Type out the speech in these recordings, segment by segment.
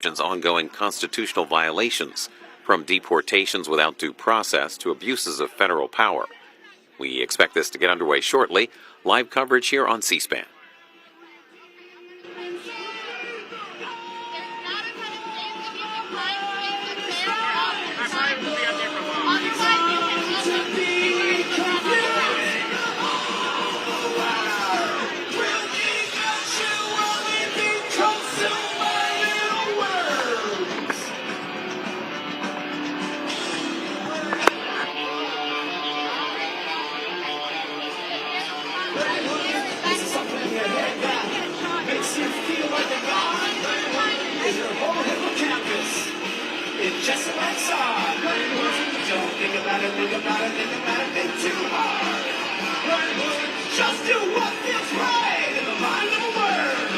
ongoing constitutional violations, from deportations without due process to abuses of federal power. We expect this to get underway shortly. Live coverage here on C-SPAN. Just like song. Don't think about it, think about it, think about it, think too hard. Just do what feels right in the mind of a word.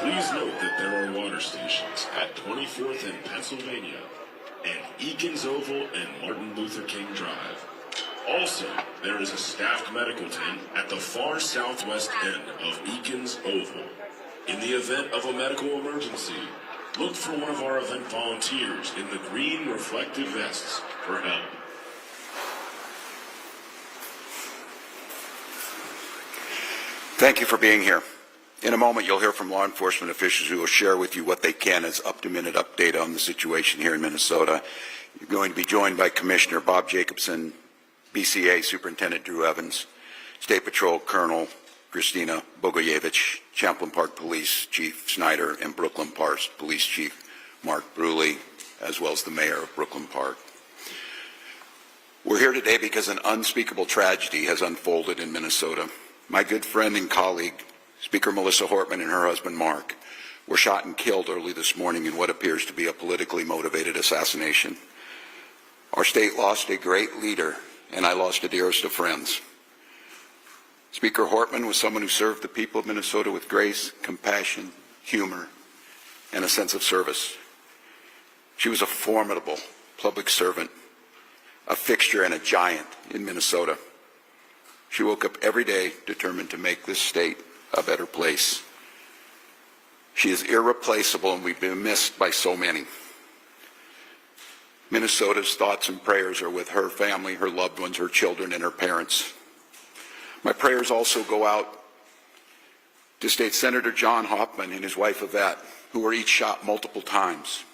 Please note that there are water stations at 24th and Pennsylvania, and Eakins Oval and Martin Luther King Drive. Also, there is a staffed medical tent at the far southwest end of Eakins Oval. In the event of a medical emergency, look for one of our event volunteers in the green reflective vests for help. Thank you for being here. In a moment, you'll hear from law enforcement officials who will share with you what they can as up-to-minute update on the situation here in Minnesota. You're going to be joined by Commissioner Bob Jacobson, BCA Superintendent Drew Evans, State Patrol Colonel Christina Bogoyevich, Champlain Park Police Chief Snyder, and Brooklyn Park Police Chief Mark Bruley, as well as the Mayor of Brooklyn Park. We're here today because an unspeakable tragedy has unfolded in Minnesota. My good friend and colleague, Speaker Melissa Hortman, and her husband Mark were shot and killed early this morning in what appears to be a politically motivated assassination. Our state lost a great leader, and I lost a dearest of friends. Speaker Hortman was someone who served the people of Minnesota with grace, compassion, humor, and a sense of service. She was a formidable public servant, a fixture and a giant in Minnesota. She woke up every day determined to make this state a better place. She is irreplaceable, and we've been missed by so many. Minnesota's thoughts and prayers are with her family, her loved ones, her children, and her parents. My prayers also go out to State Senator John Hoffman and his wife Yvette, who were each shot multiple times.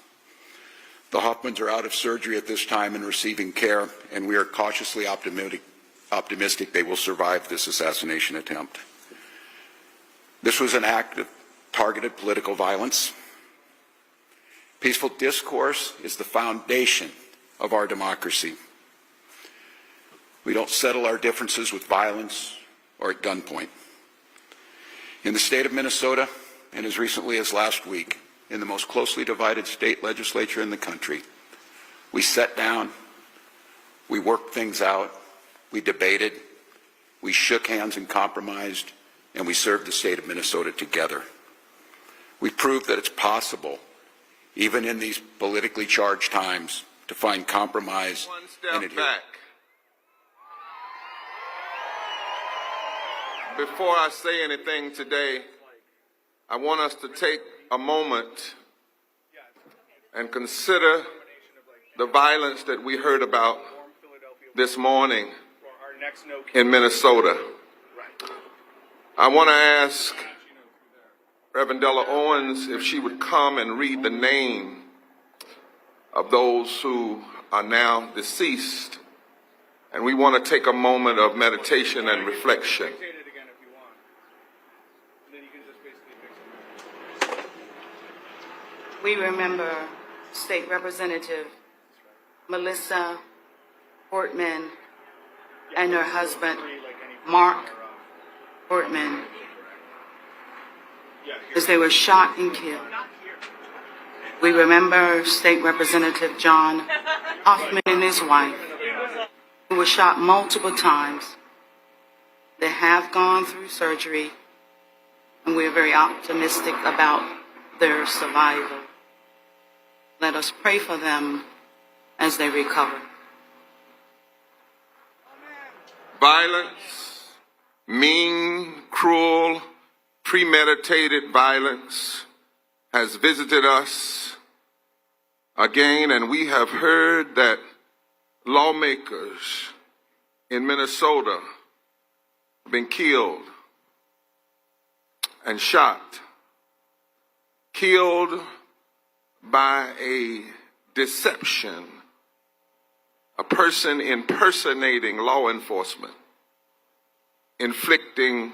The Hoffmans are out of surgery at this time and receiving care, and we are cautiously optimistic they will survive this assassination attempt. This was an act of targeted political violence. Peaceful discourse is the foundation of our democracy. We don't settle our differences with violence or at gunpoint. In the state of Minnesota, and as recently as last week, in the most closely divided state legislature in the country, we sat down, we worked things out, we debated, we shook hands and compromised, and we served the state of Minnesota together. We proved that it's possible, even in these politically charged times, to find compromise and adhere. Back. Before I say anything today, I want us to take a moment and consider the violence that we heard about this morning in Minnesota. I want to ask Reverend Della Owens if she would come and read the name of those who are now deceased. And we want to take a moment of meditation and reflection. We remember State Representative Melissa Portman and her husband, Mark Portman, as they were shot and killed. We remember State Representative John Hoffman and his wife, who were shot multiple times. They have gone through surgery, and we're very optimistic about their survival. Let us pray for them as they recover. Violence, mean, cruel, premeditated violence has visited us again, and we have heard that lawmakers in Minnesota have been killed and shot, killed by a deception, a person impersonating law enforcement, inflicting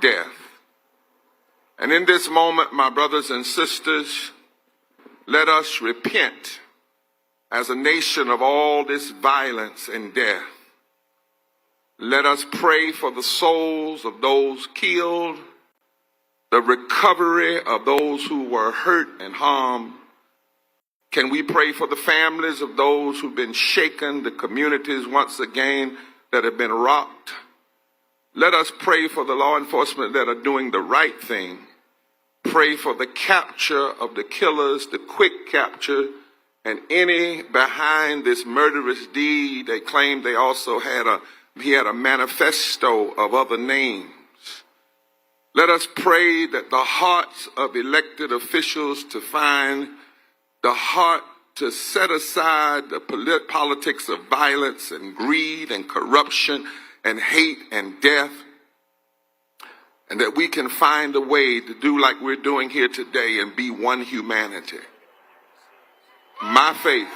death. And in this moment, my brothers and sisters, let us repent as a nation of all this violence and death. Let us pray for the souls of those killed, the recovery of those who were hurt and harmed. Can we pray for the families of those who've been shaken, the communities once again that have been rocked? Let us pray for the law enforcement that are doing the right thing. Pray for the capture of the killers, the quick capture, and any behind this murderous deed. They claim they also he had a manifesto of other names. Let us pray that the hearts of elected officials to find the heart to set aside the politics of violence and greed and corruption and hate and death, and that we can find a way to do like we're doing here today and be one humanity. My faith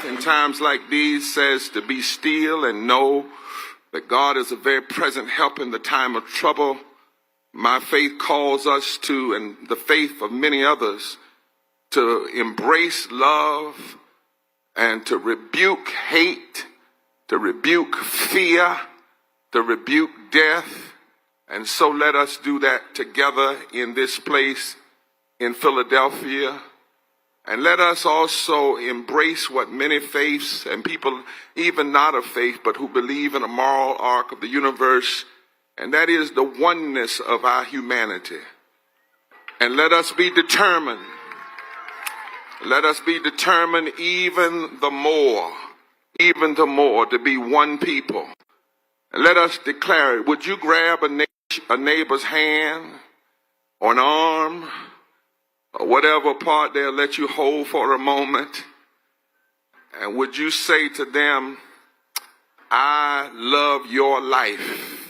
in times like these says to be still and know that God is a very present help in the time of trouble. My faith calls us to, and the faith of many others, to embrace love and to rebuke hate, to rebuke fear, to rebuke death. And so let us do that together in this place in Philadelphia. And let us also embrace what many faiths and people, even not of faith, but who believe in a moral arc of the universe, and that is the oneness of our humanity. And let us be determined. Let us be determined even the more to be one people. And let us declare it. Would you grab a neighbor's hand or an arm or whatever part they'll let you hold for a moment? And would you say to them, I love your life.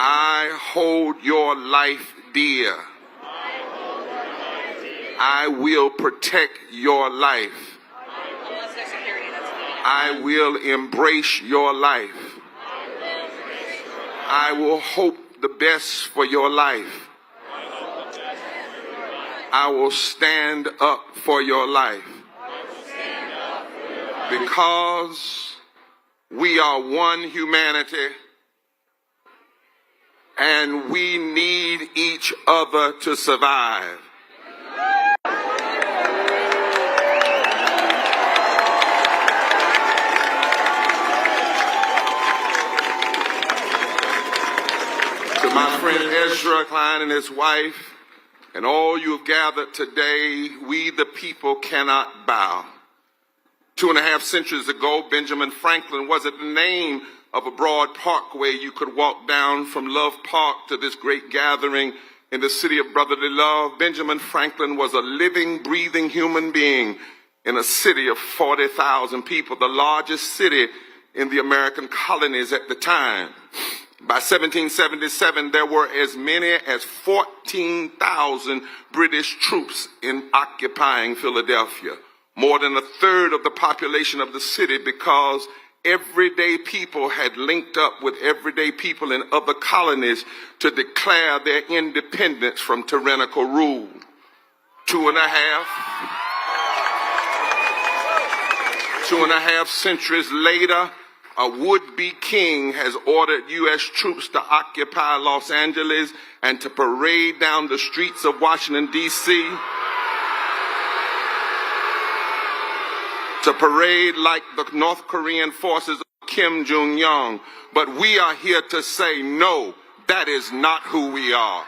I hold your life dear. I will protect your life. I will embrace your life. I will hope the best for your life. I will stand up for your life. Because we are one humanity and we need each other to survive. To my friend Ezra Klein and his wife, and all you have gathered today, we the people cannot bow. 2.5 centuries ago, Benjamin Franklin wasn't the name of a broad parkway you could walk down from Love Park to this great gathering in the city of brotherly love. Benjamin Franklin was a living, breathing human being. in a city of 40,000 people, the largest city in the American colonies at the time. By 1777, there were as many as 14,000 British troops occupying Philadelphia, more than a third of the population of the city, because everyday people had linked up with everyday people in other colonies to declare their independence from tyrannical rule. 2.5 centuries later, a would-be king has ordered U.S. troops to occupy Los Angeles and to parade down the streets of Washington, D.C., to parade like the North Korean forces of Kim Jong-un. But we are here to say, no, that is not who we are.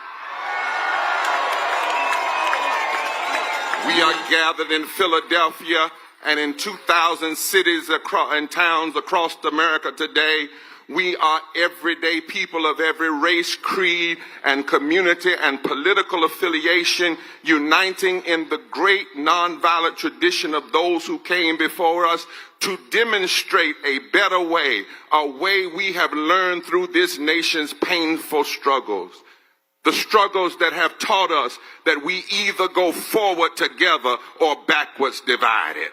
We are gathered in Philadelphia and in 2,000 cities and towns across America today. We are everyday people of every race, creed, and community and political affiliation, uniting in the great nonviolent tradition of those who came before us to demonstrate a better way, a way we have learned through this nation's painful struggles. The struggles that have taught us that we either go forward together or backwards divided.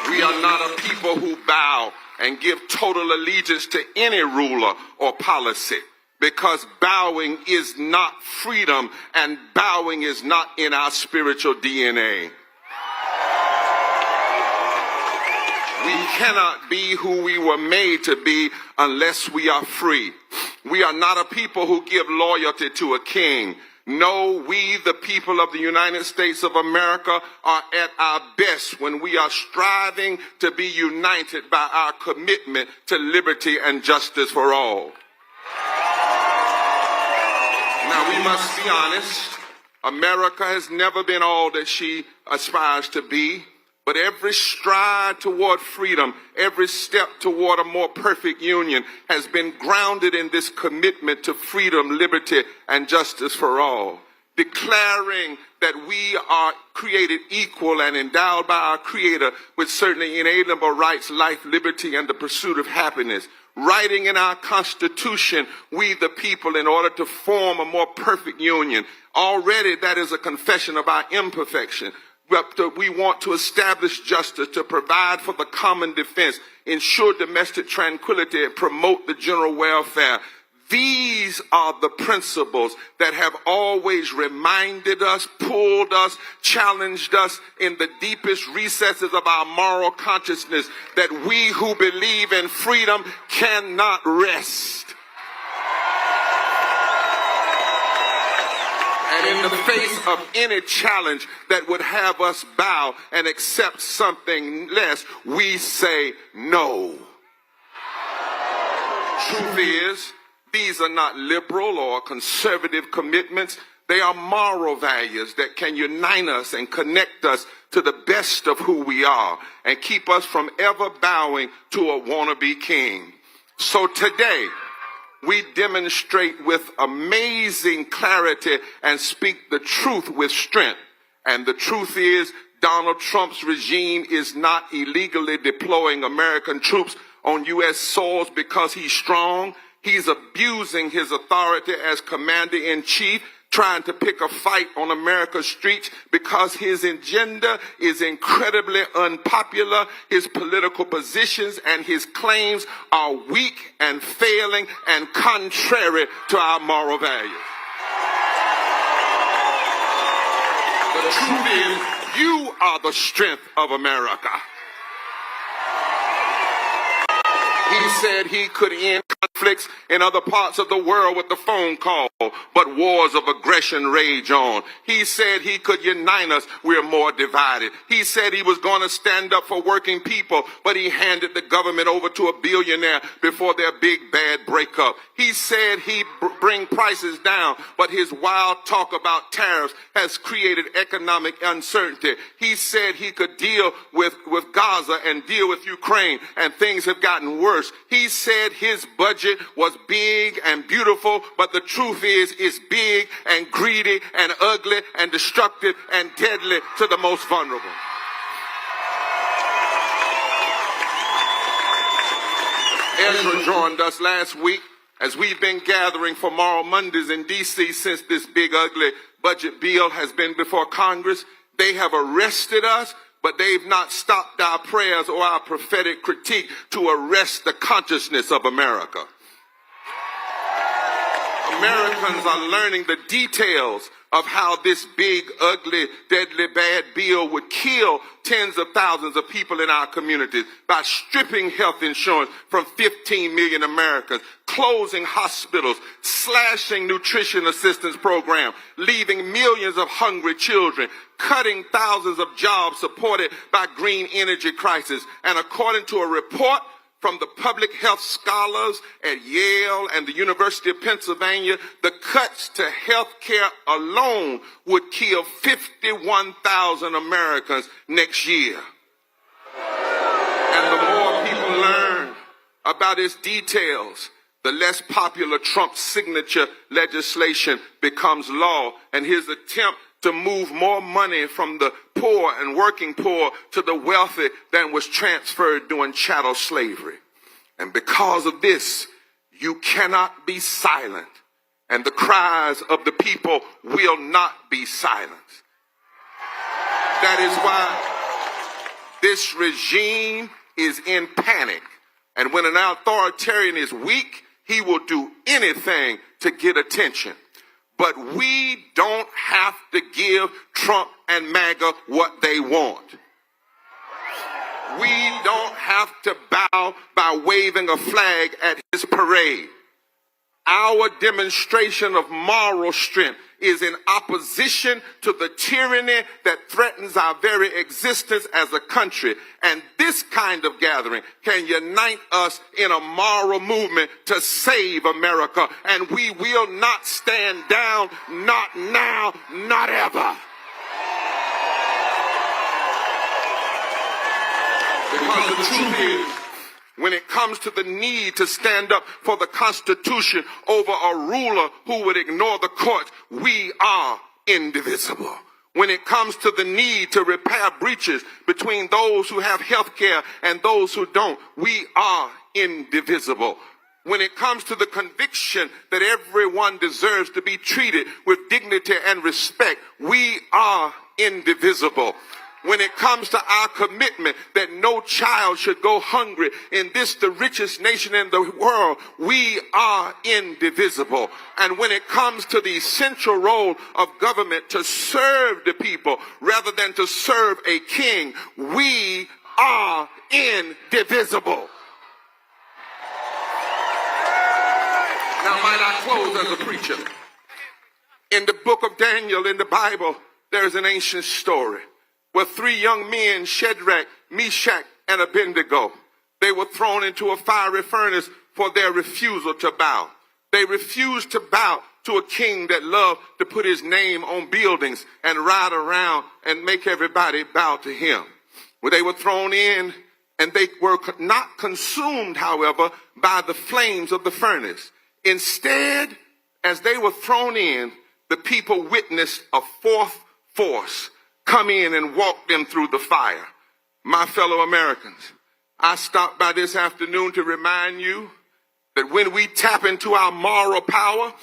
We are not a people who bow and give total allegiance to any ruler or policy, because bowing is not freedom and bowing is not in our spiritual DNA. We cannot be who we were made to be unless we are free. We are not a people who give loyalty to a king. No, we, the people of the United States of America, are at our best when we are striving to be united by our commitment to liberty and justice for all. Now, we must be honest. America has never been all that she aspires to be. But every stride toward freedom, every step toward a more perfect union has been grounded in this commitment to freedom, liberty, and justice for all. Declaring that we are created equal and endowed by our Creator with certain inalienable rights, life, liberty, and the pursuit of happiness. Writing in our Constitution, we the people, in order to form a more perfect union. Already that is a confession of our imperfection. We want to establish justice, to provide for the common defense, ensure domestic tranquility, and promote the general welfare. These are the principles that have always reminded us, pulled us, challenged us in the deepest recesses of our moral consciousness, that we who believe in freedom cannot rest. And in the face of any challenge that would have us bow and accept something less, we say no. Truth is, these are not liberal or conservative commitments. They are moral values that can unite us and connect us to the best of who we are and keep us from ever bowing to a wannabe king. So today, we demonstrate with amazing clarity and speak the truth with strength. And the truth is, Donald Trump's regime is not illegally deploying American troops on U.S. soils because he's strong. He's abusing his authority as commander-in-chief, trying to pick a fight on America's streets because his agenda is incredibly unpopular. His political positions and his claims are weak and failing and contrary to our moral values. The truth is, you are the strength of America. He said he could end conflicts in other parts of the world with a phone call, but wars of aggression rage on. He said he could unite us. We're more divided. He said he was going to stand up for working people, but he handed the government over to a billionaire before their big bad breakup. He said he'd bring prices down, but his wild talk about tariffs has created economic uncertainty. He said he could deal with Gaza and deal with Ukraine, and things have gotten worse. He said his budget budget was big and beautiful, but the truth is it's big and greedy and ugly and destructive and deadly to the most vulnerable. Ezra joined us last week as we've been gathering for Moral Mondays in D.C. since this big, ugly budget bill has been before Congress. They have arrested us, but they've not stopped our prayers or our prophetic critique to arrest the consciousness of America. Americans are learning the details of how this big, ugly, deadly, bad bill would kill tens of thousands of people in our communities by stripping health insurance from 15 million Americans, closing hospitals, slashing nutrition assistance programs, leaving millions of hungry children, cutting thousands of jobs supported by green energy crisis. And according to a report from the public health scholars at Yale and the University of Pennsylvania, the cuts to health care alone would kill 51,000 Americans next year. And the more people learn about its details, the less popular Trump's signature legislation becomes law, and his attempt to move more money from the poor and working poor to the wealthy than was transferred during chattel slavery. And because of this, you cannot be silent, and the cries of the people will not be silenced. That is why this regime is in panic, and when an authoritarian is weak, he will do anything to get attention. But we don't have to give Trump and MAGA what they want. We don't have to bow by waving a flag at his parade. Our demonstration of moral strength is in opposition to the tyranny that threatens our very existence as a country. And this kind of gathering can unite us in a moral movement to save America. And we will not stand down, not now, not ever. Because the truth is, when it comes to the need to stand up for the Constitution over a ruler who would ignore the courts, we are indivisible. When it comes to the need to repair breaches between those who have health care and those who don't, we are indivisible. When it comes to the conviction that everyone deserves to be treated with dignity and respect, we are indivisible. When it comes to our commitment that no child should go hungry in this, the richest nation in the world, we are indivisible. And when it comes to the essential role of government to serve the people rather than to serve a king, we are indivisible. Now, might I close as a preacher? In the book of Daniel in the Bible, there is an ancient story where three young men, Shadrach, Meshach, and Abednego, they were thrown into a fiery furnace for their refusal to bow. They refused to bow to a king that loved to put his name on buildings and ride around and make everybody bow to him. Well, they were thrown in, and they were not consumed, however, by the flames of the furnace. Instead, as they were thrown in, the people witnessed a fourth force come in and walk them through the fire. My fellow Americans, I stopped by this afternoon to remind you that when we tap into our moral power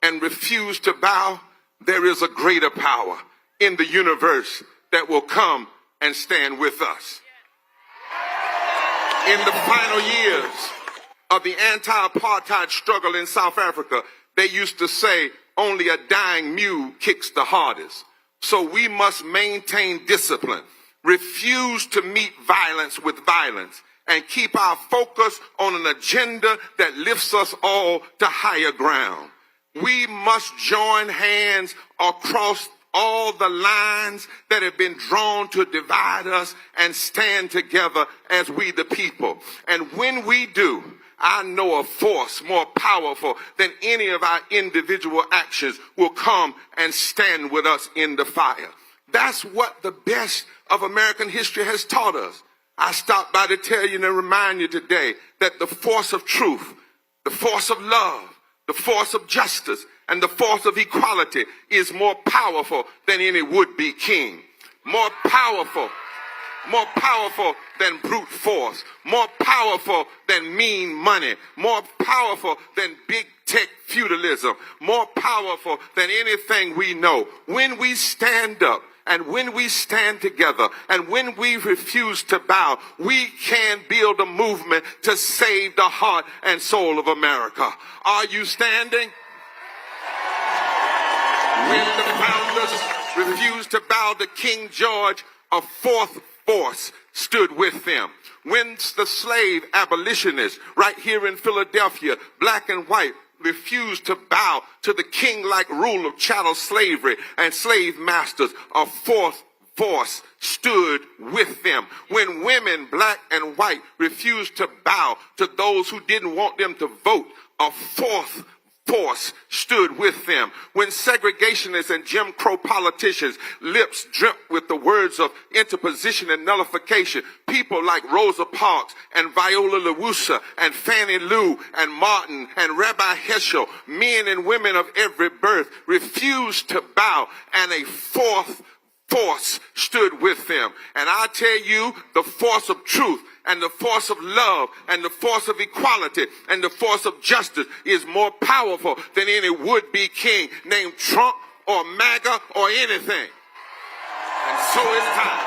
and refuse to bow, there is a greater power in the universe that will come and stand with us. In the final years of the anti-apartheid struggle in South Africa, they used to say only a dying mule kicks the hardest. So we must maintain discipline, refuse to meet violence with violence, and keep our focus on an agenda that lifts us all to higher ground. We must join hands across all the lines that have been drawn to divide us and stand together as we the people. And when we do, I know a force more powerful than any of our individual actions will come and stand with us in the fire. That's what the best of American history has taught us. I stopped by to tell you and remind you today that the force of truth the force of love, the force of justice, and the force of equality is more powerful than any would-be king. More powerful than brute force, more powerful than mean money, more powerful than big tech feudalism, more powerful than anything we know. When we stand up and when we stand together and when we refuse to bow, we can build a movement to save the heart and soul of America. Are you standing? When the founders refused to bow to King George, a fourth force stood with them. When the slave abolitionists right here in Philadelphia, black and white, refused to bow to the king-like rule of chattel slavery and slave masters, a fourth force stood with them. When women, black and white, refused to bow to those who didn't want them to vote, a fourth force stood with them. When segregationists and Jim Crow politicians' lips dripped with the words of interposition and nullification, people like Rosa Parks and Viola LaRussa and Fannie Lou and Martin and Rabbi Heschel, men and women of every birth, refused to bow, and a fourth force stood with them. And I tell you, the force of truth and the force of love and the force of equality and the force of justice is more powerful than any would-be king named Trump or MAGA or anything. And so it's time.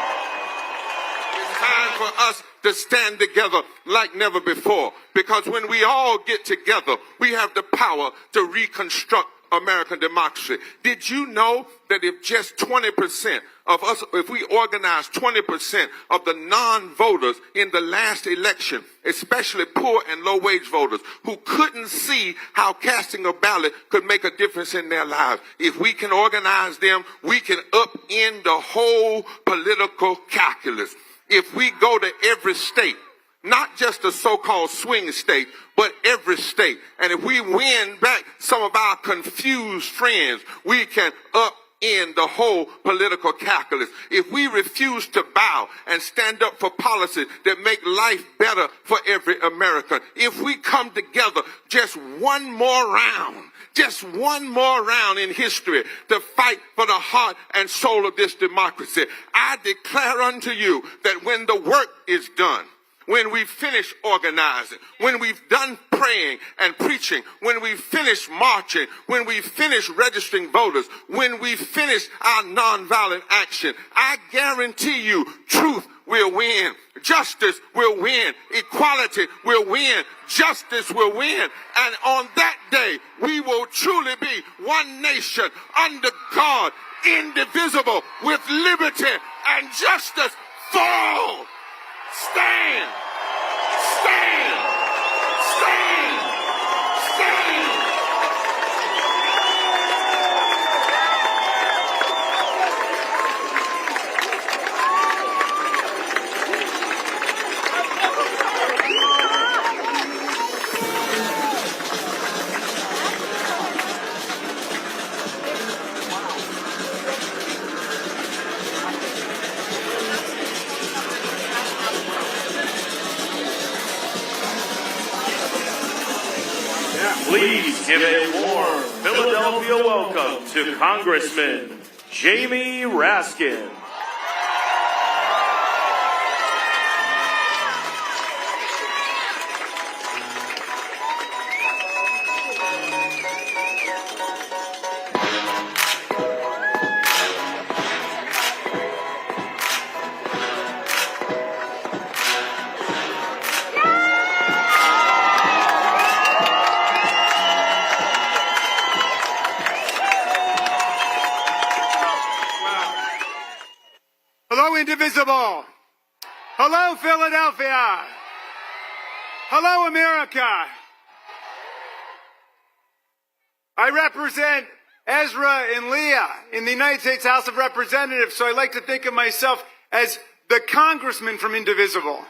It's time for us to stand together like never before. Because when we all get together, we have the power to reconstruct American democracy. Did you know that if just 20% of us, if we organize 20% of the non-voters in the last election, especially poor and low-wage voters who couldn't see how casting a ballot could make a difference in their lives, if we can organize them, we can upend the whole political calculus. If we go to every state, not just the so-called swing state, but every state. And if we win back some of our confused friends, we can upend the whole political calculus. If we refuse to bow and stand up for policies that make life better for every American, if we come together just one more round in history to fight for the heart and soul of this democracy, I declare unto you that when the work is done, when we finish organizing, when we've done praying and preaching, when we finish marching, when we finish registering voters, when we finish our nonviolent action, I guarantee you truth will win, justice will win, equality will win, justice will win. And on that day, we will truly be one nation under God, indivisible, with liberty and justice for all. Stand! Stand! Stand! Stand! Please give a warm Philadelphia welcome to Congressman Jamie Raskin. Hello, Indivisible. Hello, Philadelphia. Hello, America. I represent Ezra and Leah in the United States House of Representatives, so I like to think of myself as the congressman from Indivisible.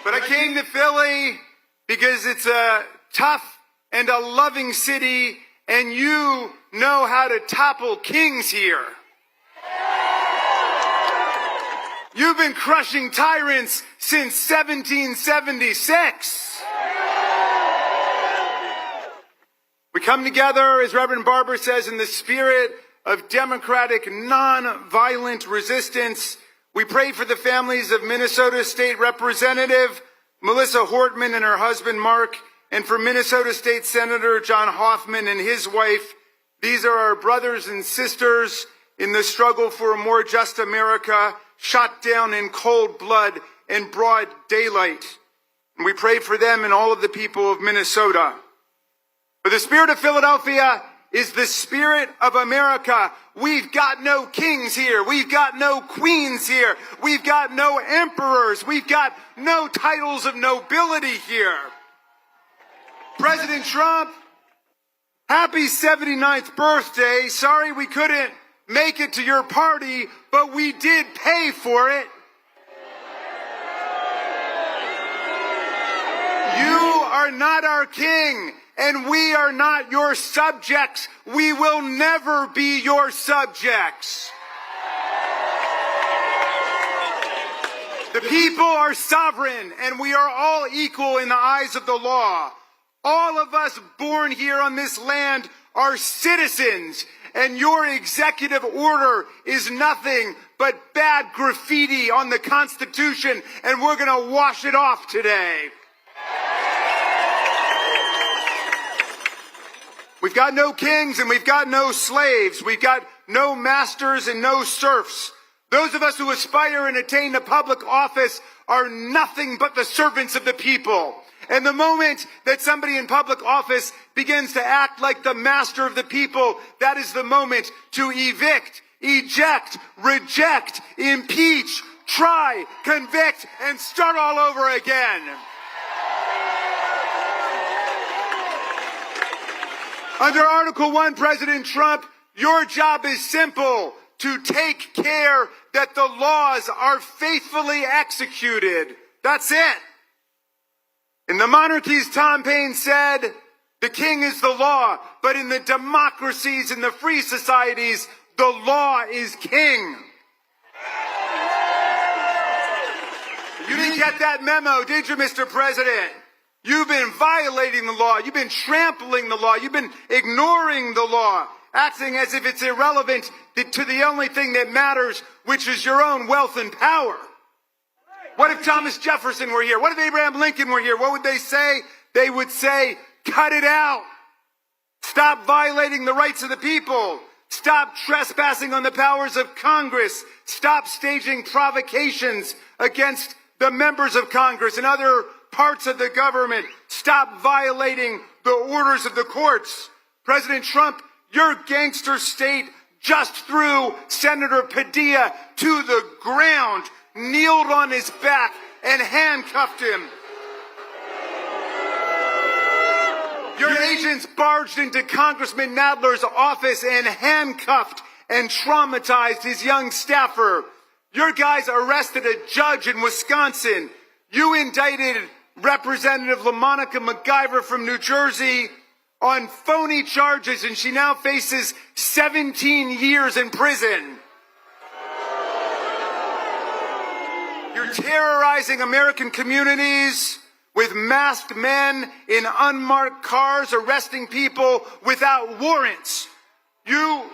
But I came to Philly because it's a tough and a loving city, and you know how to topple kings here. You've been crushing tyrants since 1776. We come together, as Reverend Barber says, in the spirit of democratic, non-violent resistance. We pray for the families of Minnesota State Representative Melissa Hortman and her husband Mark, and for Minnesota State Senator John Hoffman and his wife. These are our brothers and sisters in the struggle for a more just America, shot down in cold blood and broad daylight. And we pray for them and all of the people of Minnesota. For the spirit of Philadelphia is the spirit of America. We've got no kings here. We've got no queens here. We've got no emperors. We've got no titles of nobility here. President Trump, happy 79th birthday. Sorry we couldn't make it to your party, but we did pay for it. You are not our king, and we are not your subjects. We will never be your subjects. The people are sovereign, and we are all equal in the eyes of the law. All of us born here on this land are citizens, and your executive order is nothing but bad graffiti on the Constitution, and we're going to wash it off today. We've got no kings and we've got no slaves. We've got no masters and no serfs. Those of us who aspire and attain to public office are nothing but the servants of the people. And the moment that somebody in public office begins to act like the master of the people, that is the moment to evict, eject, reject, impeach, try, convict, and start all over again. Under Article 1, President Trump, your job is simple: to take care that the laws are faithfully executed. That's it. In the monarchies, Tom Paine said, the king is the law, but in the democracies and the free societies, the law is king. You didn't get that memo, did you, Mr. President? You've been violating the law. You've been trampling the law. You've been ignoring the law, acting as if it's irrelevant to the only thing that matters, which is your own wealth and power. What if Thomas Jefferson were here? What if Abraham Lincoln were here? What would they say? They would say, cut it out. Stop violating the rights of the people. Stop trespassing on the powers of Congress. Stop staging provocations against the members of Congress and other parts of the government. Stop violating the orders of the courts. President Trump, your gangster state just threw Senator Padilla to the ground, kneeled on his back, and handcuffed him. Your agents barged into Congressman Nadler's office and handcuffed and traumatized his young staffer. Your guys arrested a judge in Wisconsin. You indicted Representative LaMonica MacGyver from New Jersey on phony charges, and she now faces 17 years in prison. You're terrorizing American communities with masked men in unmarked cars, arresting people without warrants. You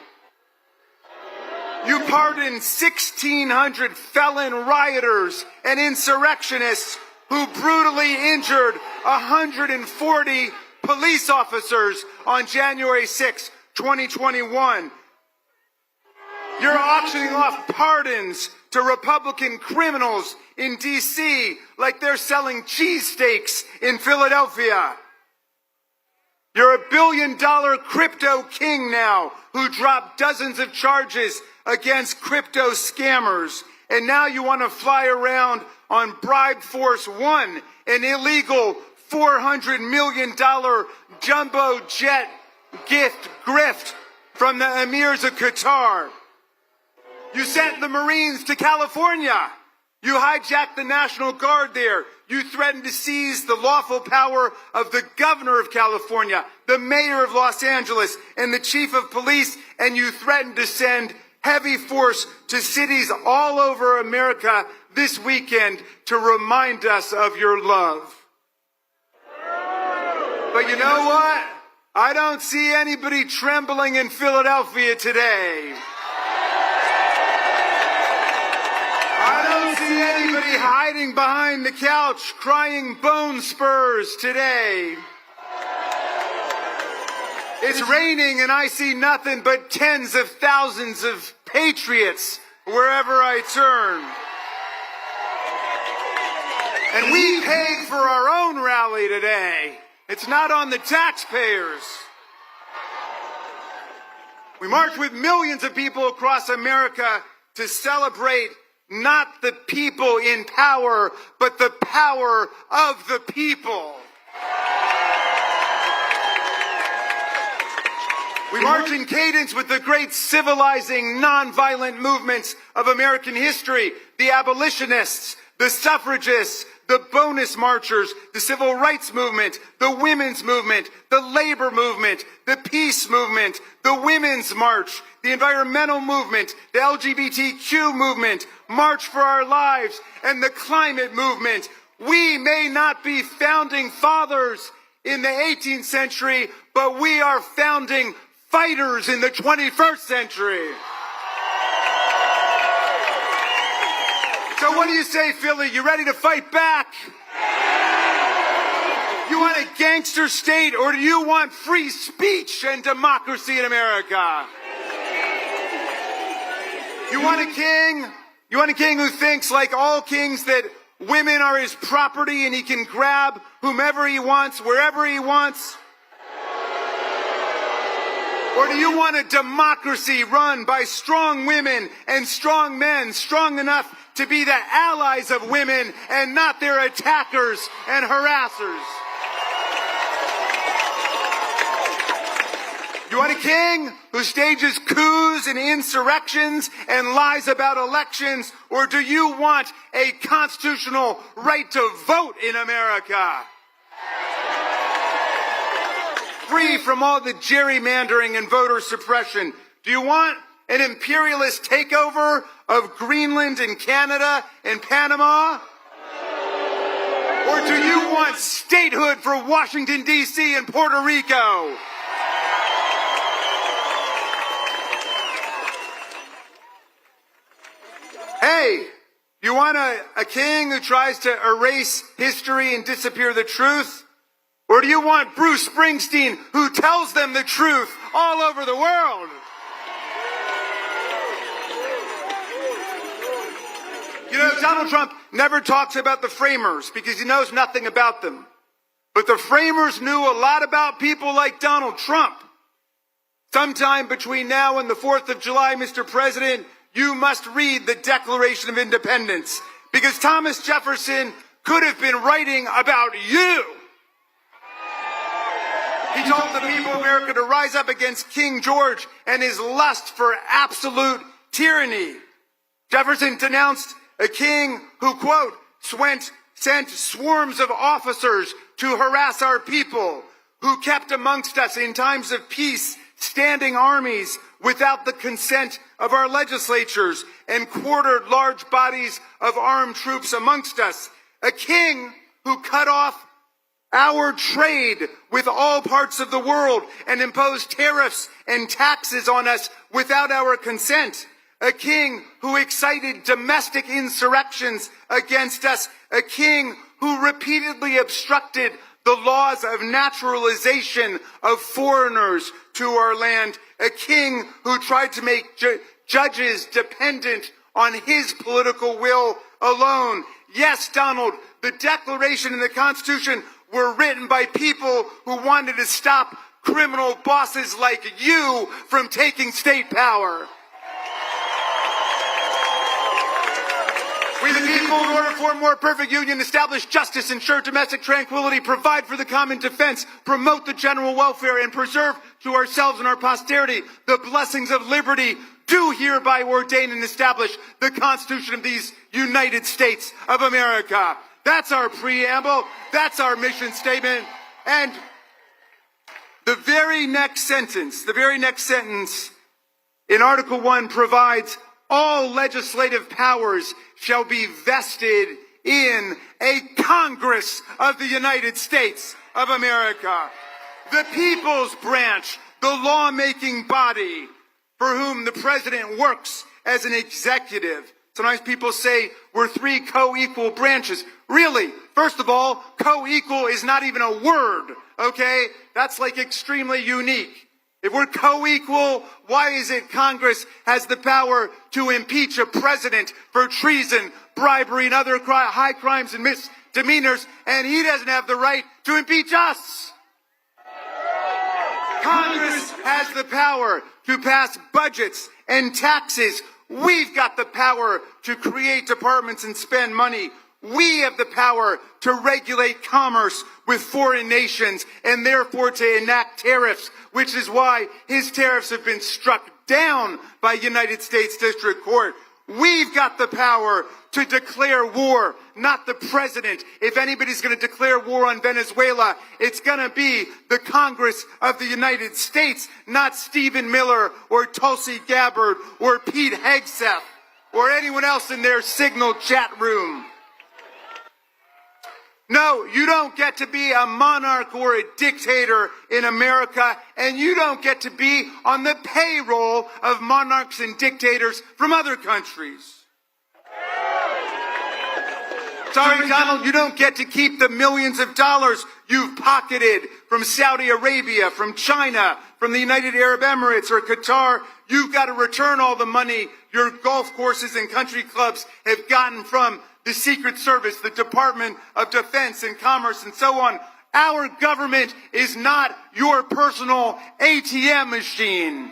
pardoned 1,600 felon rioters and insurrectionists who brutally injured 140 police officers on January 6, 2021. You're auctioning off pardons to Republican criminals in D.C. like they're selling cheesesteaks in Philadelphia. You're a billion-dollar crypto king now who dropped dozens of charges against crypto scammers. And now you want to fly around on Bribe Force One, an illegal $400 million jumbo jet gift grift from the emirs of Qatar. You sent the Marines to California. You hijacked the National Guard there. You threatened to seize the lawful power of the governor of California, the mayor of Los Angeles, and the chief of police, and you threatened to send heavy force to cities all over America this weekend to remind us of your love. But you know what? I don't see anybody trembling in Philadelphia today. I don't see anybody hiding behind the couch crying bone spurs today. It's raining and I see nothing but tens of thousands of patriots wherever I turn. And we paid for our own rally today. It's not on the taxpayers. We marched with millions of people across America to celebrate not the people in power, but the power of the people. We march in cadence with the great civilizing, nonviolent movements of American history, the abolitionists, the suffragists, the bonus marchers, the civil rights movement, the women's movement, the labor movement, the peace movement, the women's march, the environmental movement, the LGBTQ movement, March for Our Lives, and the climate movement. We may not be founding fathers in the 18th century, but we are founding fighters in the 21st century. So what do you say, Philly? You ready to fight back? You want a gangster state, or do you want free speech and democracy in America? You want a king? You want a king who thinks, like all kings, that women are his property and he can grab whomever he wants, wherever he wants? Or do you want a democracy run by strong women and strong men, strong enough to be the allies of women and not their attackers and harassers? You want a king who stages coups and insurrections and lies about elections? Or do you want a constitutional right to vote in America? Free from all the gerrymandering and voter suppression. Do you want an imperialist takeover of Greenland and Canada and Panama? Or do you want statehood for Washington, D.C. and Puerto Rico? Hey, you want a king who tries to erase history and disappear the truth? Or do you want Bruce Springsteen who tells them the truth all over the world? You know, Donald Trump never talks about the framers because he knows nothing about them. But the framers knew a lot about people like Donald Trump. Sometime between now and the 4th of July, Mr. President, you must read the Declaration of Independence, because Thomas Jefferson could have been writing about you. He told the people of America to rise up against King George and his lust for absolute tyranny. Jefferson denounced a king who, quote, sent swarms of officers to harass our people, who kept amongst us in times of peace standing armies without the consent of our legislatures, and quartered large bodies of armed troops amongst us. A king who cut off our trade with all parts of the world and imposed tariffs and taxes on us without our consent. A king who excited domestic insurrections against us. A king who repeatedly obstructed the laws of naturalization of foreigners to our land. A king who tried to make judges dependent on his political will alone. Yes, Donald, the Declaration and the Constitution were written by people who wanted to stop criminal bosses like you from taking state power. We the people, in order for a more perfect union, establish justice, ensure domestic tranquility, provide for the common defense, promote the general welfare, and preserve to ourselves and our posterity the blessings of liberty, do hereby ordain and establish the Constitution of these United States of America. That's our preamble. That's our mission statement. And the very next sentence in Article 1 provides all legislative powers shall be vested in a Congress of the United States of America. The people's branch, the lawmaking body for whom the president works as an executive. Sometimes people say we're three co-equal branches. Really, first of all, co-equal is not even a word, okay? That's like extremely unique. If we're co-equal, why is it Congress has the power to impeach a president for treason, bribery, and other high crimes and misdemeanors, and he doesn't have the right to impeach us? Congress has the power to pass budgets and taxes. We've got the power to create departments and spend money. We have the power to regulate commerce with foreign nations and therefore to enact tariffs, which is why his tariffs have been struck down by United States District Court. We've got the power to declare war, not the president. If anybody's going to declare war on Venezuela, it's going to be the Congress of the United States, not Stephen Miller or Tulsi Gabbard or Pete Hegseth or anyone else in their Signal chat room. No, you don't get to be a monarch or a dictator in America, and you don't get to be on the payroll of monarchs and dictators from other countries. Sorry, Donald, you don't get to keep the millions of dollars you've pocketed from Saudi Arabia, from China, from the United Arab Emirates or Qatar. You've got to return all the money your golf courses and country clubs have gotten from the Secret Service, the Department of Defense and Commerce, and so on. Our government is not your personal ATM machine.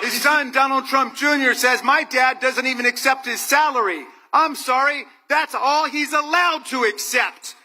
His son, Donald Trump Jr., says, my dad doesn't even accept his salary. I'm sorry, that's all he's allowed to accept.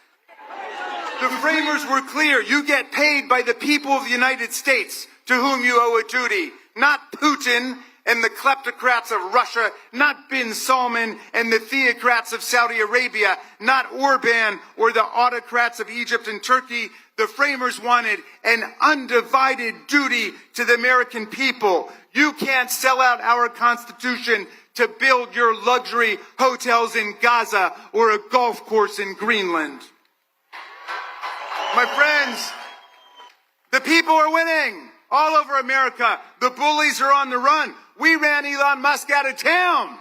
The framers were clear. You get paid by the people of the United States to whom you owe a duty, not Putin and the kleptocrats of Russia, not bin Salman and the theocrats of Saudi Arabia, not Orban or the autocrats of Egypt and Turkey. The framers wanted an undivided duty to the American people. You can't sell out our Constitution to build your luxury hotels in Gaza or a golf course in Greenland. My friends, the people are winning all over America. The bullies are on the run. We ran Elon Musk out of town.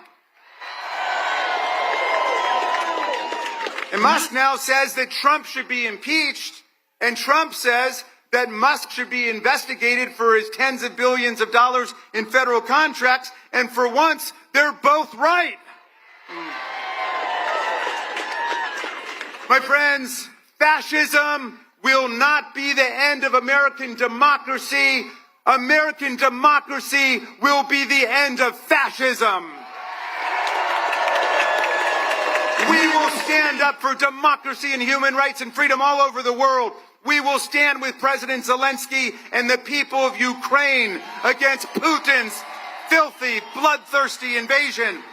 And Musk now says that Trump should be impeached. And Trump says that Musk should be investigated for his tens of billions of dollars in federal contracts. And for once, they're both right. My friends, fascism will not be the end of American democracy. American democracy will be the end of fascism. We will stand up for democracy and human rights and freedom all over the world. We will stand with President Zelensky and the people of Ukraine against Putin's filthy, bloodthirsty invasion.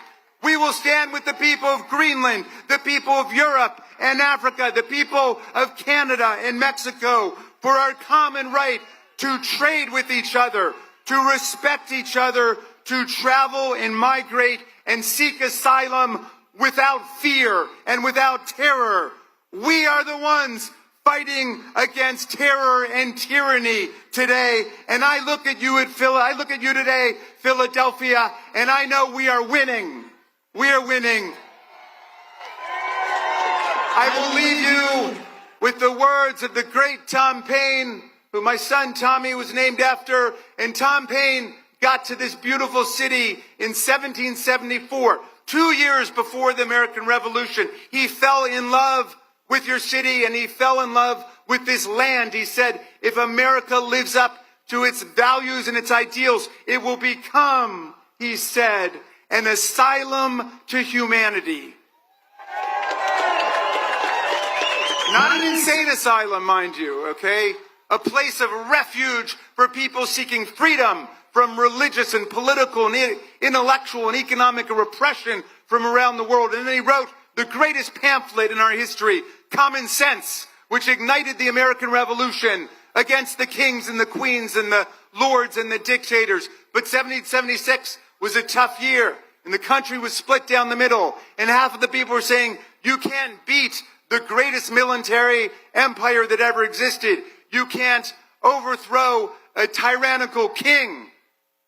We will stand with the people of Greenland, the people of Europe and Africa, the people of Canada and Mexico for our common right to trade with each other, to respect each other, to travel and migrate and seek asylum without fear and without terror. We are the ones fighting against terror and tyranny today. And I look at you today, Philadelphia, and I know we are winning. We are winning. I will leave you with the words of the great Tom Paine, who my son Tommy was named after. And Tom Paine got to this beautiful city in 1774, 2 years before the American Revolution. He fell in love with your city and he fell in love with this land. He said, if America lives up to its values and its ideals, it will become, he said, an asylum to humanity. Not an insane asylum, mind you, okay? A place of refuge for people seeking freedom from religious and political and intellectual and economic repression from around the world. And then he wrote the greatest pamphlet in our history, Common Sense, which ignited the American Revolution against the kings and the queens and the lords and the dictators. But 1776 was a tough year, and the country was split down the middle, and half of the people were saying, you can't beat the greatest military empire that ever existed. You can't overthrow a tyrannical king.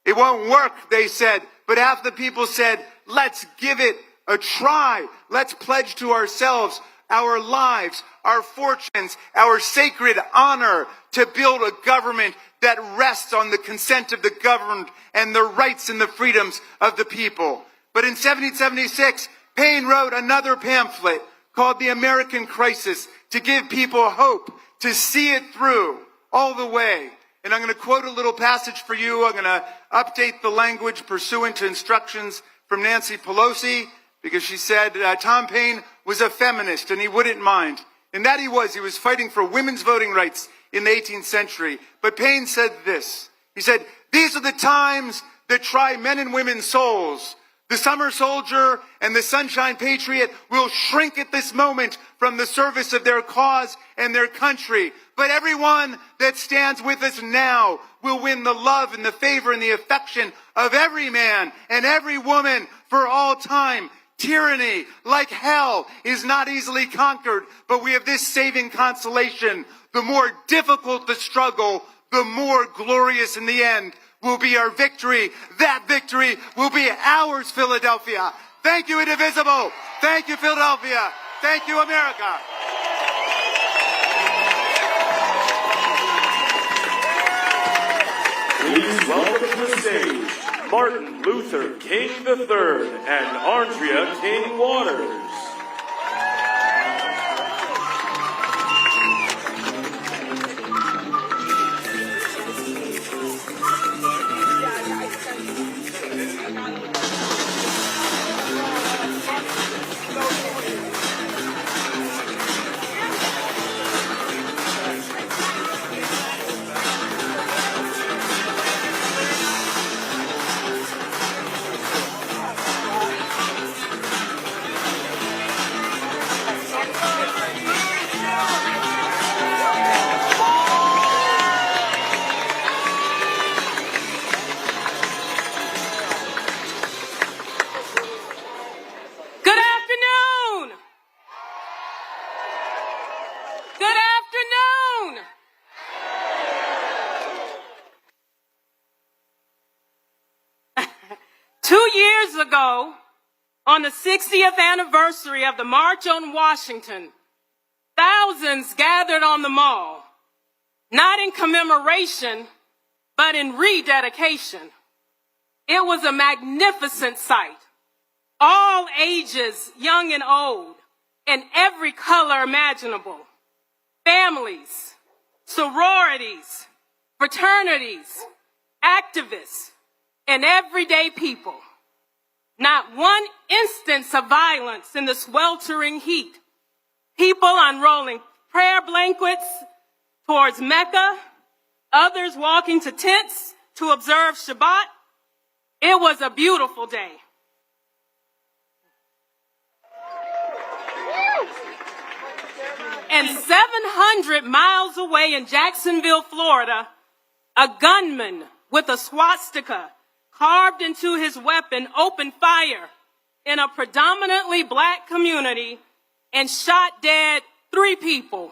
It won't work, they said. But half the people said, let's give it a try. Let's pledge to ourselves our lives, our fortunes, our sacred honor to build a government that rests on the consent of the governed and the rights and the freedoms of the people. But in 1776, Paine wrote another pamphlet called The American Crisis to give people hope, to see it through all the way. And I'm going to quote a little passage for you. I'm going to update the language pursuant to instructions from Nancy Pelosi, because she said Tom Paine was a feminist and he wouldn't mind. And that he was. He was fighting for women's voting rights in the 18th century. But Paine said this. He said, these are the times that try men and women's souls. The summer soldier and the sunshine patriot will shrink at this moment from the service of their cause and their country. But everyone that stands with us now will win the love and the favor and the affection of every man and every woman for all time. Tyranny, like hell, is not easily conquered, but we have this saving consolation. The more difficult the struggle, the more glorious in the end will be our victory. That victory will be ours, Philadelphia. Thank you, Indivisible. Thank you, Philadelphia. Thank you, America. Please welcome to the stage Martin Luther King III and Andrea King Waters. Ago, on the 60th anniversary of the March on Washington, thousands gathered on the mall, not in commemoration, but in rededication. It was a magnificent sight. All ages, young and old, and every color imaginable. Families, sororities, fraternities, activists, and everyday people. Not one instance of violence in the sweltering heat. People unrolling prayer blankets towards Mecca, others walking to tents to observe Shabbat. It was a beautiful day. And 700 miles away in Jacksonville, Florida, a gunman with a swastika carved into his weapon opened fire in a predominantly black community and shot dead 3 people.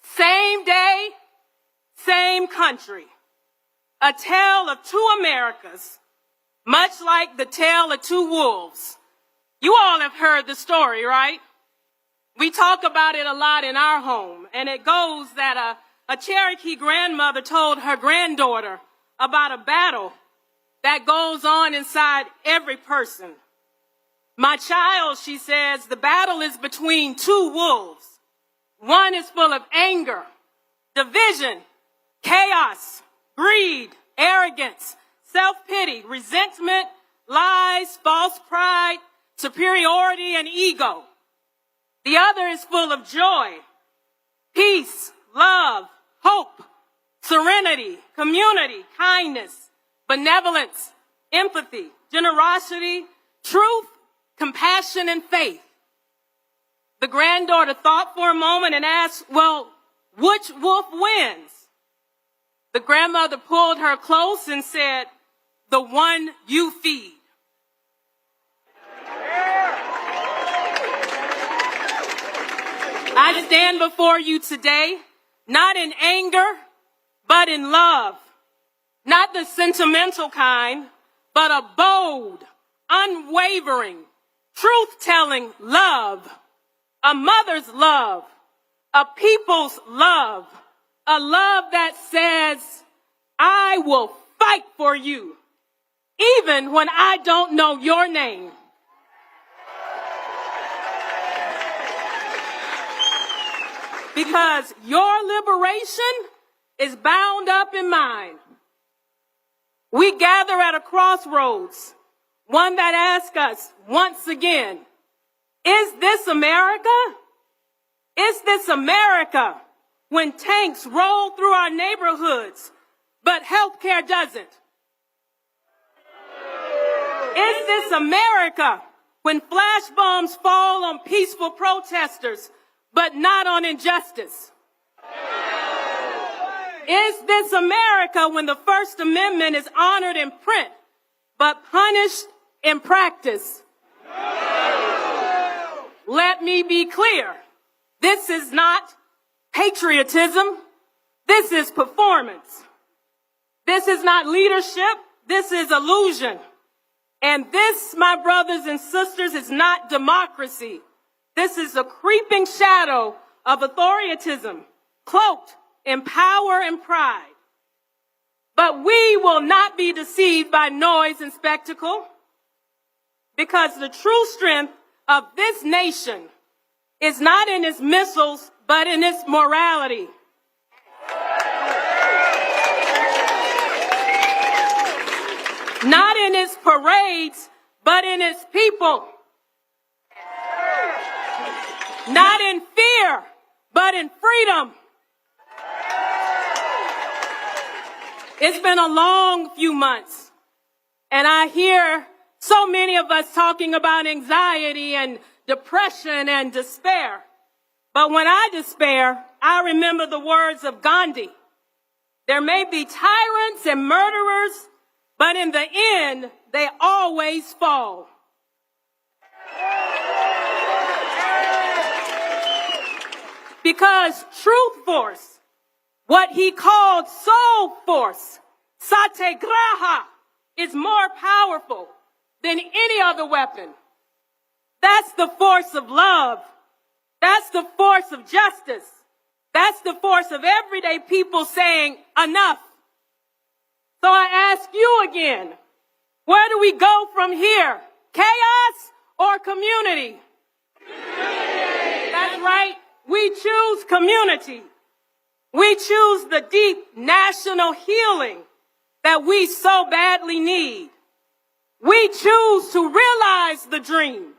Same day, same country. A tale of 2 Americas, much like the tale of 2 wolves. You all have heard the story, right? We talk about it a lot in our home, and it goes that a Cherokee grandmother told her granddaughter about a battle that goes on inside every person. My child, she says, the battle is between 2 wolves. One is full of anger, division, chaos, greed, arrogance, self-pity, resentment, lies, false pride, superiority, and ego. The other is full of joy, peace, love, hope, serenity, community, kindness, benevolence, empathy, generosity, truth, compassion, and faith. The granddaughter thought for a moment and asked, well, which wolf wins? The grandmother pulled her close and said, the one you feed. I stand before you today, not in anger, but in love. Not the sentimental kind, but a bold, unwavering, truth-telling love. A mother's love. A people's love. A love that says, I will fight for you, even when I don't know your name. Because your liberation is bound up in mine. We gather at a crossroads, one that asks us once again, is this America? Is this America when tanks roll through our neighborhoods, but healthcare doesn't? Is this America when flash bombs fall on peaceful protesters, but not on injustice? Is this America when the First Amendment is honored in print, but punished in practice? Let me be clear. This is not patriotism. This is performance. This is not leadership. This is illusion. And this, my brothers and sisters, is not democracy. This is a creeping shadow of authoritarianism, cloaked in power and pride. But we will not be deceived by noise and spectacle, because the true strength of this nation is not in its missiles, but in its morality. Not in its parades, but in its people. Not in fear, but in freedom. It's been a long few months, and I hear so many of us talking about anxiety and depression and despair. But when I despair, I remember the words of Gandhi. There may be tyrants and murderers, but in the end, they always fall. Because truth force, what he called soul force, satyagraha, is more powerful than any other weapon. That's the force of love. That's the force of justice. That's the force of everyday people saying enough. So I ask you again, where do we go from here? Chaos or community? That's right. We choose community. We choose the deep national healing that we so badly need. We choose to realize the dream,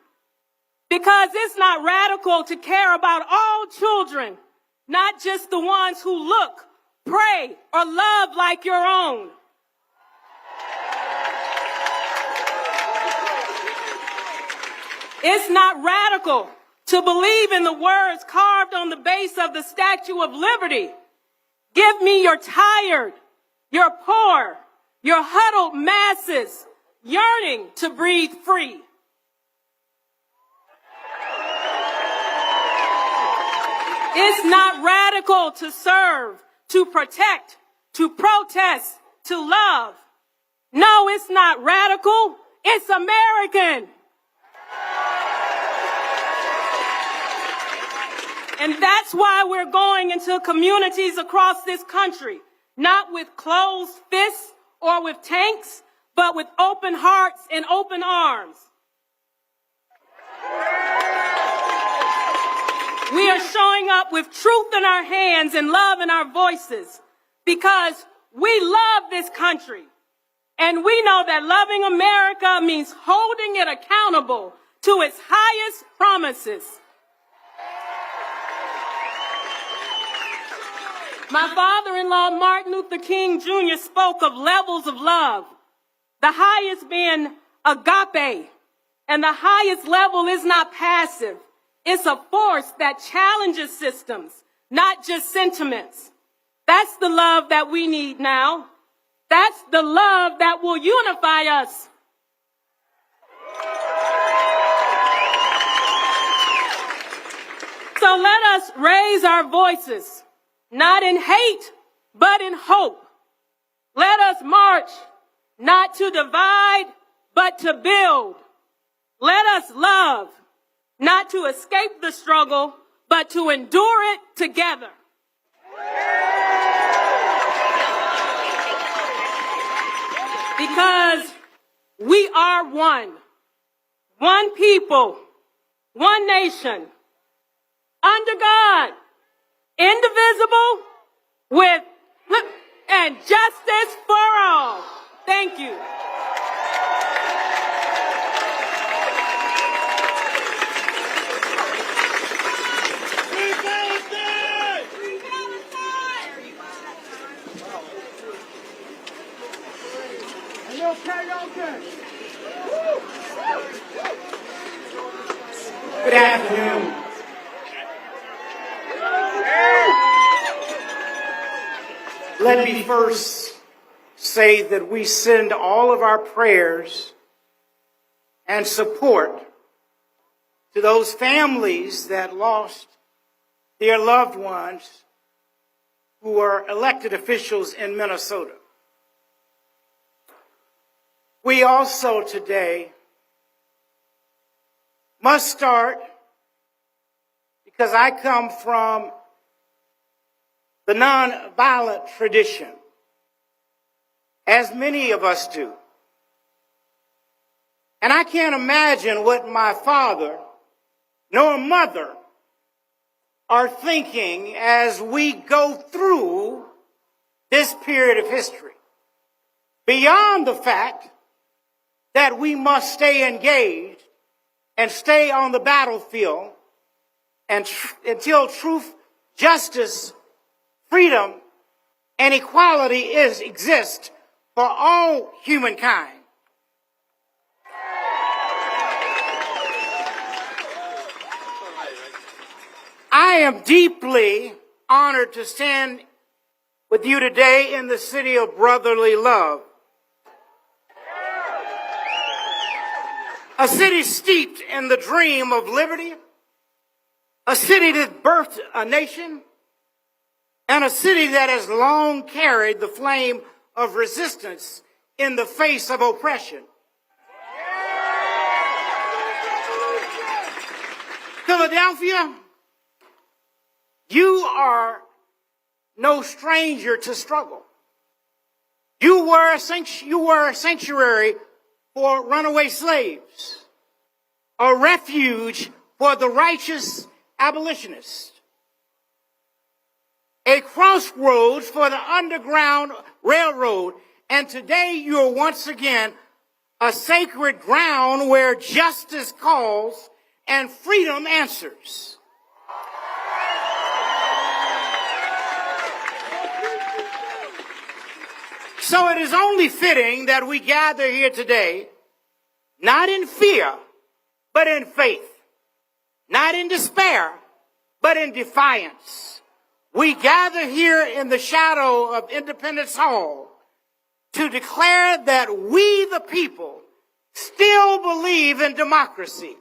because it's not radical to care about all children, not just the ones who look, pray, or love like your own. It's not radical to believe in the words carved on the base of the Statue of Liberty. Give me your tired, your poor, your huddled masses yearning to breathe free. It's not radical to serve, to protect, to protest, to love. No, it's not radical. It's American. And that's why we're going into communities across this country, not with closed fists or with tanks, but with open hearts and open arms. We are showing up with truth in our hands and love in our voices, because we love this country. And we know that loving America means holding it accountable to its highest promises. My father-in-law, Martin Luther King Jr., spoke of levels of love, the highest being agape, and the highest level is not passive. It's a force that challenges systems, not just sentiments. That's the love that we need now. That's the love that will unify us. So let us raise our voices, not in hate, but in hope. Let us march, not to divide, but to build. Let us love, not to escape the struggle, but to endure it together. Because we are one people, one nation, under God, indivisible, with and justice for all. Thank you. Good afternoon. Let me first say that we send all of our prayers and support to those families that lost their loved ones who were elected officials in Minnesota. We also today must start, because I come from the nonviolent tradition, as many of us do. And I can't imagine what my father nor mother are thinking as we go through this period of history. Beyond the fact that we must stay engaged and stay on the battlefield until truth, justice, freedom, and equality exist for all humankind. I am deeply honored to stand with you today in the city of brotherly love. A city steeped in the dream of liberty, a city that birthed a nation, and a city that has long carried the flame of resistance in the face of oppression. Philadelphia, you are no stranger to struggle. You were a sanctuary for runaway slaves, a refuge for the righteous abolitionists, a crossroads for the Underground Railroad, and today you are once again a sacred ground where justice calls and freedom answers. So it is only fitting that we gather here today, not in fear, but in faith, not in despair, but in defiance. We gather here in the shadow of Independence Hall to declare that we, the people, still believe in democracy.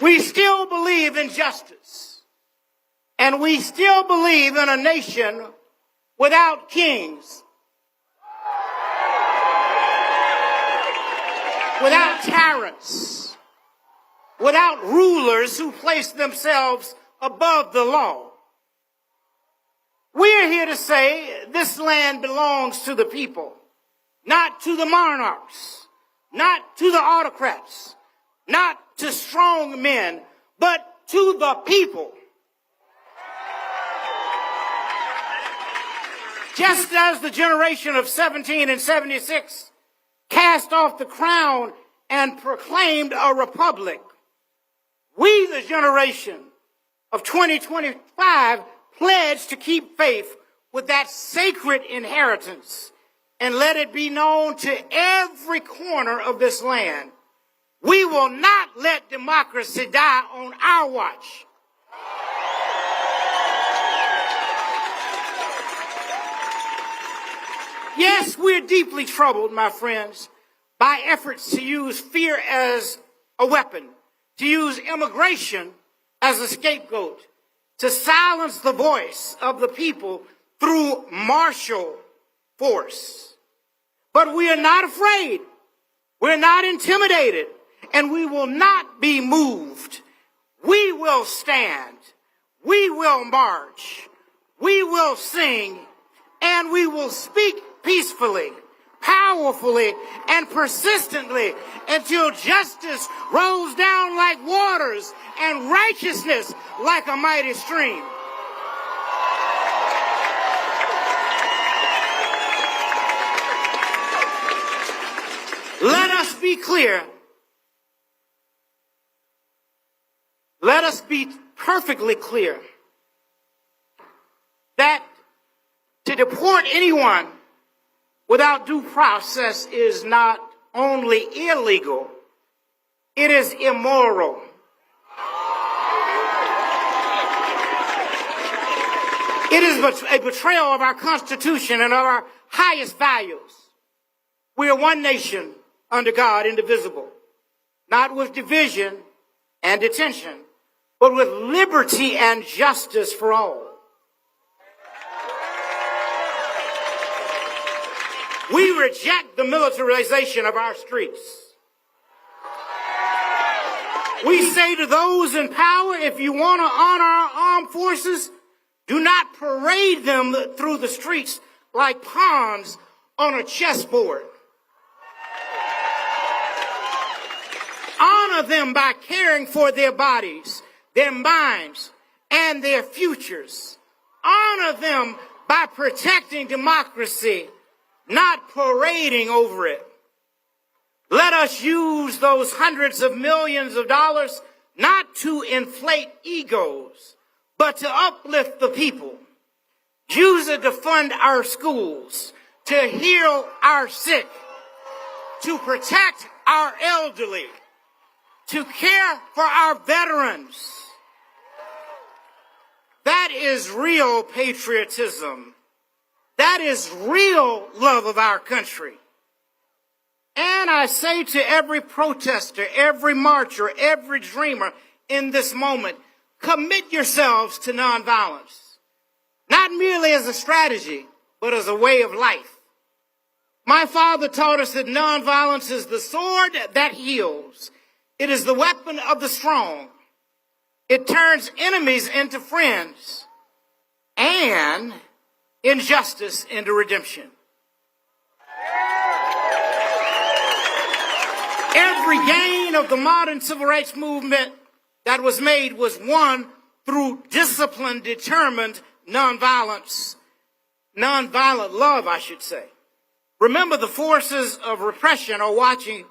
We still believe in justice. And we still believe in a nation without kings, without tyrants, without rulers who place themselves above the law. We're here to say this land belongs to the people, not to the monarchs, not to the autocrats, not to strong men, but to the people. Just as the generation of 17 and 76 cast off the crown and proclaimed a republic, we, the generation of 2025, pledge to keep faith with that sacred inheritance and let it be known to every corner of this land. We will not let democracy die on our watch. Yes, we're deeply troubled, my friends, by efforts to use fear as a weapon, to use immigration as a scapegoat, to silence the voice of the people through martial force. But we are not afraid. We're not intimidated, and we will not be moved. We will stand. We will march. We will sing, and we will speak peacefully, powerfully, and persistently until justice rolls down like waters and righteousness like a mighty stream. Let us be clear. Let us be perfectly clear that to deport anyone without due process is not only illegal, it is immoral. It is a betrayal of our Constitution and of our highest values. We are one nation under God, indivisible, not with division and detention, but with liberty and justice for all. We reject the militarization of our streets. We say to those in power, if you want to honor our armed forces, do not parade them through the streets like pawns on a chessboard. Honor them by caring for their bodies, their minds, and their futures. Honor them by protecting democracy, not parading over it. Let us use those hundreds of millions of dollars not to inflate egos, but to uplift the people. Use it to fund our schools, to heal our sick, to protect our elderly, to care for our veterans. That is real patriotism. That is real love of our country. And I say to every protester, every marcher, every dreamer in this moment, commit yourselves to nonviolence. Not merely as a strategy, but as a way of life. My father taught us that nonviolence is the sword that heals. It is the weapon of the strong. It turns enemies into friends and injustice into redemption. Every gain of the modern civil rights movement that was made was won through disciplined, determined nonviolent love, I should say. Remember, the forces of repression are watching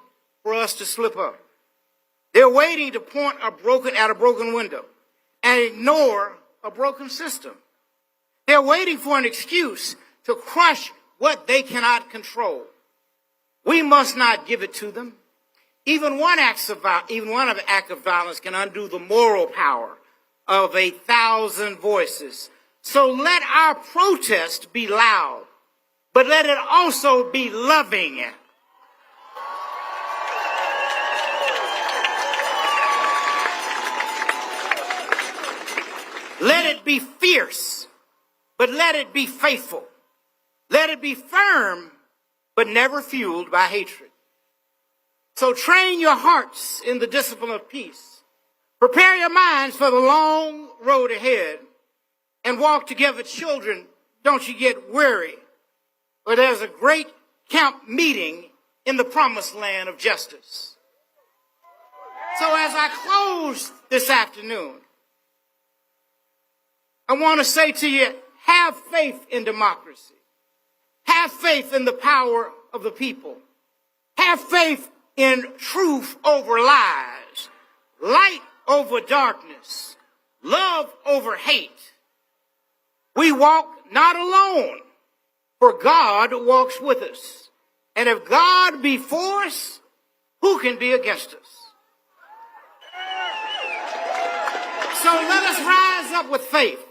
for us to slip up. They're waiting to point at a broken window and ignore a broken system. They're waiting for an excuse to crush what they cannot control. We must not give it to them. Even one act of violence can undo the moral power of 1,000 voices. So let our protest be loud, but let it also be loving. Let it be fierce, but let it be faithful. Let it be firm, but never fueled by hatred. So train your hearts in the discipline of peace. Prepare your minds for the long road ahead and walk together. Children, don't you get weary. For there's a great camp meeting in the promised land of justice. So as I close this afternoon, I want to say to you, have faith in democracy. Have faith in the power of the people. Have faith in truth over lies, light over darkness, love over hate. We walk not alone, for God walks with us. And if God be for us, who can be against us? So let us rise up with faith.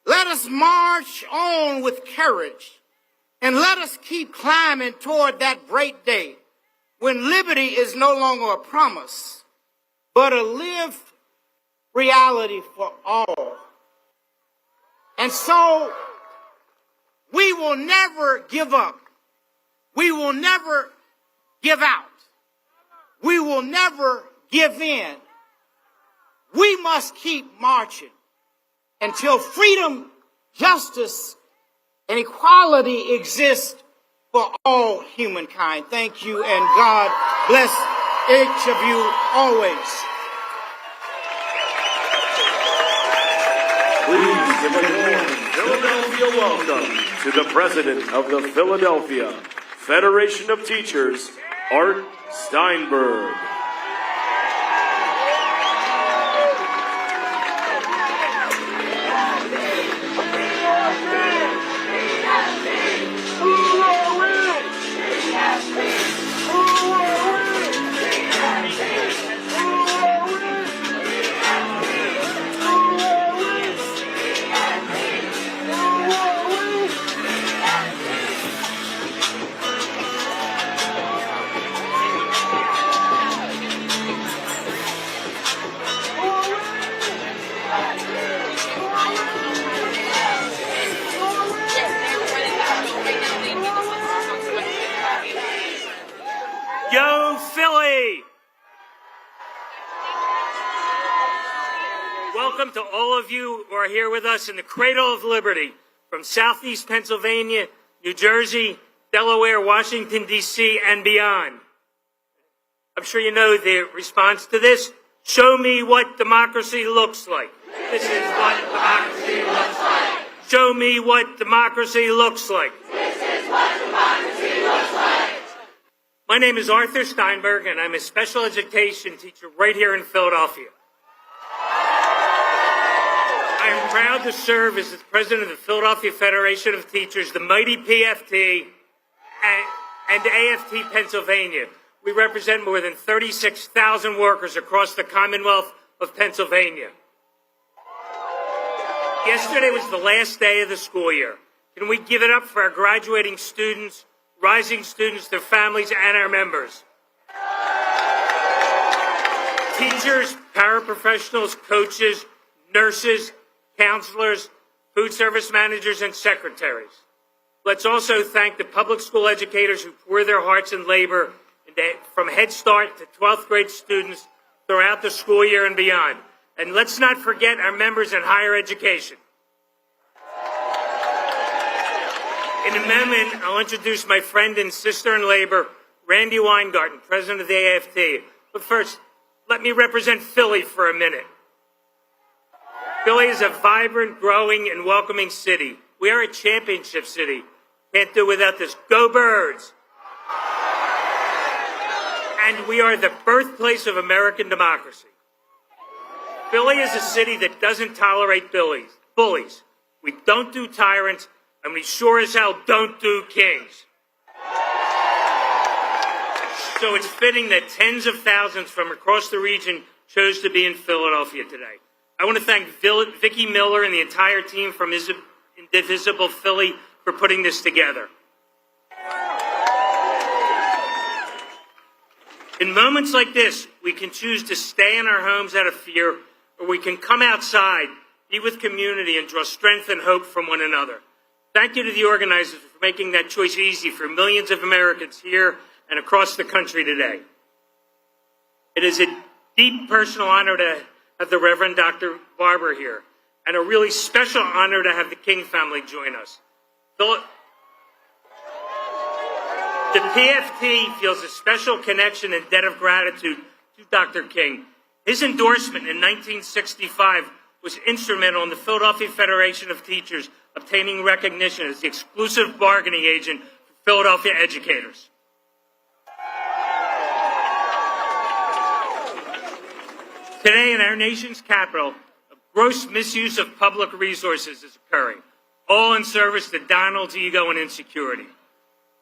Let us march on with courage. And let us keep climbing toward that great day when liberty is no longer a promise, but a lived reality for all. And so we will never give up. We will never give out. We will never give in. We must keep marching until freedom, justice, and equality exist for all humankind. Thank you, and God bless each of you always. Please give a warm Philadelphia welcome to the President of the Philadelphia Federation of Teachers, Art Steinberg. Go Philly! Welcome to all of you who are here with us in the cradle of liberty from Southeast Pennsylvania, New Jersey, Delaware, Washington, D.C., and beyond. I'm sure you know the response to this. Show me what democracy looks like. This is what democracy looks like. Show me what democracy looks like. This is what democracy looks like. My name is Arthur Steinberg, and I'm a special education teacher right here in Philadelphia. I am proud to serve as the president of the Philadelphia Federation of Teachers, the mighty PFT, and AFT Pennsylvania. We represent more than 36,000 workers across the Commonwealth of Pennsylvania. Yesterday was the last day of the school year. Can we give it up for our graduating students, rising students, their families, and our members? Teachers, paraprofessionals, coaches, nurses, counselors, food service managers, and secretaries. Let's also thank the public school educators who pour their hearts and labor from Head Start to 12th grade students throughout the school year and beyond. And let's not forget our members in higher education. In a moment, I'll introduce my friend and sister in labor, Randy Weingarten, president of the AFT. But first, let me represent Philly for a minute. Philly is a vibrant, growing, and welcoming city. We are a championship city. Can't do without this. Go Birds! And we are the birthplace of American democracy. Philly is a city that doesn't tolerate bullies. We don't do tyrants, and we sure as hell don't do kings. So it's fitting that tens of thousands from across the region chose to be in Philadelphia today. I want to thank Vicki Miller and the entire team from Indivisible Philly for putting this together. In moments like this, we can choose to stay in our homes out of fear, or we can come outside, be with community, and draw strength and hope from one another. Thank you to the organizers for making that choice easy for millions of Americans here and across the country today. It is a deep personal honor to have the Reverend Dr. Barber here, and a really special honor to have the King family join us. The PFT feels a special connection and debt of gratitude to Dr. King. His endorsement in 1965 was instrumental in the Philadelphia Federation of Teachers obtaining recognition as the exclusive bargaining agent for Philadelphia educators. Today in our nation's capital, a gross misuse of public resources is occurring, all in service to Donald's ego and insecurity.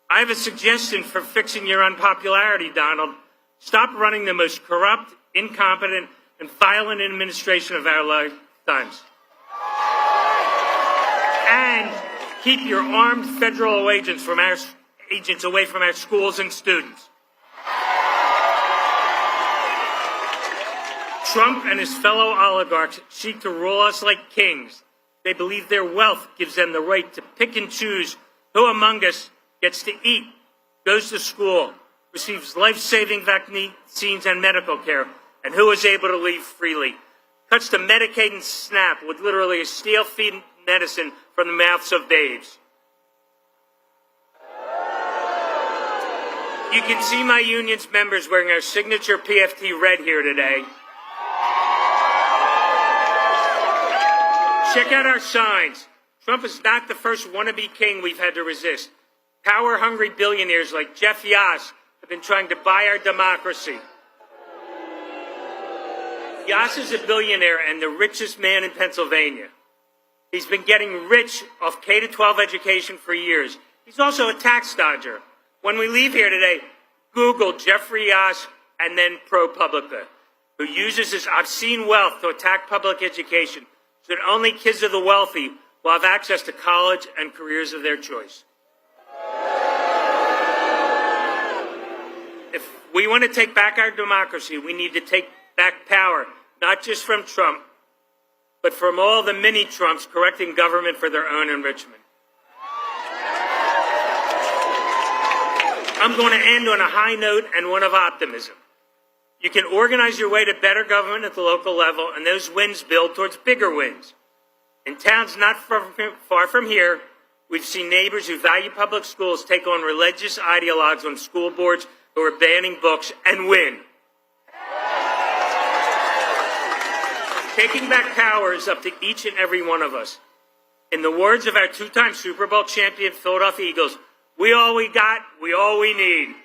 I have a suggestion for fixing your unpopularity, Donald. Stop running the most corrupt, incompetent, and violent administration of our lifetimes. And keep your armed federal agents away from our schools and students. Trump and his fellow oligarchs seek to rule us like kings. They believe their wealth gives them the right to pick and choose who among us gets to eat, goes to school, receives life-saving vaccines and medical care, and who is able to leave freely. Cuts to Medicaid and SNAP with literally a steel-feed medicine from the mouths of babes. You can see my union's members wearing our signature PFT red here today. Check out our signs. Trump is not the first wannabe king we've had to resist. Power-hungry billionaires like Jeff Yass have been trying to buy our democracy. Yass is a billionaire and the richest man in Pennsylvania. He's been getting rich off K-12 education for years. He's also a tax dodger. When we leave here today, Google Jeffrey Yass and then ProPublica, who uses his obscene wealth to attack public education so that only kids of the wealthy will have access to college and careers of their choice. If we want to take back our democracy, we need to take back power, not just from Trump, but from all the mini-Trumps correcting government for their own enrichment. I'm going to end on a high note and one of optimism. You can organize your way to better government at the local level, and those wins build towards bigger wins. In towns not far from here, we've seen neighbors who value public schools take on religious ideologues on school boards who are banning books and win. Taking back power is up to each and every one of us. In the words of our two-time Super Bowl champion Philadelphia Eagles, we all we got, we all we need.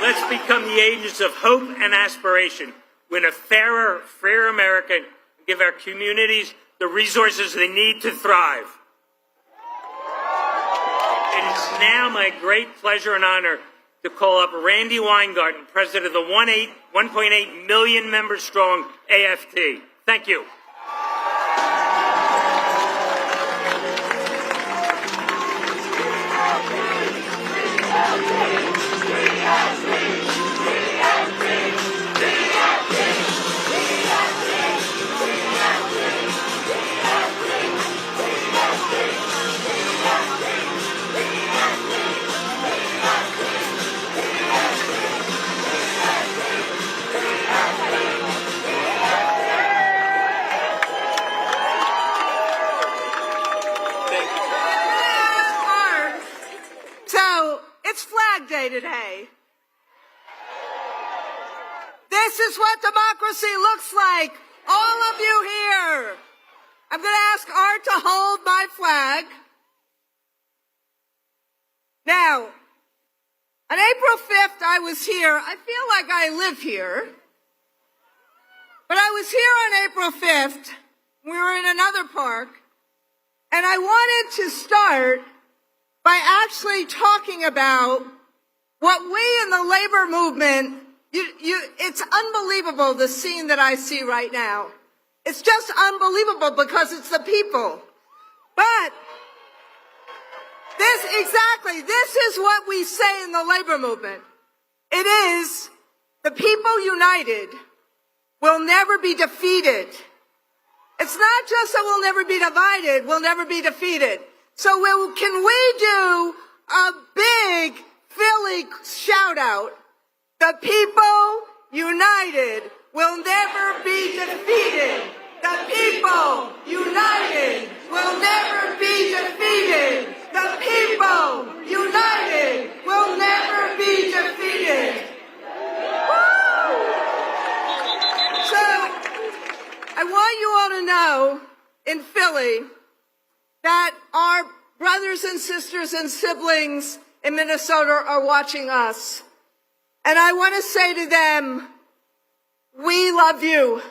Let's become the agents of hope and aspiration, win a fairer, freer America, and give our communities the resources they need to thrive. It is now my great pleasure and honor to call up Randy Weingarten, president of the 1.8 million member strong AFT. Thank you. It's Flag Day today. This is what democracy looks like. All of you here. I'm going to ask Art to hold my flag. Now, on April 5th, I was here. I feel like I live here. But I was here on April 5th. We were in another park. And I wanted to start by actually talking about what we in the labor movement, it's unbelievable, the scene that I see right now. It's just unbelievable because it's the people. But this is what we say in the labor movement. It is, the people united will never be defeated. It's not just that we'll never be divided, we'll never be defeated. So can we do a big Philly shout out? The people united will never be defeated. The people united will never be defeated. The people united will never be defeated. Woo! So I want you all to know in Philly that our brothers and sisters and siblings in Minnesota are watching us. And I want to say to them, we love you.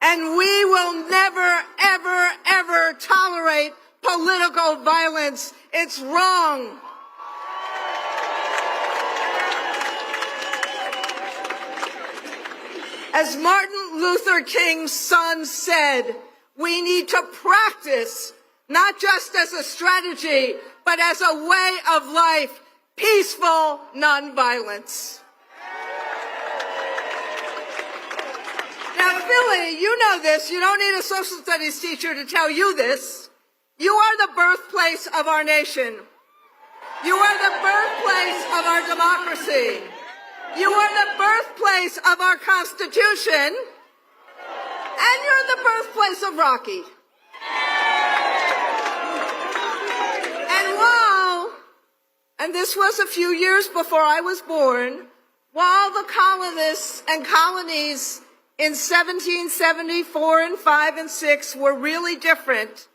And we will never, ever, ever tolerate political violence. It's wrong. As Martin Luther King's son said, we need to practice, not just as a strategy, but as a way of life, peaceful nonviolence. Philly, you know this. You don't need a social studies teacher to tell you this. You are the birthplace of our nation. You are the birthplace of our democracy. You are the birthplace of our Constitution. And you're the birthplace of Rocky. And this was a few years before I was born, while the colonists and colonies in 1774 and 5 and 6 were really different,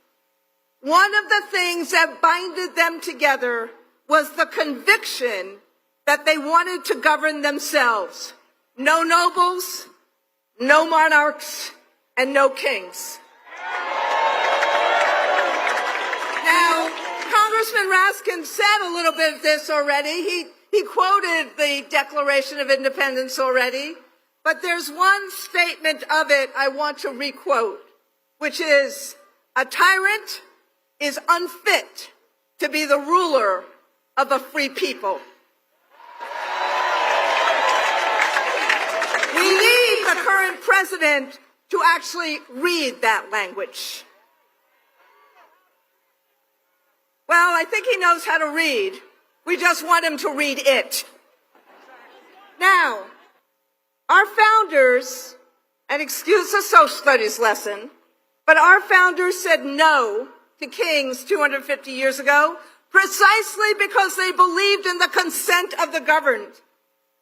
one of the things that binded them together was the conviction that they wanted to govern themselves. No nobles, no monarchs, and no kings. Now, Congressman Raskin said a little bit of this already. He quoted the Declaration of Independence already. But there's one statement of it I want to requote, which is, "A tyrant is unfit to be the ruler of a free people." We need the current president to actually read that language. Well, I think he knows how to read. We just want him to read it. Now, our founders, and excuse the social studies lesson, but our founders said no to kings 250 years ago precisely because they believed in the consent of the governed.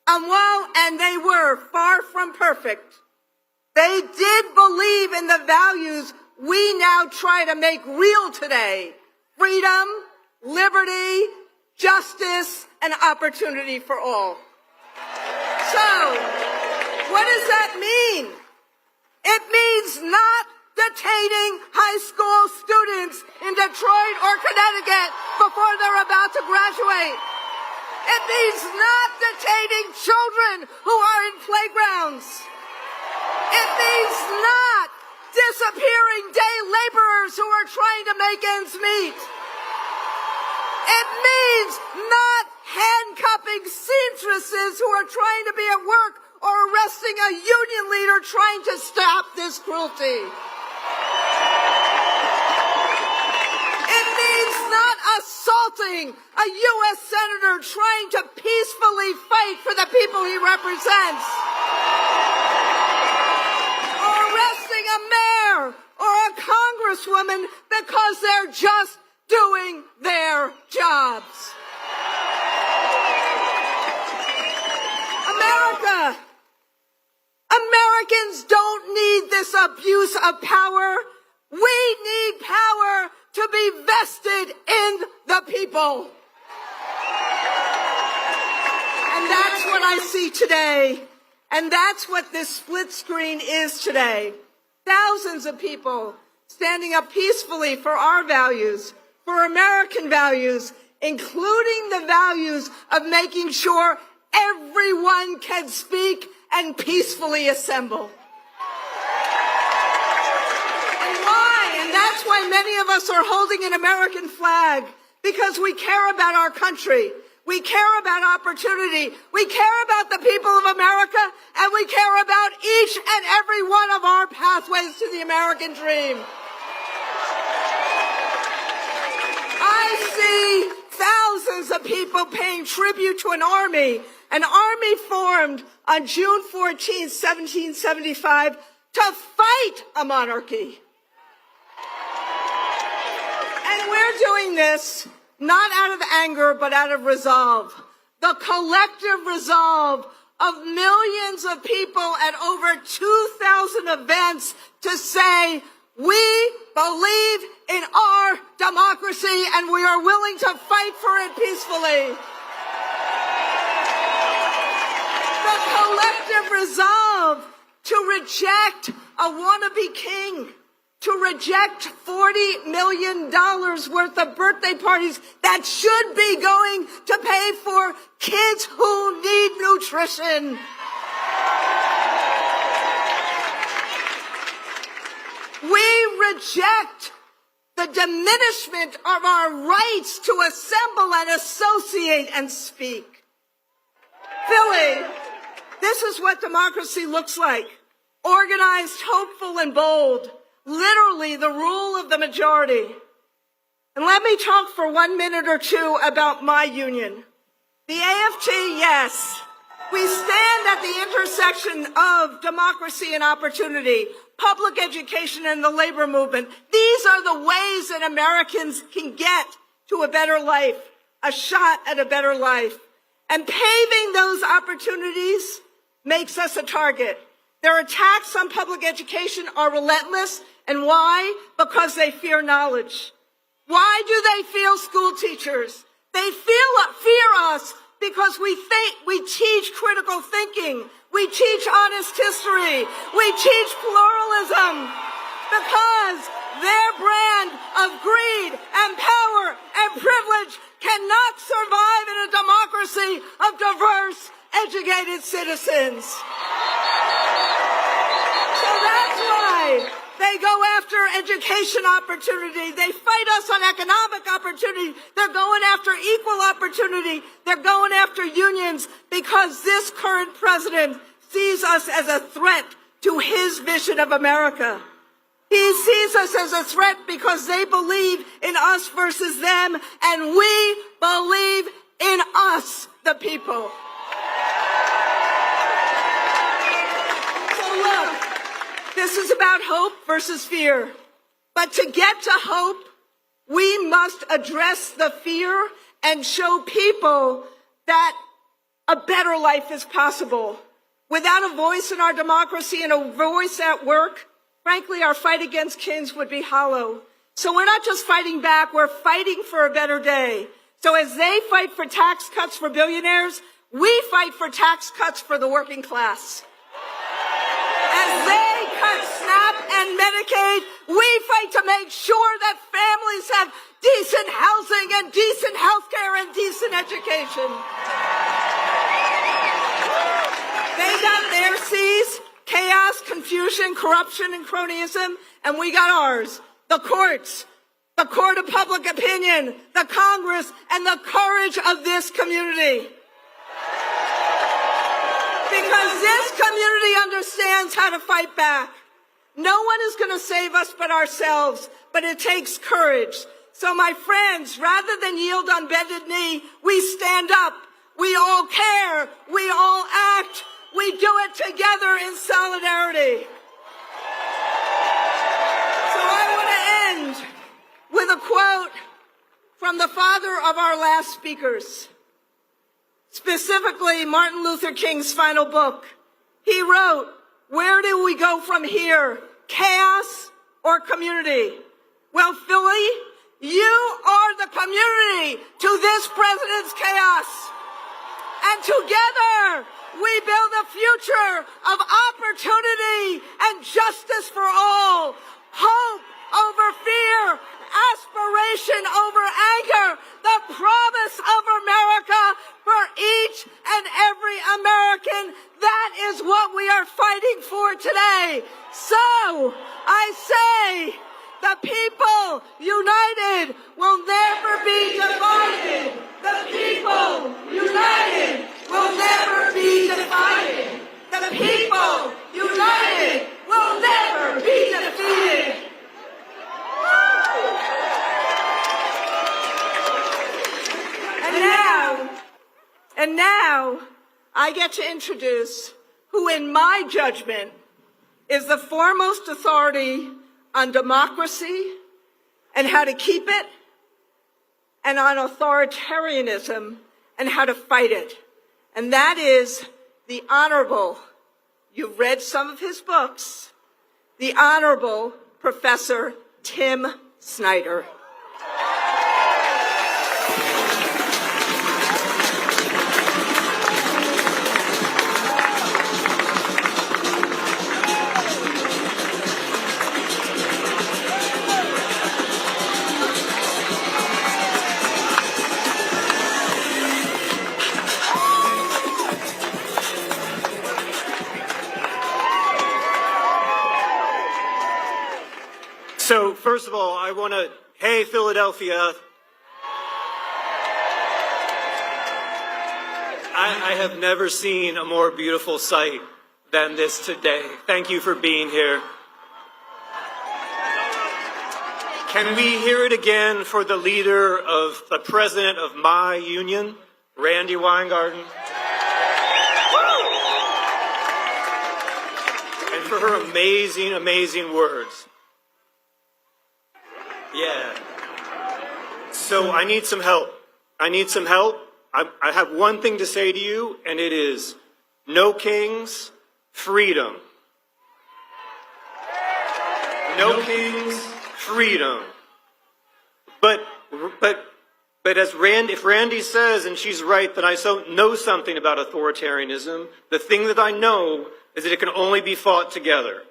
And they were far from perfect, they did believe in the values we now try to make real today: freedom, liberty, justice, and opportunity for all. So, what does that mean? It means not detaining high school students in Detroit or Connecticut before they're about to graduate. It means not detaining children who are in playgrounds. It means not disappearing day laborers who are trying to make ends meet. It means not handcuffing seamstresses who are trying to be at work or arresting a union leader trying to stop this cruelty. It means not assaulting a U.S. senator trying to peacefully fight for the people he represents. Or arresting a mayor or a congresswoman because they're just doing their jobs. Americans don't need this abuse of power. We need power to be vested in the people. And that's what I see today. And that's what this split screen is today. Thousands of people standing up peacefully for our values, for American values, including the values of making sure everyone can speak and peacefully assemble. And why? And that's why many of us are holding an American flag, because we care about our country. We care about opportunity. We care about the people of America, and we care about each and every one of our pathways to the American dream. I see thousands of people paying tribute to an army formed on June 14, 1775, to fight a monarchy. And we're doing this not out of anger, but out of resolve. The collective resolve of millions of people at over 2,000 events to say, we believe in our democracy and we are willing to fight for it peacefully. The collective resolve to reject a wannabe king, to reject $40 million worth of birthday parties that should be going to pay for kids who need nutrition. We reject the diminishment of our rights to assemble and associate and speak. Philly, this is what democracy looks like. organized, hopeful, and bold, literally the rule of the majority. And let me talk for 1 minute or two about my union. The AFT, yes. We stand at the intersection of democracy and opportunity, public education and the labor movement. These are the ways that Americans can get to a better life, a shot at a better life. And paving those opportunities makes us a target. Their attacks on public education are relentless. And why? Because they fear knowledge. Why do they fear school teachers? They fear us because we teach critical thinking. We teach honest history. We teach pluralism. Because their brand of greed and power and privilege cannot survive in a democracy of diverse, educated citizens. So that's why they go after education opportunity. They fight us on economic opportunity. They're going after equal opportunity. They're going after unions because this current president sees us as a threat to his vision of America. He sees us as a threat because they believe in us versus them, and we believe in us, the people. So look, this is about hope versus fear. But to get to hope, we must address the fear and show people that a better life is possible. Without a voice in our democracy and a voice at work, frankly, our fight against kings would be hollow. So we're not just fighting back, we're fighting for a better day. So as they fight for tax cuts for billionaires, we fight for tax cuts for the working class. As they cut SNAP and Medicaid, we fight to make sure that families have decent housing and decent health care and decent education. They got their C's, chaos, confusion, corruption, and cronyism, and we got ours. The courts, the court of public opinion, the Congress, and the courage of this community. Because this community understands how to fight back. No one is going to save us but ourselves, but it takes courage. So my friends, rather than yield on bended knee, we stand up. We all care. We all act. We do it together in solidarity. So I want to end with a quote from the father of our last speakers, specifically Martin Luther King's final book. He wrote, "Where do we go from here? Chaos or community?" Well, Philly, you are the community to this president's chaos. And together, we build a future of opportunity and justice for all. Hope over fear, aspiration over anger, the promise of America for each and every American. That is what we are fighting for today. So, I say, the people united will never be divided. The people united will never be divided. The people united will never be defeated. And now, I get to introduce who, in my judgment, is the foremost authority on democracy and how to keep it, and on authoritarianism and how to fight it. And that is the Honorable, you've read some of his books, the Honorable Professor Tim Snyder. So, first of all, I want to, hey, Philadelphia. I have never seen a more beautiful sight than this today. Thank you for being here. Can we hear it again for the leader of the president of my union, Randy Weingarten? And for her amazing, amazing words. Yeah. So I need some help. I need some help. I have one thing to say to you, and it is no kings, freedom. No kings, freedom. But as if Randy says, and she's right, that I know something about authoritarianism, the thing that I know is that it can only be fought together.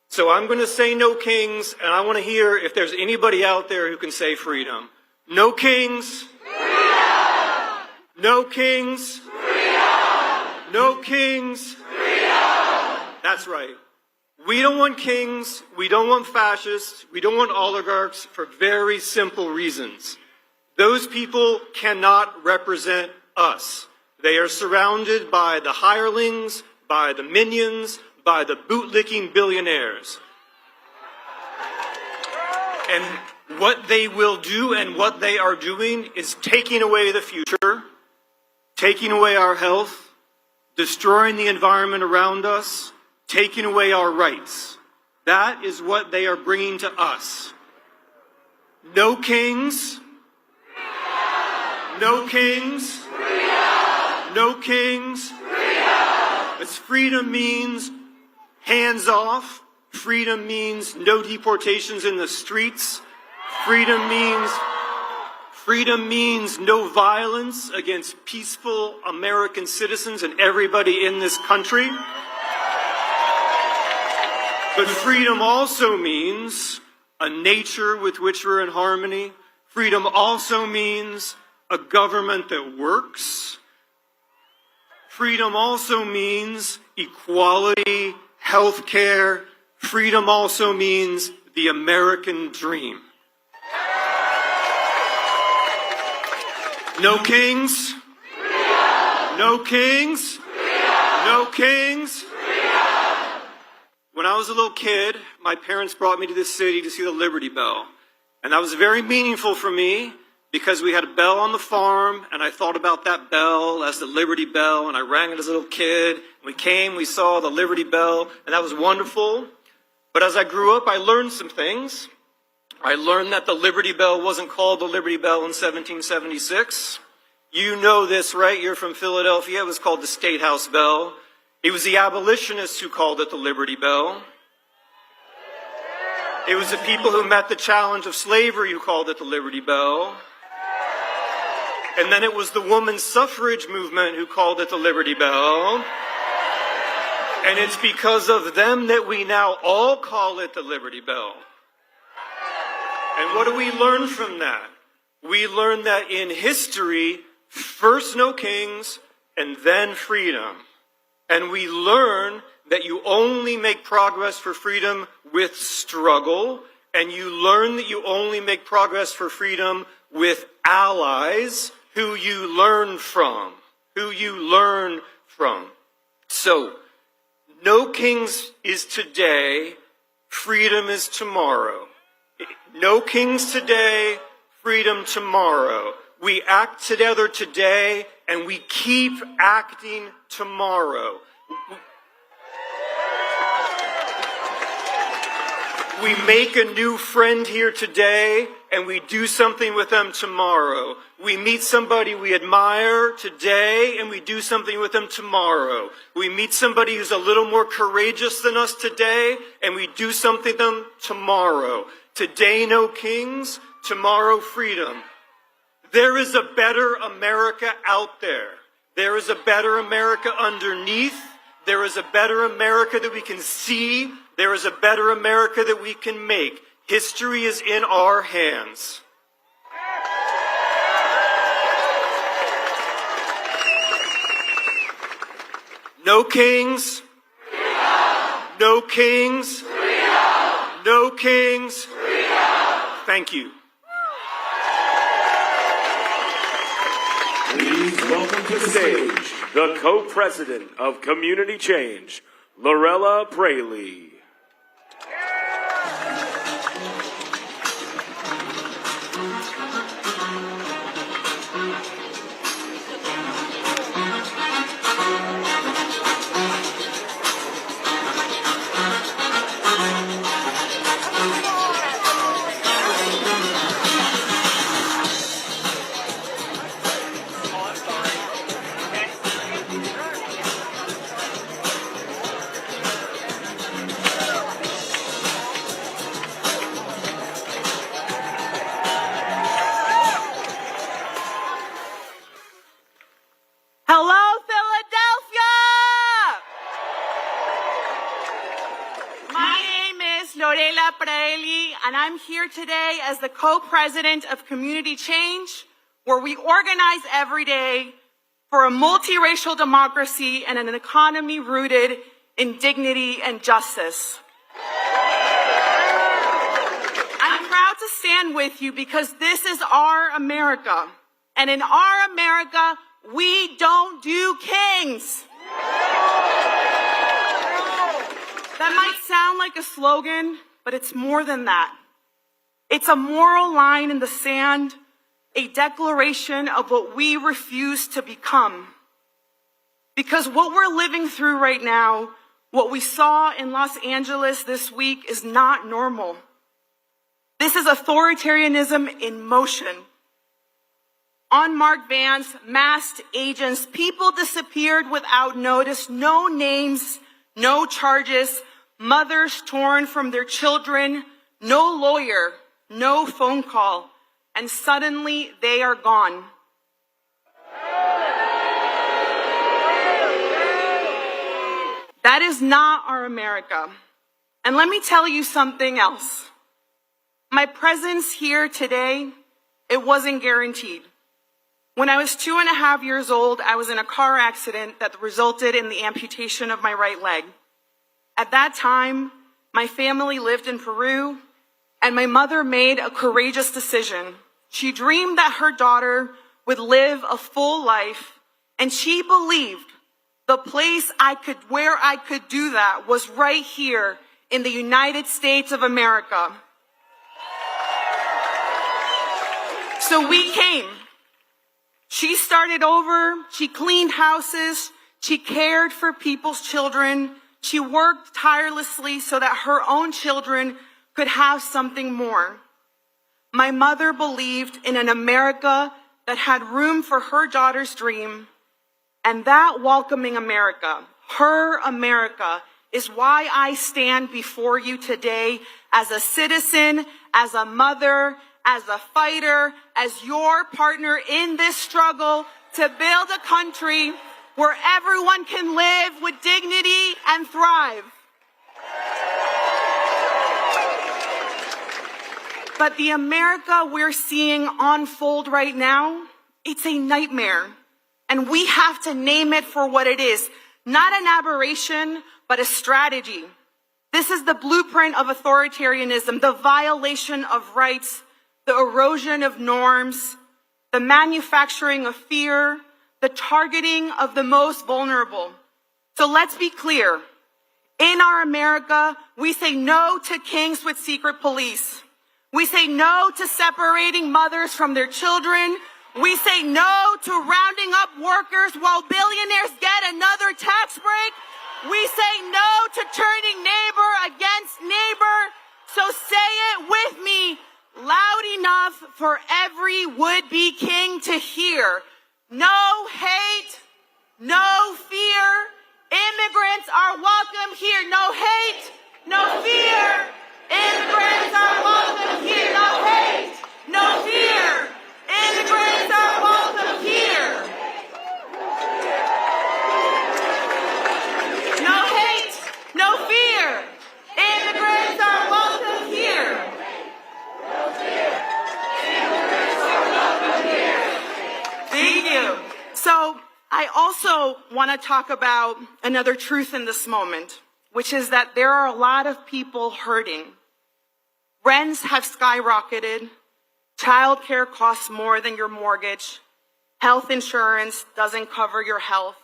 So I'm going to say no kings, and I want to hear if there's anybody out there who can say freedom. No kings. Freedom. No kings. Freedom. No kings. Freedom. That's right. We don't want kings, we don't want fascists, we don't want oligarchs for very simple reasons. Those people cannot represent us. They are surrounded by the hirelings, by the minions, by the bootlicking billionaires. And what they will do and what they are doing is taking away the future, taking away our health, destroying the environment around us, taking away our rights. That is what they are bringing to us. No kings. No kings. No kings. As freedom means hands off. Freedom means no deportations in the streets. Freedom means no violence against peaceful American citizens and everybody in this country. But freedom also means a nature with which we're in harmony. Freedom also means a government that works. Freedom also means equality, health care. Freedom also means the American dream. No kings. No kings. No kings. When I was a little kid, my parents brought me to this city to see the Liberty Bell. And that was very meaningful for me because we had a bell on the farm, and I thought about that bell as the Liberty Bell, and I rang it as a little kid. We came, we saw the Liberty Bell, and that was wonderful. But as I grew up, I learned some things. I learned that the Liberty Bell wasn't called the Liberty Bell in 1776. You know this, right? You're from Philadelphia. It was called the State House Bell. It was the abolitionists who called it the Liberty Bell. It was the people who met the challenge of slavery who called it the Liberty Bell. And then it was the women's suffrage movement who called it the Liberty Bell. And it's because of them that we now all call it the Liberty Bell. And what do we learn from that? We learn that in history, first no kings and then freedom. And we learn that you only make progress for freedom with struggle, and you learn that you only make progress for freedom with allies who you learn from. So, no kings is today, freedom is tomorrow. No kings today, freedom tomorrow. We act together today, and we keep acting tomorrow. We make a new friend here today, and we do something with them tomorrow. We meet somebody we admire today, and we do something with them tomorrow. We meet somebody who's a little more courageous than us today, and we do something with them tomorrow. Today, no kings, tomorrow, freedom. There is a better America out there. There is a better America underneath. There is a better America that we can see. There is a better America that we can make. History is in our hands. No kings. No kings. No kings. Thank you. Please welcome to the stage the co-president of Community Change, Lorella Braley. Hello, Philadelphia! My name is Lorella Braley, and I'm here today as the co-president of Community Change, where we organize every day for a multiracial democracy and an economy rooted in dignity and justice. I'm proud to stand with you because this is our America. And in our America, we don't do kings. That might sound like a slogan, but it's more than that. It's a moral line in the sand, a declaration of what we refuse to become. Because what we're living through right now, what we saw in Los Angeles this week, is not normal. This is authoritarianism in motion. Unmarked vans, masked agents, people disappeared without notice, no names, no charges, mothers torn from their children, no lawyer, no phone call, and suddenly they are gone. That is not our America. And let me tell you something else. My presence here today, it wasn't guaranteed. When I was 2.5 years old, I was in a car accident that resulted in the amputation of my right leg. At that time, my family lived in Peru, and my mother made a courageous decision. She dreamed that her daughter would live a full life, and she believed the place where I could do that was right here in the United States of America. So we came. She started over, she cleaned houses, she cared for people's children, she worked tirelessly so that her own children could have something more. My mother believed in an America that had room for her daughter's dream, and that welcoming America, her America, is why I stand before you today as a citizen, as a mother, as a fighter, as your partner in this struggle to build a country where everyone can live with dignity and thrive. But the America we're seeing unfold right now, it's a nightmare. And we have to name it for what it is. Not an aberration, but a strategy. This is the blueprint of authoritarianism, the violation of rights, the erosion of norms, the manufacturing of fear, the targeting of the most vulnerable. So let's be clear. In our America, we say no to kings with secret police. We say no to separating mothers from their children. We say no to rounding up workers while billionaires get another tax break. We say no to turning neighbor against neighbor. So say it with me, loud enough for every would-be king to hear. No hate, no fear. Immigrants are welcome here. No hate, no fear. Immigrants are welcome here. No hate, no fear. Immigrants are welcome here. No hate, no fear. Immigrants are welcome here. Thank you. So I also want to talk about another truth in this moment, which is that there are a lot of people hurting. Rents have skyrocketed. Childcare costs more than your mortgage. Health insurance doesn't cover your health.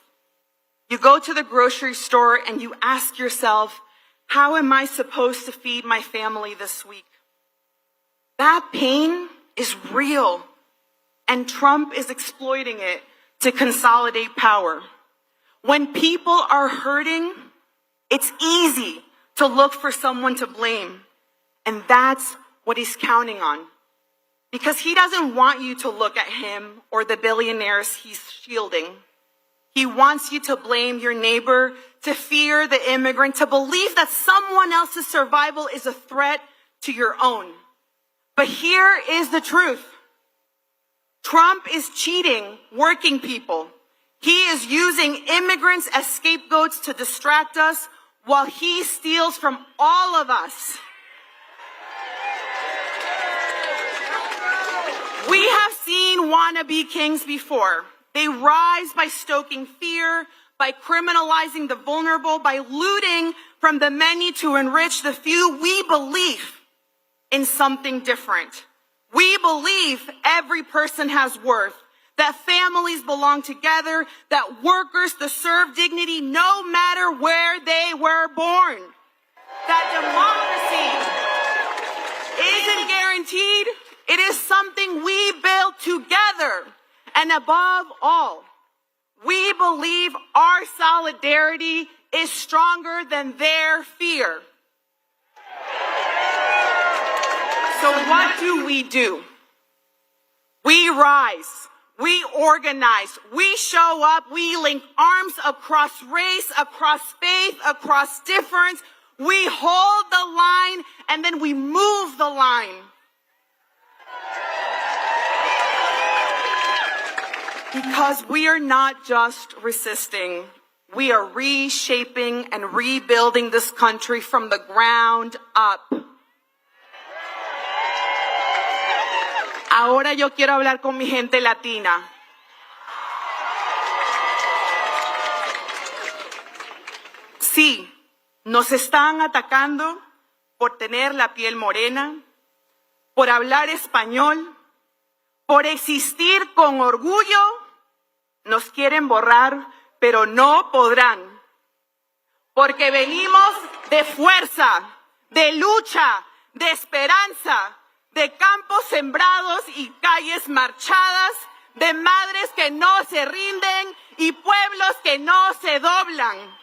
You go to the grocery store and you ask yourself, how am I supposed to feed my family this week? That pain is real, and Trump is exploiting it to consolidate power. When people are hurting, it's easy to look for someone to blame, and that's what he's counting on. Because he doesn't want you to look at him or the billionaires he's shielding. He wants you to blame your neighbor, to fear the immigrant, to believe that someone else's survival is a threat to your own. But here is the truth. Trump is cheating working people. He is using immigrants as scapegoats to distract us while he steals from all of us. We have seen wannabe kings before. They rise by stoking fear, by criminalizing the vulnerable, by looting from the many to enrich the few. We believe in something different. We believe every person has worth, that families belong together, that workers deserve dignity no matter where they were born, that democracy isn't guaranteed. It is something we build together. And above all, we believe our solidarity is stronger than their fear. So what do? We rise, we organize, we show up, we link arms across race, across faith, across difference. We hold the line and then we move the line. Because we are not just resisting, we are reshaping and rebuilding this country from the ground up. Ahora yo quiero hablar con mi gente latina. Sí, nos están atacando por tener la piel morena, por hablar español, por existir con orgullo. Nos quieren borrar, pero no podrán. Porque venimos de fuerza, de lucha, de esperanza, de campos sembrados y calles marchadas, de madres que no se rinden y pueblos que no se doblan.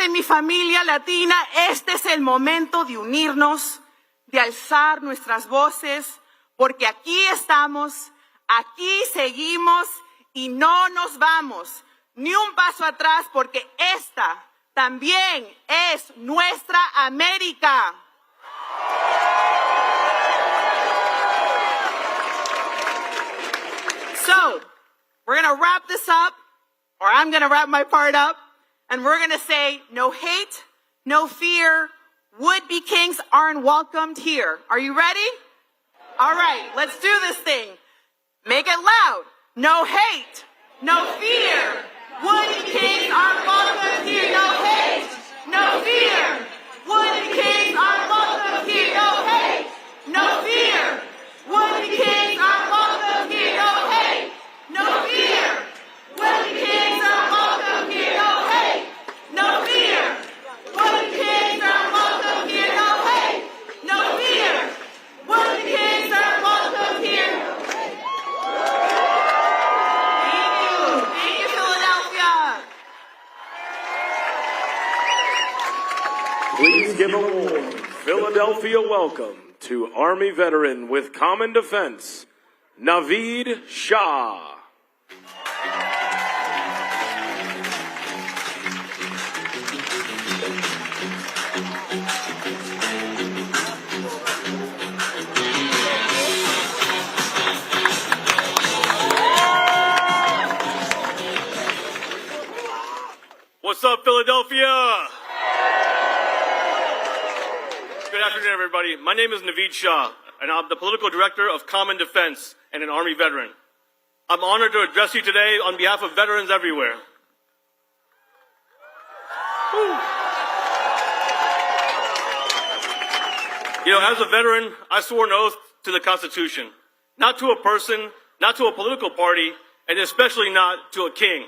Mi familia latina, este es el momento de unirnos, de alzar nuestras voces, porque aquí estamos, aquí seguimos y no nos vamos, ni un paso atrás, porque esta también es nuestra América. So, we're going to wrap this up, or I'm going to wrap my part up. And we're going to say, no hate, no fear. Would-be kings aren't welcomed here. Are you ready? All right, let's do this thing. Make it loud. No hate, no fear. Would-be kings aren't welcomed here. No hate, no fear. Would-be kings aren't welcomed here. No hate, no fear. Would-be kings aren't welcomed here. No hate, no fear. Would-be kings aren't welcomed here. No hate. No fear. Would-be kings aren't welcome here. No hate. No fear. Would-be kings aren't welcome here. Thank you. Thank you, Philadelphia. Please give a warm Philadelphia welcome to Army veteran with Common Defense, Naveed Shah. What's up, Philadelphia? Good afternoon, everybody. My name is Naveed Shah, and I'm the political director of Common Defense and an Army veteran. I'm honored to address you today on behalf of veterans everywhere. Whew. You know, as a veteran, I swore an oath to the Constitution, not to a person, not to a political party, and especially not to a king.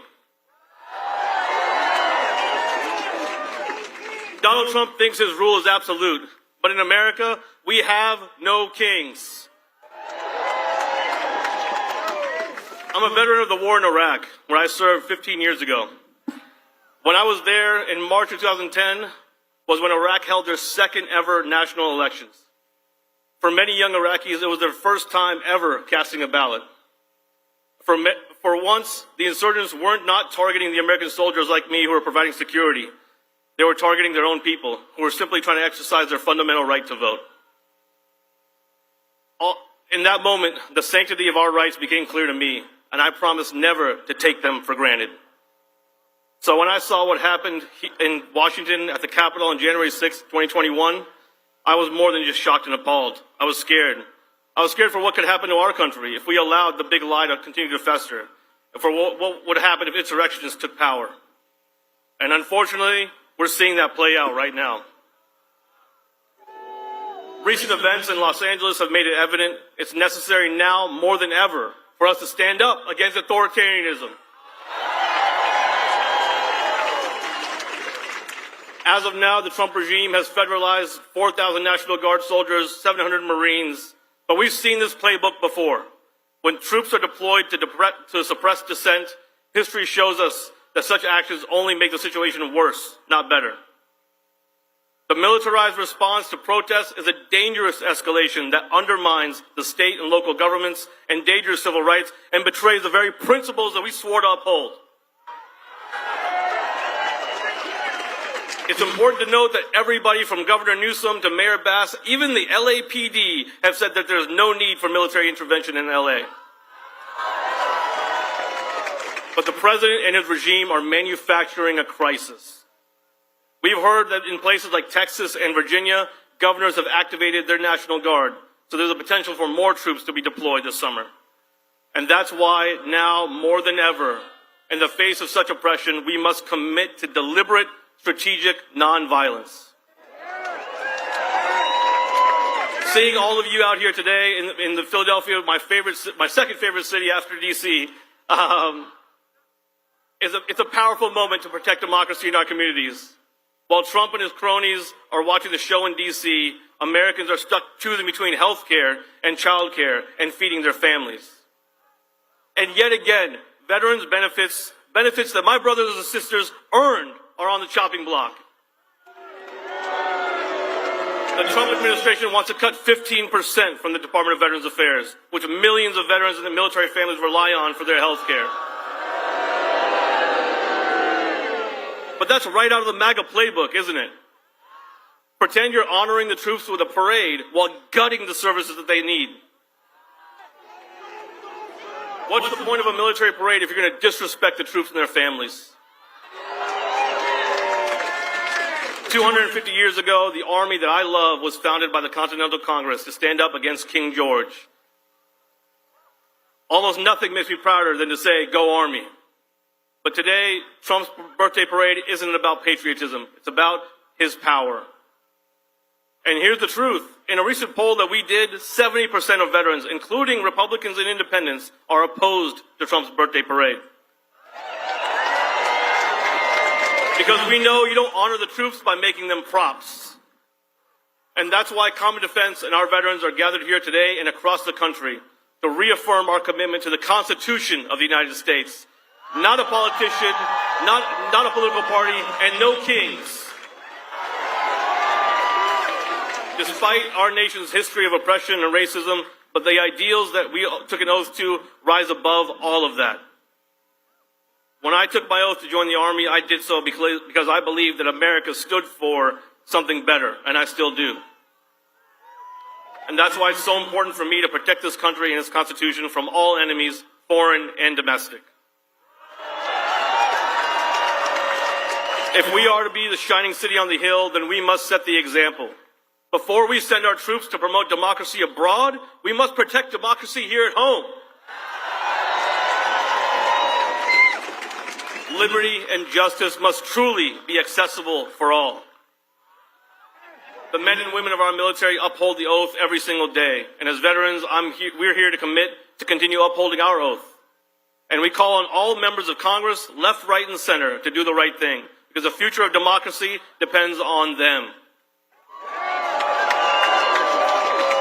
Donald Trump thinks his rule is absolute, but in America, we have no kings. I'm a veteran of the war in Iraq, where I served 15 years ago. When I was there in March of 2010 was when Iraq held their second ever national elections. For many young Iraqis, it was their first time ever casting a ballot. For once, the insurgents weren't not targeting the American soldiers like me who were providing security. They were targeting their own people, who were simply trying to exercise their fundamental right to vote. In that moment, the sanctity of our rights became clear to me, and I promised never to take them for granted. So when I saw what happened in Washington at the Capitol on January 6, 2021, I was more than just shocked and appalled. I was scared. I was scared for what could happen to our country if we allowed the big lie to continue to fester, and for what would happen if insurrectionists took power. And unfortunately, we're seeing that play out right now. Recent events in Los Angeles have made it evident it's necessary now more than ever for us to stand up against authoritarianism. As of now, the Trump regime has federalized 4,000 National Guard soldiers, 700 Marines, but we've seen this playbook before. When troops are deployed to suppress dissent, history shows us that such actions only make the situation worse, not better. The militarized response to protests is a dangerous escalation that undermines the state and local governments, endangers civil rights, and betrays the very principles that we swore to uphold. It's important to note that everybody from Governor Newsom to Mayor Bass, even the LAPD, have said that there's no need for military intervention in LA. But the president and his regime are manufacturing a crisis. We've heard that in places like Texas and Virginia, governors have activated their National Guard, so there's a potential for more troops to be deployed this summer. And that's why now, more than ever, in the face of such oppression, we must commit to deliberate, strategic nonviolence. Seeing all of you out here today in the Philadelphia, my second favorite city after D.C., it's a powerful moment to protect democracy in our communities. While Trump and his cronies are watching the show in D.C., Americans are stuck choosing between health care and child care and feeding their families. And yet again, veterans' benefits that my brothers and sisters earned, are on the chopping block. The Trump administration wants to cut 15% from the Department of Veterans Affairs, which millions of veterans and military families rely on for their health care. But that's right out of the MAGA playbook, isn't it? Pretend you're honoring the troops with a parade while gutting the services that they need. What's the point of a military parade if you're going to disrespect the troops and their families? 250 years ago, the army that I love was founded by the Continental Congress to stand up against King George. Almost nothing makes me prouder than to say, "Go Army." But today, Trump's birthday parade isn't about patriotism. It's about his power. And here's the truth. In a recent poll that we did, 70% of veterans, including Republicans and independents, are opposed to Trump's birthday parade. Because we know you don't honor the troops by making them props. And that's why Common Defense and our veterans are gathered here today and across the country to reaffirm our commitment to the Constitution of the United States. Not a politician, not a political party, and no kings. Despite our nation's history of oppression and racism, but the ideals that we took an oath to rise above all of that. When I took my oath to join the Army, I did so because I believed that America stood for something better, and I still do. And that's why it's so important for me to protect this country and its Constitution from all enemies, foreign and domestic. If we are to be the shining city on the hill, then we must set the example. Before we send our troops to promote democracy abroad, we must protect democracy here at home. Liberty and justice must truly be accessible for all. The men and women of our military uphold the oath every single day. And as veterans, we're here to commit to continue upholding our oath. And we call on all members of Congress, left, right, and center, to do the right thing, because the future of democracy depends on them.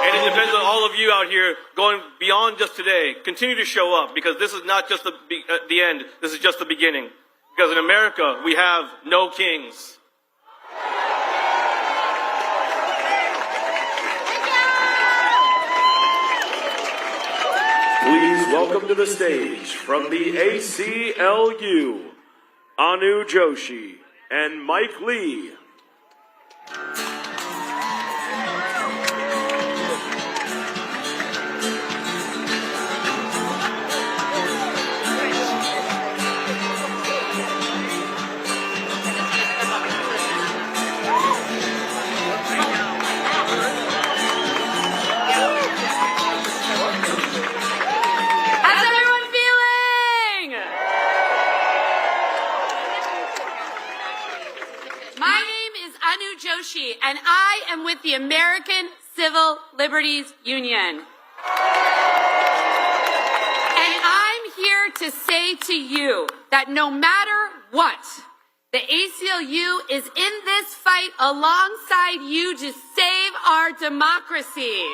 And it depends on all of you out here going beyond just today. Continue to show up, because this is not just the end. This is just the beginning. Because in America, we have no kings. Please welcome to the stage from the ACLU, Anu Joshi and Mike Lee. And I am with the American Civil Liberties Union. And I'm here to say to you that no matter what, the ACLU is in this fight alongside you to save our democracy.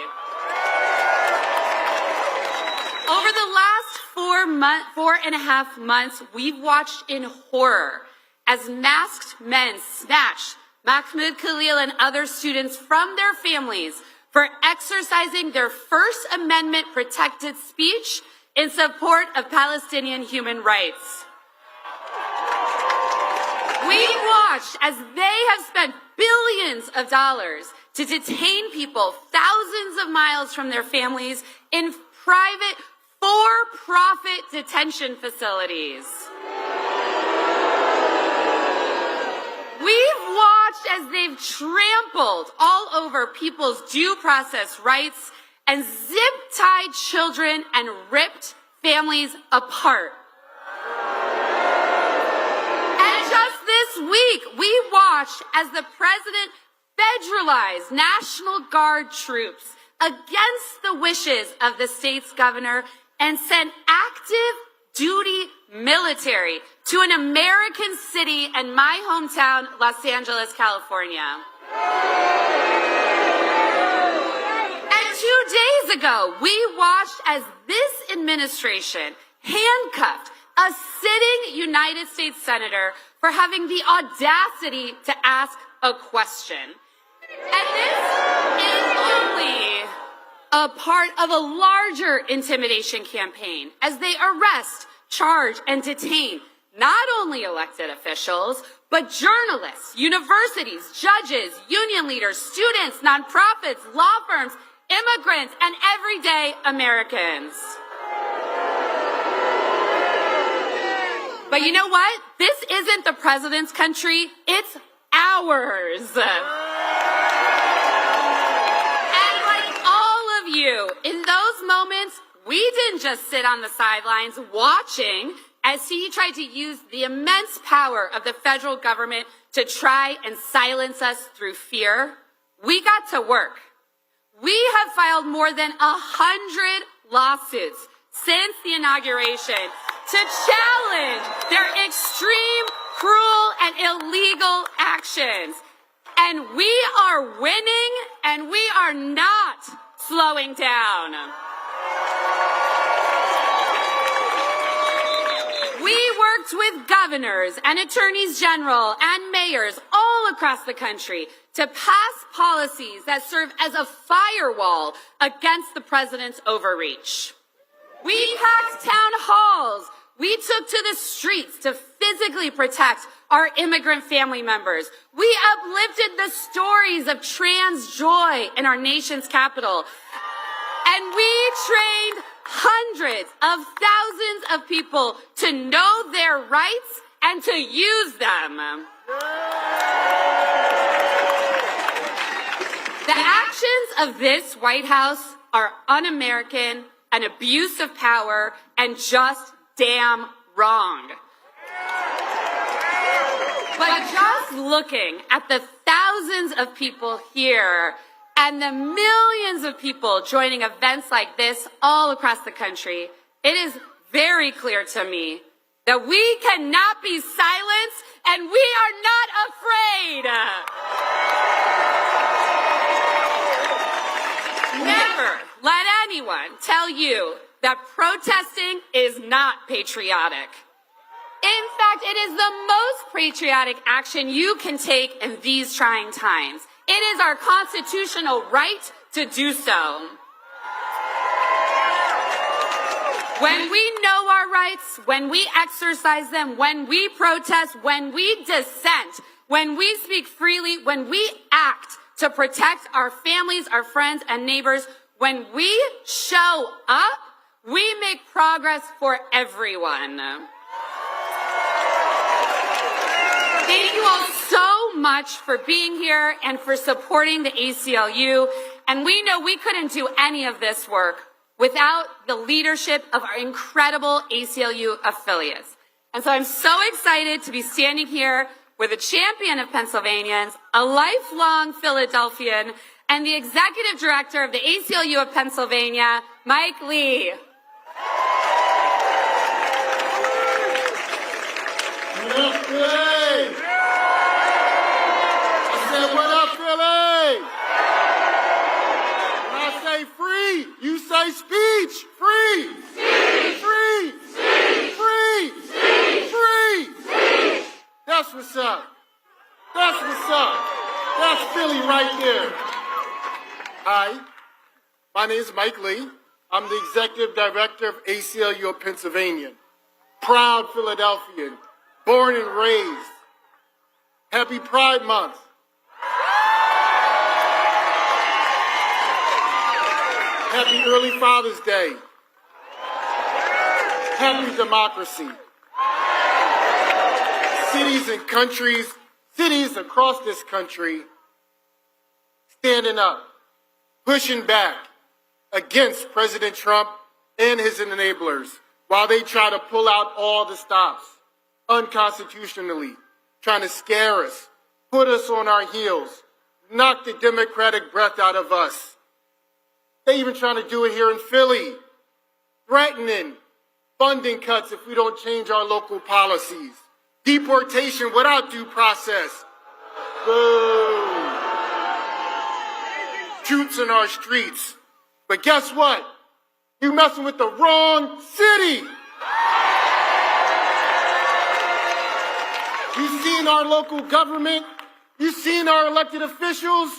Over the last 4.5 months, we've watched in horror as masked men snatch Mahmoud Khalil and other students from their families for exercising their First Amendment protected speech in support of Palestinian human rights. We've watched as they have spent billions of dollars to detain people thousands of miles from their families in private, for-profit detention facilities. We've watched as they've trampled all over people's due process rights and zip-tied children and ripped families apart. And just this week, we watched as the president federalized National Guard troops against the wishes of the state's governor and sent active duty military to an American city and my hometown, Los Angeles, California. And 2 days ago, we watched as this administration handcuffed a sitting United States senator for having the audacity to ask a question. And this is only a part of a larger intimidation campaign as they arrest, charge, and detain not only elected officials, but journalists, universities, judges, union leaders, students, nonprofits, law firms, immigrants, and everyday Americans. But you know what? This isn't the president's country, it's ours. You. In those moments, we didn't just sit on the sidelines watching as he tried to use the immense power of the federal government to try and silence us through fear. We got to work. We have filed more than 100 lawsuits since the inauguration to challenge their extreme, cruel, and illegal actions. And we are winning, and we are not slowing down. We worked with governors and attorneys general and mayors all across the country to pass policies that serve as a firewall against the president's overreach. We packed town halls. We took to the streets to physically protect our immigrant family members. We uplifted the stories of trans joy in our nation's capital. And we trained hundreds of thousands of people to know their rights and to use them. The actions of this White House are un-American, an abuse of power, and just damn wrong. But just looking at the thousands thousands of people here and the millions of people joining events like this all across the country, it is very clear to me that we cannot be silenced and we are not afraid. Never let anyone tell you that protesting is not patriotic. In fact, it is the most patriotic action you can take in these trying times. It is our constitutional right to do so. When we know our rights, when we exercise them, when we protest, when we dissent, when we speak freely, when we act to protect our families, our friends, and neighbors, when we show up, we make progress for everyone. Thank you all so much for being here and for supporting the ACLU. And we know we couldn't do any of this work without the leadership of our incredible ACLU affiliates. And so I'm so excited to be standing here with a champion of Pennsylvanians, a lifelong Philadelphian, and the executive director of the ACLU of Pennsylvania, Mike Lee. What up, Philly? I said, what up, Philly? When I say free, you say speech. Free. Speech. Free. Speech. Free. Speech. Free. Speech. That's what's up. That's what's up. That's Philly right there. Hi, my name is Mike Lee. I'm the executive director of ACLU of Pennsylvania. Proud Philadelphian. Born and raised. Happy Pride Month. Happy early Father's Day. Happy democracy. Cities and countries, cities across this country, standing up, pushing back against President Trump and his enablers while they try to pull out all the stops. Unconstitutionally, trying to scare us, put us on our heels, knock the democratic breath out of us. They even trying to do it here in Philly, threatening funding cuts if we don't change our local policies, deportation without due process. Boo. Troops in our streets. But guess what? You messing with the wrong city. You've seen our local government. You've seen our elected officials.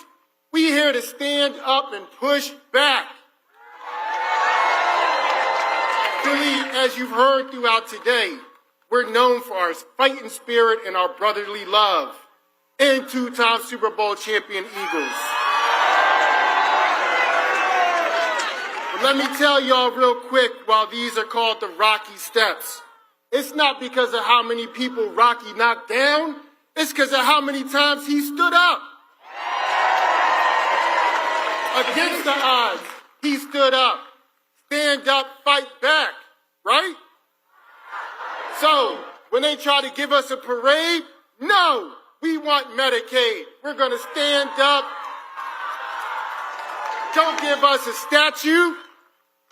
We here to stand up and push back. Philly, as you've heard throughout today, we're known for our fighting spirit and our brotherly love. And two-time Super Bowl champion Eagles. But let me tell y'all real quick, while these are called the Rocky Steps, it's not because of how many people Rocky knocked down. It's because of how many times he stood up. Against the odds, he stood up. Stand up, fight back, right? So, when they try to give us a parade, no, we want Medicaid. We're going to stand up. Don't give us a statue.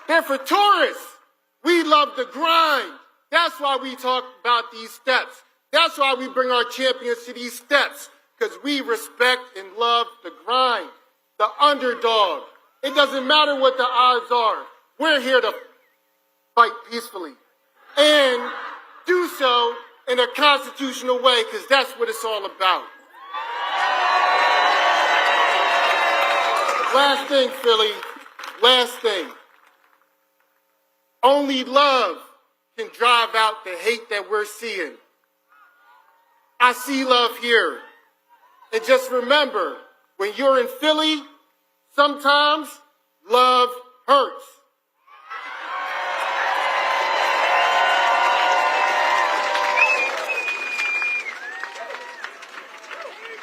They're for tourists. We love the grind. That's why we talk about these steps. That's why we bring our champions to these steps, because we respect and love the grind, the underdog. It doesn't matter what the odds are. We're here to fight peacefully and do so in a constitutional way, because that's what it's all about. Last thing, Philly. Last thing. Only love can drive out the hate that we're seeing. I see love here. And just remember, when you're in Philly, sometimes love hurts.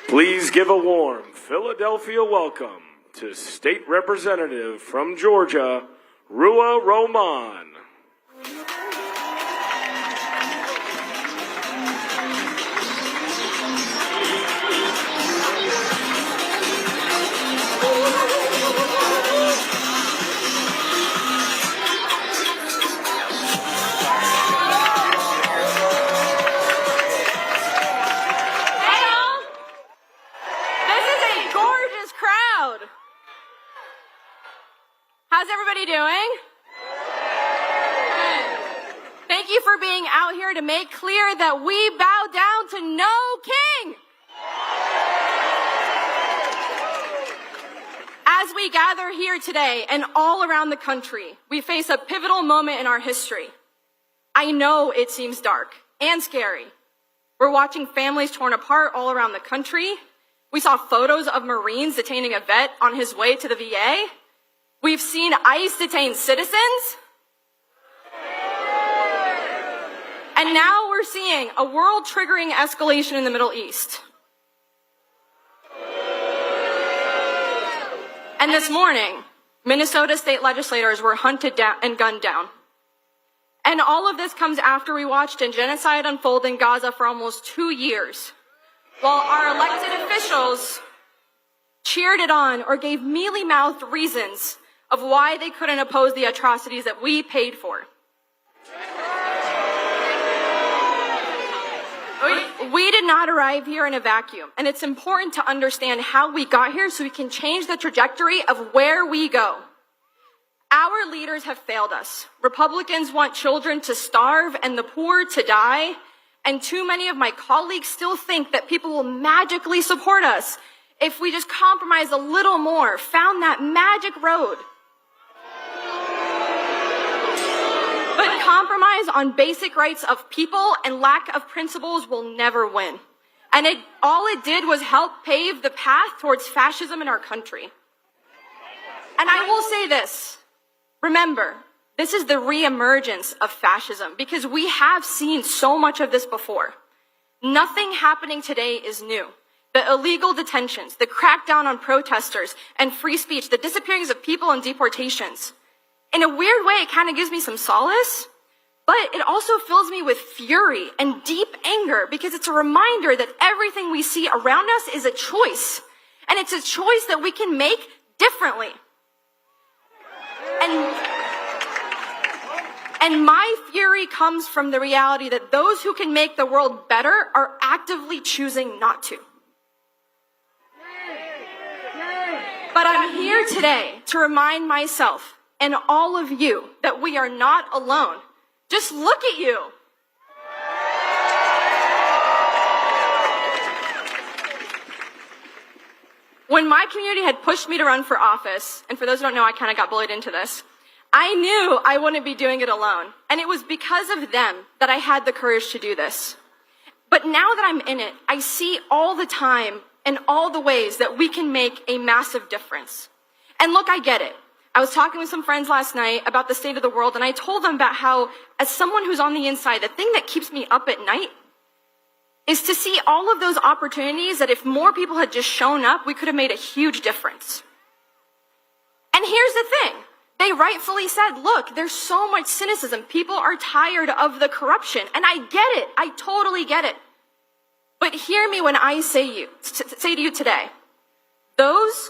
Please give a warm Philadelphia welcome to State Representative from Georgia, Rua Roman. How's everybody doing? Thank you for being out here to make clear that we bow down to no king. As we gather here today and all around the country, we face a pivotal moment in our history. I know it seems dark and scary. We're watching families torn apart all around the country. We saw photos of Marines detaining a vet on his way to the VA. We've seen ICE detain citizens. And now we're seeing a world-triggering escalation in the Middle East. And this morning, Minnesota state legislators were hunted down and gunned down. And all of this comes after we watched a genocide unfold in Gaza for almost 2 years, while our elected officials cheered it on or gave mealy-mouthed reasons of why they couldn't oppose the atrocities that we paid for. We did not arrive here in a vacuum, and it's important to understand how we got here so we can change the trajectory of where we go. Our leaders have failed us. Republicans want children to starve and the poor to die, and too many of my colleagues still think that people will magically support us if we just compromise a little more, found that magic road. But compromise on basic rights of people and lack of principles will never win. And all it did was help pave the path towards fascism in our country. And I will say this, remember, this is the reemergence of fascism because we have seen so much of this before. Nothing happening today is new. The illegal detentions, the crackdown on protesters and free speech, the disappearings of people and deportations. In a weird way, it kind of gives me some solace, but it also fills me with fury and deep anger because it's a reminder that everything we see around us is a choice, and it's a choice that we can make differently. And my fury comes from the reality that those who can make the world better are actively choosing not to. But I'm here today to remind myself and all of you that we are not alone. Just look at you. When my community had pushed me to run for office, and for those who don't know, I kind of got bullied into this, I knew I wouldn't be doing it alone. And it was because of them that I had the courage to do this. But now that I'm in it, I see all the time and all the ways that we can make a massive difference. And look, I get it. I was talking with some friends last night about the state of the world, and I told them about how, as someone who's on the inside, the thing that keeps me up at night is to see all of those opportunities that if more people had just shown up, we could have made a huge difference. And here's the thing. They rightfully said, look, there's so much cynicism. People are tired of the corruption. And I get it. I totally get it. But hear me when I say to you today, those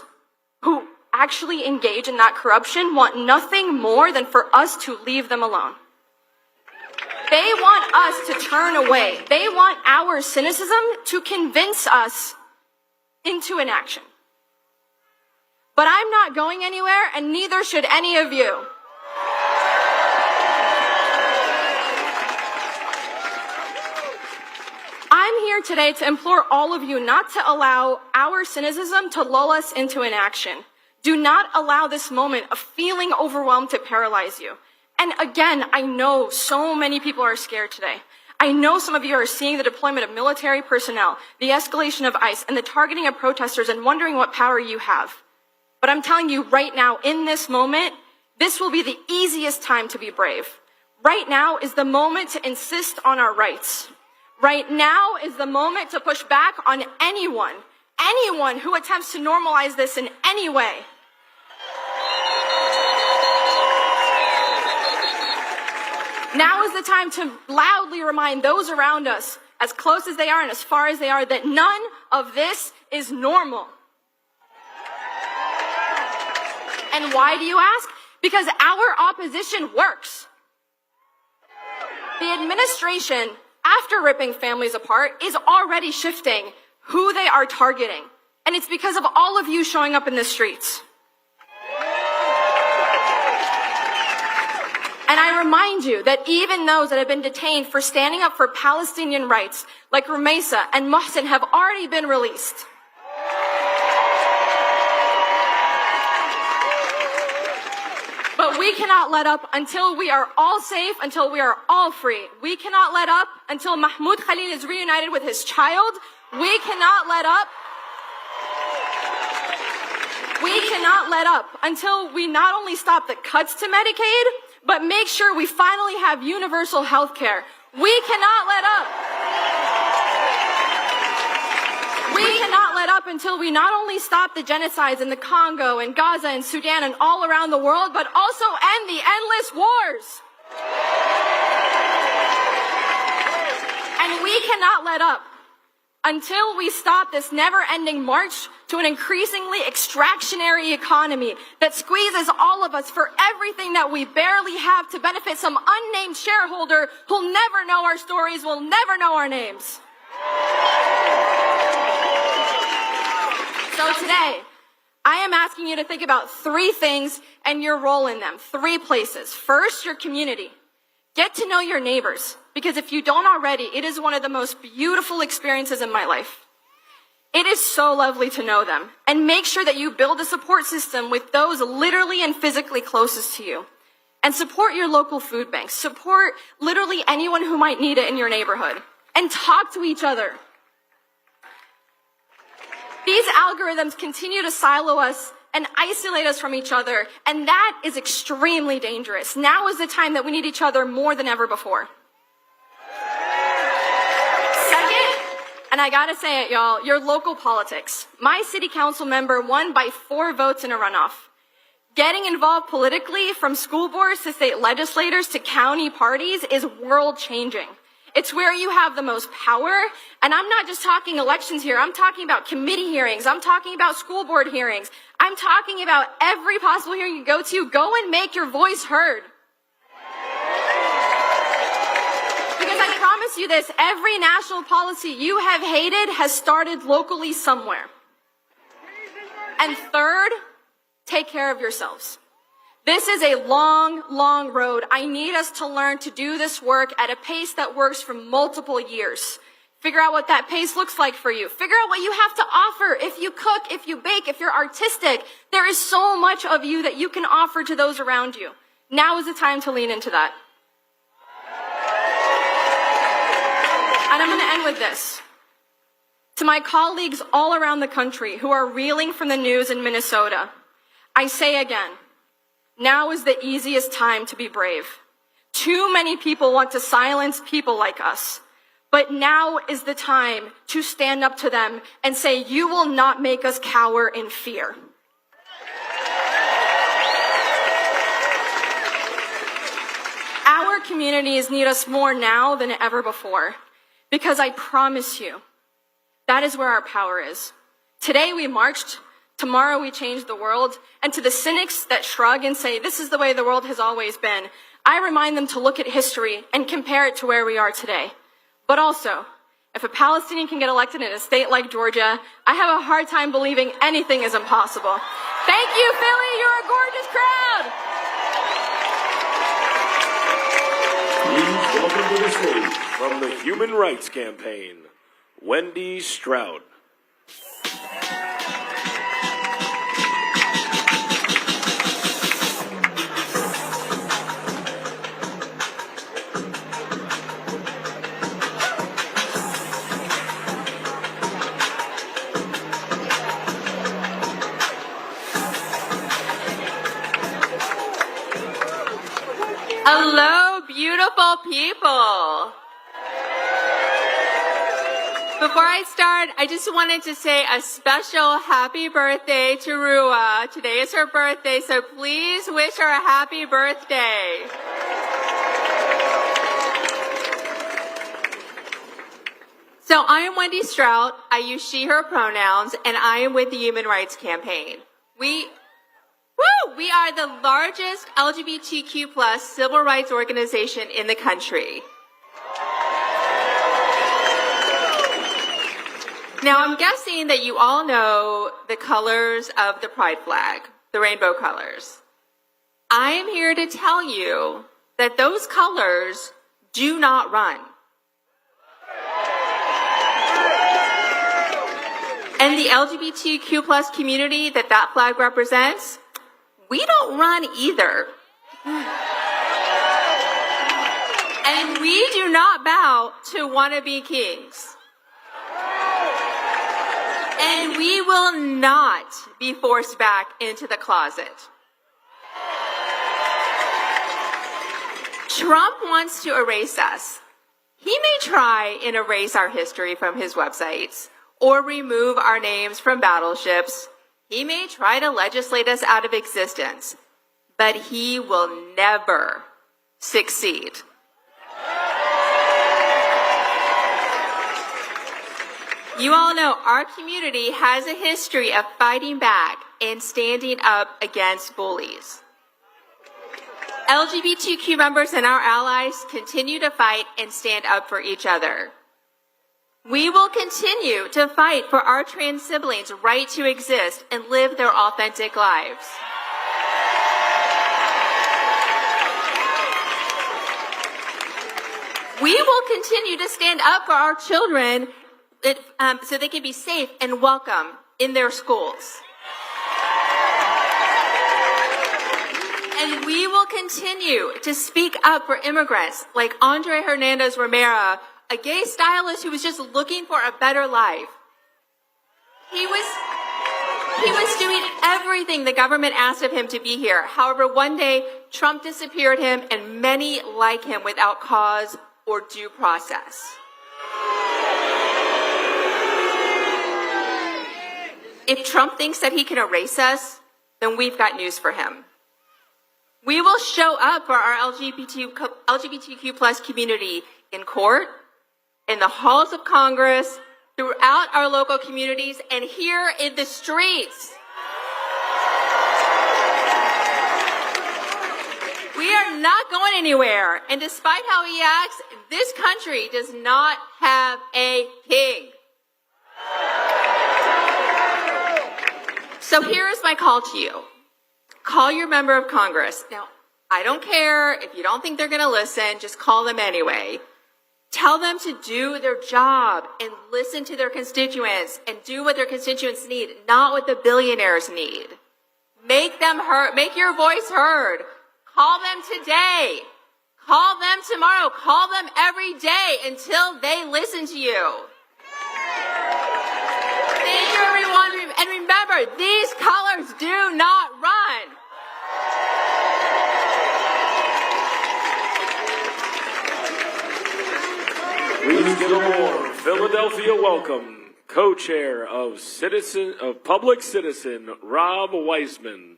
who actually engage in that corruption want nothing more than for us to leave them alone. They want us to turn away. They want our cynicism to convince us into inaction. But I'm not going anywhere, and neither should any of you. I'm here today to implore all of you not to allow our cynicism to lull us into inaction. Do not allow this moment of feeling overwhelmed to paralyze you. And again, I know so many people are scared today. I know some of you are seeing the deployment of military personnel, the escalation of ICE, and the targeting of protesters and wondering what power you have. But I'm telling you right now, in this moment, this will be the easiest time to be brave. Right now is the moment to insist on our rights. Right now is the moment to push back on anyone who attempts to normalize this in any way. Now is the time to loudly remind those around us, as close as they are and as far as they are, that none of this is normal. And why do you ask? Because our opposition works. The administration, after ripping families apart, is already shifting who they are targeting. And it's because of all of you showing up in the streets. remind you that even those that have been detained for standing up for Palestinian rights, like Rumaisa and Mohsen, have already been released. But we cannot let up until we are all safe, until we are all free. We cannot let up until Mahmoud Khalil is reunited with his child. We cannot let up. We cannot let up until we not only stop the cuts to Medicaid, but make sure we finally have universal health care. We cannot let up. We cannot let up until we not only stop the genocides in the Congo and Gaza and Sudan and all around the world, but also end the endless wars. And we cannot let up until we stop this never-ending march to an increasingly extractionary economy that squeezes all of us for everything that we barely have to benefit some unnamed shareholder who'll never know our stories, will never know our names. So today, I am asking you to think about 3 things and your role in them. 3 places. First, your community. Get to know your neighbors, because if you don't already, it is one of the most beautiful experiences in my life. It is so lovely to know them. And make sure that you build a support system with those literally and physically closest to you. And support your local food banks. Support literally anyone who might need it in your neighborhood. And talk to each other. These algorithms continue to silo us and isolate us from each other, and that is extremely dangerous. Now is the time that we need each other more than ever before. Second, and I gotta say it, y'all, your local politics. My city council member won by 4 votes in a runoff. Getting involved politically, from school boards to state legislators to county parties, is world-changing. It's where you have the most power, and I'm not just talking elections here, I'm talking about committee hearings, I'm talking about school board hearings, I'm talking about every possible hearing you go to. Go and make your voice heard. Because I promise you this, every national policy you have hated has started locally somewhere. And third, take care of yourselves. This is a long, long road. I need us to learn to do this work at a pace that works for multiple years. Figure out what that pace looks like for you. Figure out what you have to offer. If you cook, if you bake, if you're artistic, there is so much of you that you can offer to those around you. Now is the time to lean into that. And I'm going to end with this. To my colleagues all around the country who are reeling from the news in Minnesota, I say again, now is the easiest time to be brave. Too many people want to silence people like us. But now is the time to stand up to them and say, you will not make us cower in fear. Our communities need us more now than ever before. Because I promise you, that is where our power is. Today we marched. Tomorrow we change the world, and to the cynics that shrug and say, this is the way the world has always been, I remind them to look at history and compare it to where we are today. But also, if a Palestinian can get elected in a state like Georgia, I have a hard time believing anything is impossible. Thank you, Philly, you're a gorgeous crowd! Please welcome to the stage, from the Human Rights Campaign, Wendy Stroud. Hello, beautiful people. Before I start, I just wanted to say a special happy birthday to Rua. Today is her birthday, so please wish her a happy birthday. So I am Wendy Stroud. I use she, her pronouns, and I am with the Human Rights Campaign. We are the largest LGBTQ+ civil rights organization in the country. Now, I'm guessing that you all know the colors of the pride flag, the rainbow colors. I am here to tell you that those colors do not run. And the LGBTQ plus community that flag represents, we don't run either. And we do not bow to wannabe kings. And we will not be forced back into the closet. Trump wants to erase us. He may try and erase our history from his websites or remove our names from battleships. He may try to legislate us out of existence, but he will never succeed. You all know our community has a history of fighting back and standing up against bullies. LGBTQ members and our allies continue to fight and stand up for each other. We will continue to fight for our trans siblings' right to exist and live their authentic lives. We will continue to stand up for our children so they can be safe and welcome in their schools. And we will continue to speak up for immigrants like Andre Hernandez Romero, a gay stylist who was just looking for a better life. He was doing everything the government asked of him to be here. However, one day, Trump disappeared him and many like him without cause or due process. If Trump thinks that he can erase us, then we've got news for him. We will show up for our LGBTQ plus community in court, in the halls of Congress, throughout our local communities, and here in the streets. We are not going anywhere. And despite how he acts, this country does not have a king. So here is my call to you. Call your member of Congress. Now, I don't care if you don't think they're going to listen, just call them anyway. Tell them to do their job and listen to their constituents and do what their constituents need, not what the billionaires need. Make them heard. Make your voice heard. Call them today. Call them tomorrow. Call them every day until they listen to you. Thank you, everyone. And remember, these colors do not run. Please give a warm Philadelphia welcome, co-chair of Public Citizen, Rob Weisman.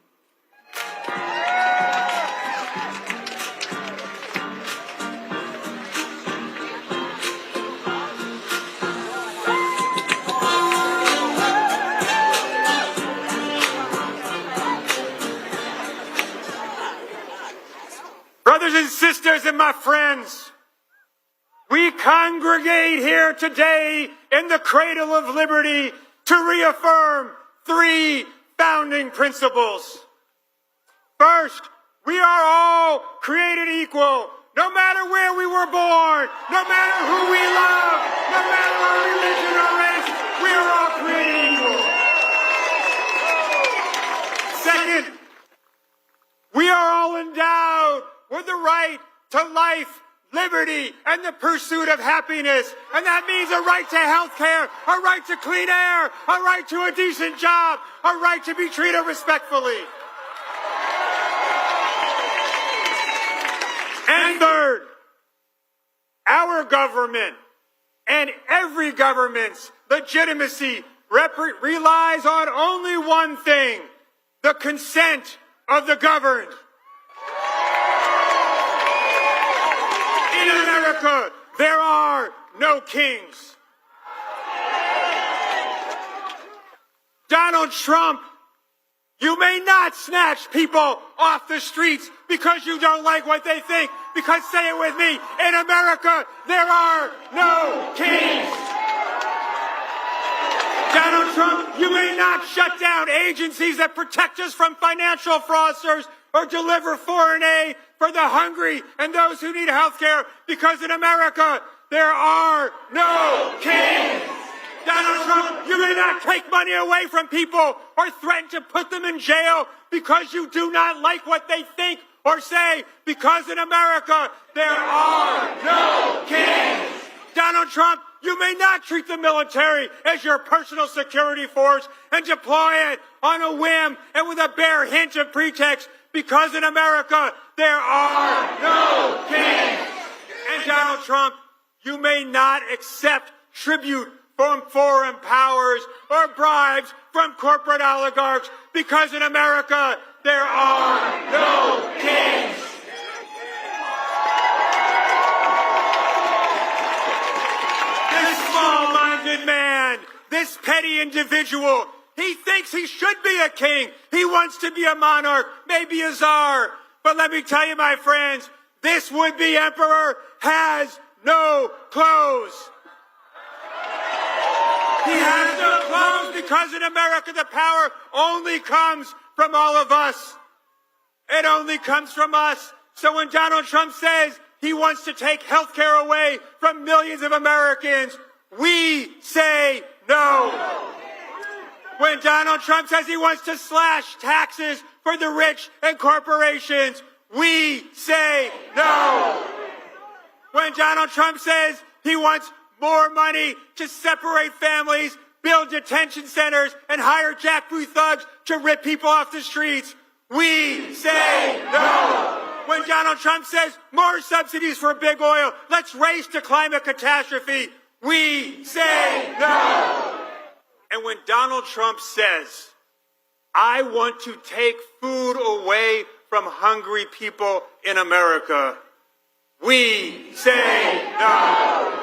Brothers and sisters and my friends, we congregate here today in the cradle of liberty to reaffirm three founding principles. First, we are all created equal, no matter where we were born, no matter who we love, no matter our religion or race, we are all created equal. Second, we are all endowed with the right to life, liberty, and the pursuit of happiness. And that means a right to health care, a right to clean air, a right to a decent job, a right to be treated respectfully. And third, our government and every government's legitimacy relies on only one thing: the consent of the governed. In America, there are no kings. Donald Trump, you may not snatch people off the streets because you don't like what they think. Because, say it with me, in America, there are no kings. Donald Trump, you may not shut down agencies that protect us from financial fraudsters or deliver foreign aid for the hungry and those who need health care, because in America, there are no kings. Donald Trump, you may not take money away from people or threaten to put them in jail because you do not like what they think or say, because in America, there are no kings. Donald Trump, you may not treat the military as your personal security force and deploy it on a whim and with a bare hint of pretext, because in America, there are no kings. And Donald Trump, you may not accept tribute from foreign powers or bribes from corporate oligarchs, because in America, there are no kings. This small-minded man, this petty individual, he thinks he should be a king. He wants to be a monarch, maybe a czar. But let me tell you, my friends, this would-be emperor has no clothes. He has no clothes, because in America the power only comes from all of us. It only comes from us. So when Donald Trump says he wants to take health care away from millions of Americans, we say no. When Donald Trump says he wants to slash taxes for the rich and corporations, we say no. When Donald Trump says he wants more money to separate families, build detention centers, and hire jackboot thugs to rip people off the streets, we say no. When Donald Trump says more subsidies for big oil, let's race to climate catastrophe, we say no. And when Donald Trump says, I want to take food away from hungry people in America, we say no.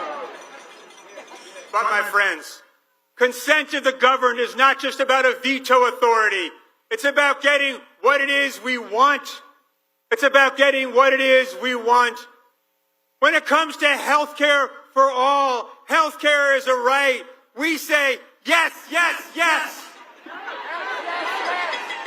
But my friends, consent of the governed is not just about a veto authority. It's about getting what it is we want. It's about getting what it is we want. When it comes to health care for all, health care is a right. We say yes, yes, yes.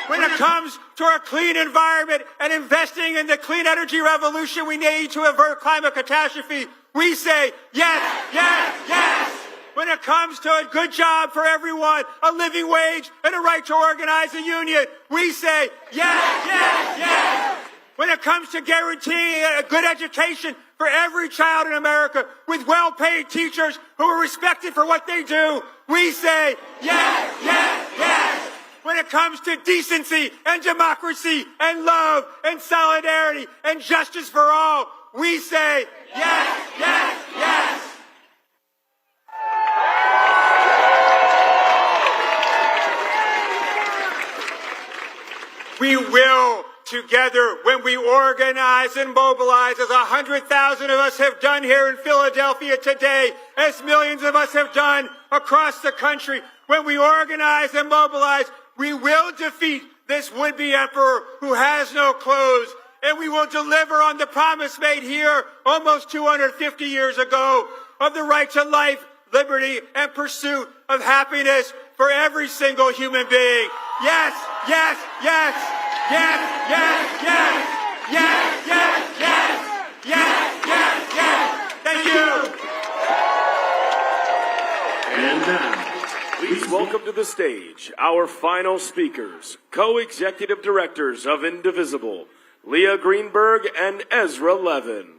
When it comes to a clean environment and investing in the clean energy revolution we need to avert climate catastrophe, we say yes, yes, yes. When it comes to a good job for everyone, a living wage, and a right to organize a union, we say yes, yes, yes. When it comes to guaranteeing a good education for every child in America with well-paid teachers who are respected for what they do, we say yes, yes, yes. When it comes to decency and democracy and love and solidarity and justice for all, we say yes, yes, yes. We will together, when we organize and mobilize, as 100,000 of us have done here in Philadelphia today, as millions of us have done across the country, when we organize and mobilize, we will defeat this would-be emperor who has no clothes, and we will deliver on the promise made here almost 250 years ago of the right to life, liberty, and pursuit of happiness for every single human being. Yes, yes, yes, yes, yes, yes, yes, yes, yes, yes, yes, yes. Thank you. And now, please welcome to the stage our final speakers, co-executive directors of Indivisible, Leah Greenberg and Ezra Levin.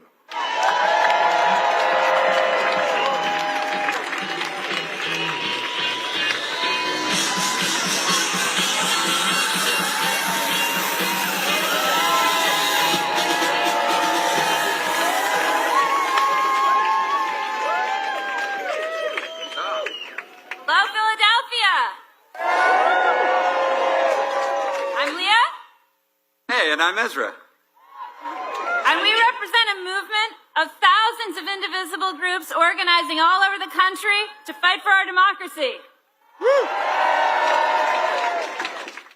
And I'm Ezra. And we represent a movement of thousands of indivisible groups organizing all over the country to fight for our democracy. Woo!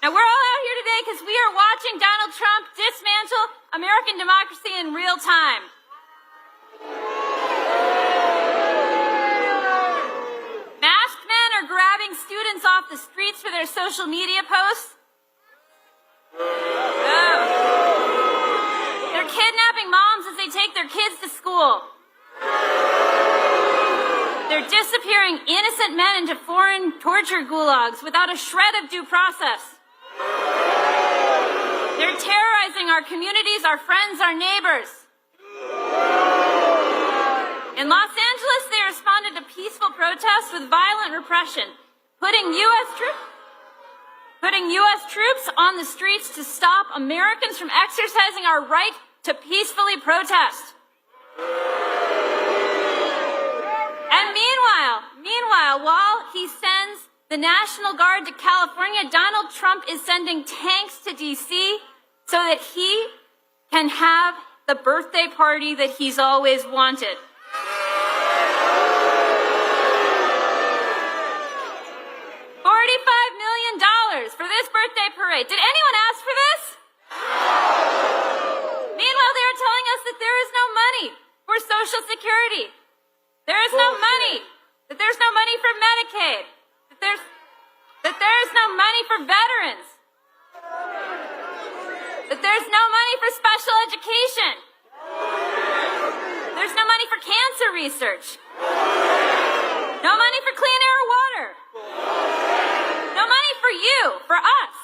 Now, we're all out here today because we are watching Donald Trump dismantle American democracy in real time. Masked men are grabbing students off the streets for their social media posts. Oh. disappearing innocent men into foreign torture gulags without a shred of due process. They're terrorizing our communities, our friends, our neighbors. In Los Angeles, they responded to peaceful protests with violent repression, putting U.S. troops on the streets to stop Americans from exercising our right to peacefully protest. And meanwhile, while he sends the National Guard to California, Donald Trump is sending tanks to D.C. so that he can have the birthday party that he's always wanted. $45 million for this birthday parade. Did anyone ask for this? Meanwhile, they are telling us that there is no money for Social Security. There is no money. That there's no money for Medicaid. That there is no money for veterans. That there's no money for special education. There's no money for cancer research. No money for clean air or water. No money for you, for us.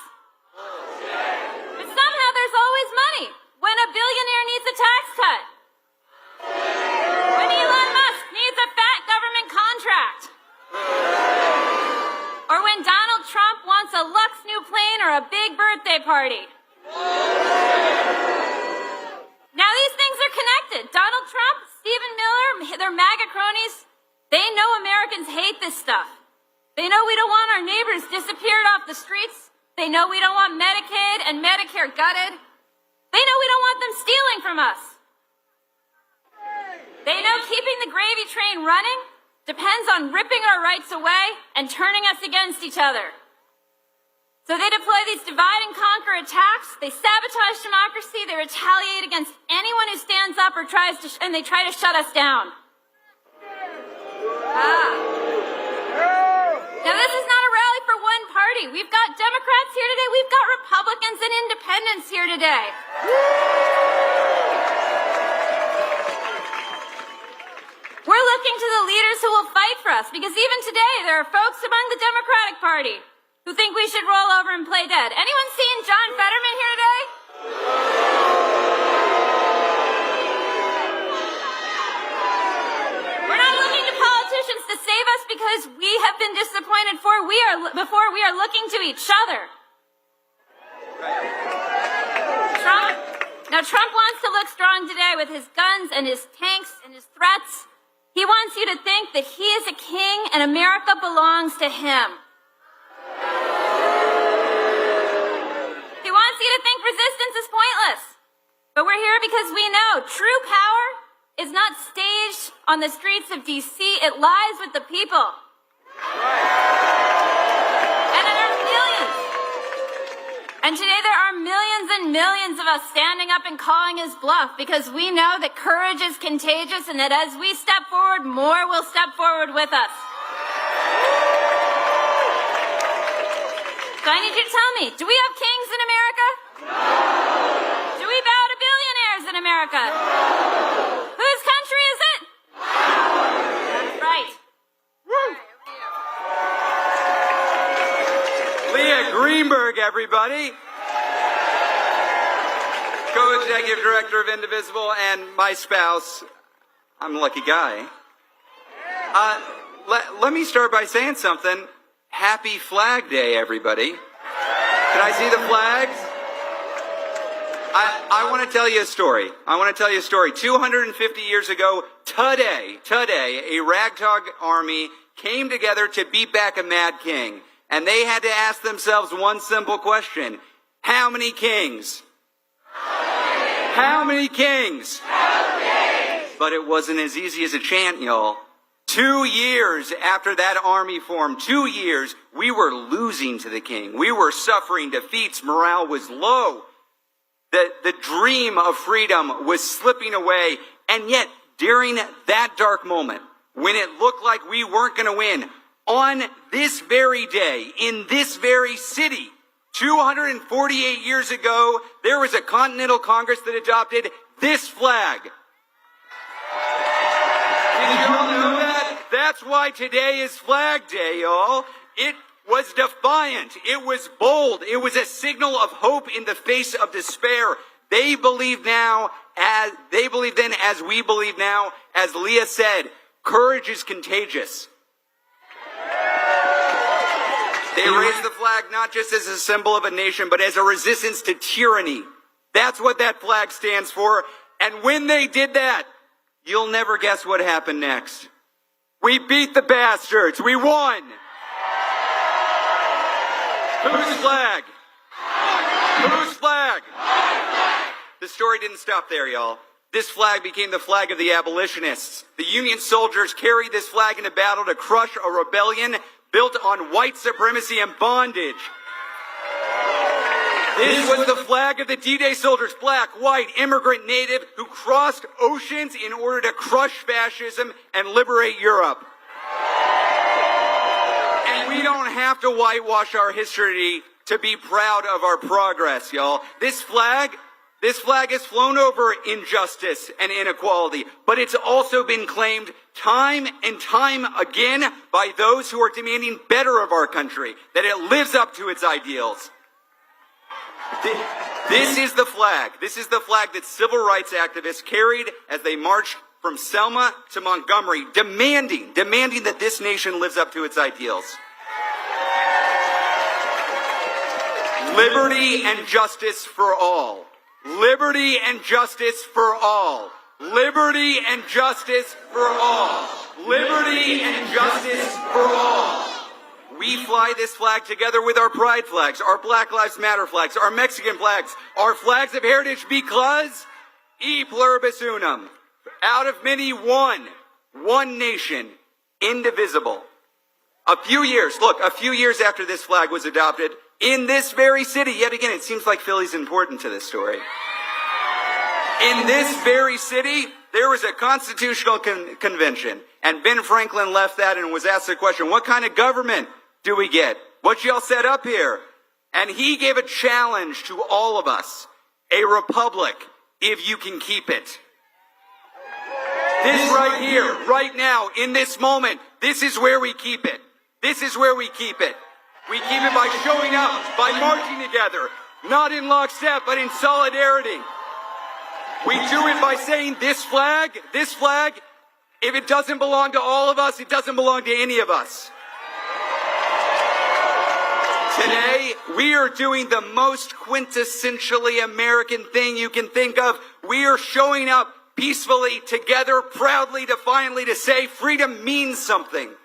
But somehow there's always money when a billionaire needs a tax cut. When Elon Musk needs a fat government contract. Or when Donald Trump wants a Lux new plane or a big birthday party. Now these things are connected. Donald Trump, Stephen Miller, their MAGA cronies, they know Americans hate this stuff. They know we don't want our neighbors disappeared off the streets. They know we don't want Medicaid and Medicare gutted. They know we don't want them stealing from us. They know keeping the gravy train running depends on ripping our rights away and turning us against each other. So they deploy these divide and conquer attacks. They sabotage democracy. They retaliate against anyone who stands up or and they try to shut us down. Now this is not a rally for one party. We've got Democrats here today. We've got Republicans and independents here today. We're looking to the leaders who will fight for us, because even today there are folks among the Democratic Party who think we should roll over and play dead. Anyone seen John Fetterman here today? We're not looking to politicians to save us because we have been disappointed before we are looking to each other. Trump wants to look strong today with his guns and his tanks and his threats. He wants you to think that he is a king and America belongs to him. He wants you to think resistance is pointless. But we're here because we know true power is not staged on the streets of D.C. It lies with the people. And there are millions. And today there are millions and millions of us standing up and calling his bluff, because we know that courage is contagious and that as we step forward, more will step forward with us. So I need you to tell me, do we have kings in America? No. Do we bow to billionaires in America? No. Whose country is it? That's right. Leah Greenberg, everybody. Co-executive director of Indivisible, and my spouse. I'm a lucky guy. Let me start by saying something. Happy Flag Day, everybody. Can I see the flags? I want to tell you a story. 250 years ago, today, a ragtag army came together to beat back a mad king. And they had to ask themselves one simple question. How many kings? How many kings? But it wasn't as easy as a chant, y'all. 2 years after that army formed, 2 years, we were losing to the king. We were suffering defeats. Morale was low. The dream of freedom was slipping away. And yet, during that dark moment, when it looked like we weren't going to win, on this very day, in this very city, 248 years ago, there was a Continental Congress that adopted this flag. Did you all know that? That's why today is Flag Day, y'all. It was defiant. It was bold. It was a signal of hope in the face of despair. They believe now, as we believe now. As Leah said, courage is contagious. They raised the flag not just as a symbol of a nation, but as a resistance to tyranny. That's what that flag stands for. And when they did that, you'll never guess what happened next. We beat the bastards. We won. Whose flag? Whose flag? The story didn't stop there, y'all. This flag became the flag of the abolitionists. The Union soldiers carried this flag into battle to crush a rebellion built on white supremacy and bondage. This was the flag of the D-Day soldiers, black, white, immigrant, native, who crossed oceans in order to crush fascism and liberate Europe. And we don't have to whitewash our history to be proud of our progress, y'all. This flag has flown over injustice and inequality, but it's also been claimed time and time again by those who are demanding better of our country, that it lives up to its ideals. This is the flag. This is the flag that civil rights activists carried as they marched from Selma to Montgomery, demanding that this nation lives up to its ideals. Liberty and justice for all. Liberty and justice for all. Liberty and justice for all. Liberty and justice for all. We fly this flag together with our pride flags, our Black Lives Matter flags, our Mexican flags, our flags of heritage, because e pluribus unum, out of many one nation, indivisible. A few years after this flag was adopted, in this very city, yet again, it seems like Philly's important to this story. In this very city, there was a constitutional convention, and Ben Franklin left that and was asked the question, what kind of government do we get? What y'all set up here? And he gave a challenge to all of us, a republic, if you can keep it. This right here, right now, in this moment, this is where we keep it. This is where we keep it. We keep it by showing up, by marching together, not in lockstep, but in solidarity. We do it by saying this flag, if it doesn't belong to all of us, it doesn't belong to any of us. Today, we are doing the most quintessentially American thing you can think of. We are showing up peacefully, together, proudly, defiantly, to say freedom means something.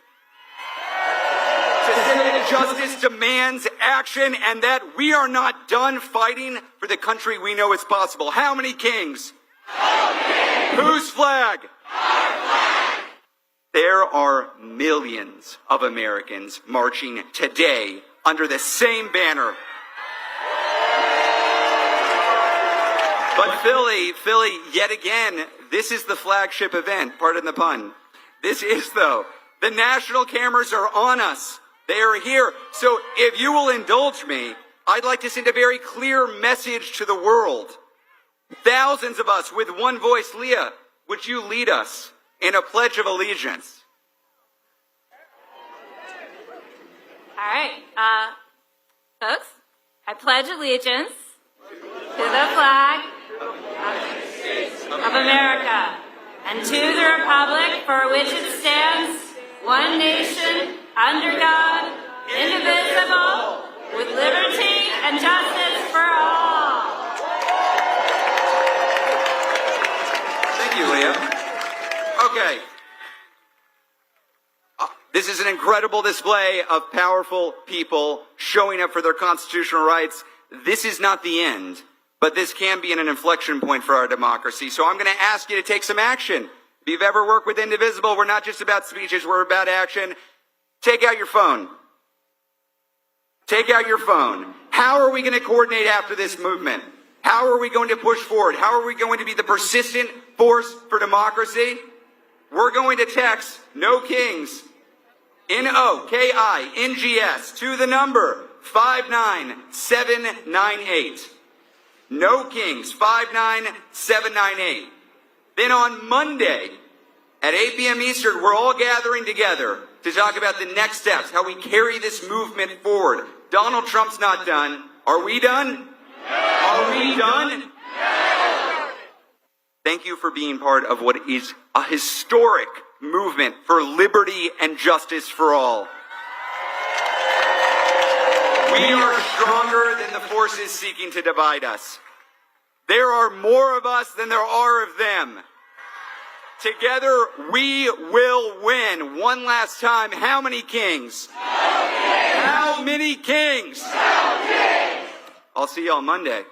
To say that justice demands action and that we are not done fighting for the country we know is possible. How many kings? Whose flag? Our flag. There are millions of Americans marching today under the same banner. But Philly, yet again, this is the flagship event, pardon the pun. This is, though. The national cameras are on us. They are here. So if you will indulge me, I'd like to send a very clear message to the world. Thousands of us with one voice. Leah, would you lead us in a pledge of allegiance? All right, folks, I pledge allegiance to the flag of America and to the republic for which it stands, one nation, under God, indivisible, with liberty and justice for all. Thank you, Leah. Okay. This is an incredible display of powerful people showing up for their constitutional rights. This is not the end, but this can be an inflection point for our democracy. So I'm going to ask you to take some action. If you've ever worked with Indivisible, we're not just about speeches, we're about action. Take out your phone. Take out your phone. How are we going to coordinate after this movement? How are we going to push forward? How are we going to be the persistent force for democracy? We're going to text No Kings, NOKINGS, to the number 59798. No Kings, 59798. Then on Monday, At 8 p.m. Eastern, we're all gathering together to talk about the next steps, how we carry this movement forward. Donald Trump's not done. Are we done? Are we done? Thank you for being part of what is a historic movement for liberty and justice for all. We are stronger than the forces seeking to divide us. There are more of us than there are of them. Together, we will win. One last time, how many kings? How many kings? I'll see you on Monday.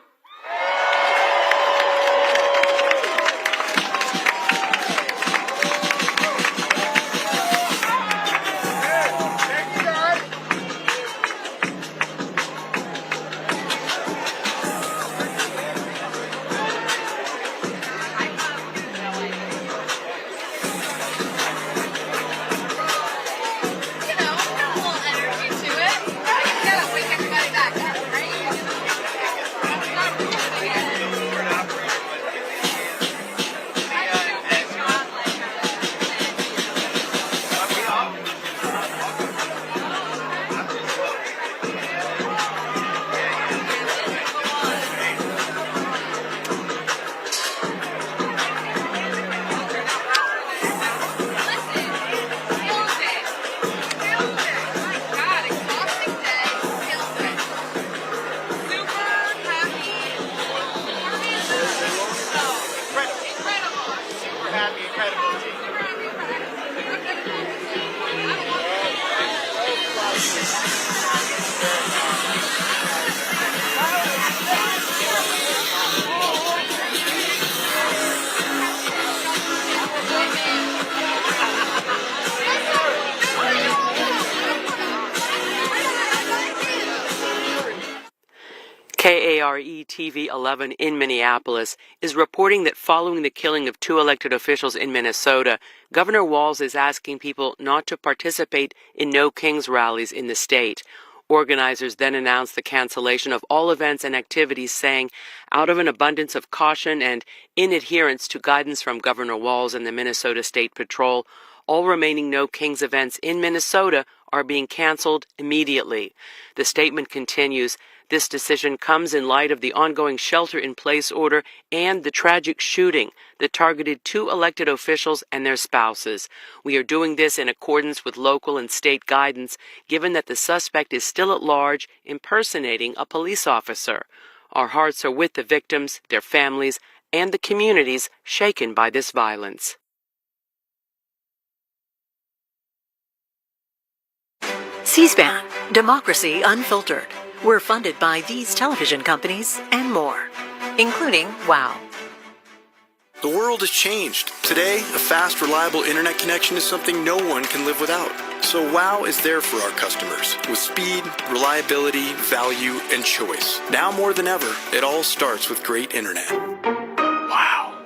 KARE-TV 11 in Minneapolis is reporting that following the killing of 2 elected officials in Minnesota, Governor Walz is asking people not to participate in No Kings rallies in the state. Organizers then announced the cancellation of all events and activities, saying, out of an abundance of caution and in adherence to guidance from Governor Walz and the Minnesota State Patrol, all remaining No Kings events in Minnesota are being canceled immediately. The statement continues, this decision comes in light of the ongoing shelter-in-place order and the tragic shooting that targeted 2 elected officials and their spouses. We are doing this in accordance with local and state guidance, given that the suspect is still at large, impersonating a police officer. Our hearts are with the victims, their families, and the communities shaken by this violence. C-SPAN, Democracy Unfiltered. We're funded by these television companies and more, including WOW. The world has changed. Today, a fast, reliable internet connection is something no one can live without. So WOW is there for our customers with speed, reliability, value, and choice. Now more than ever, it all starts with great internet. WOW.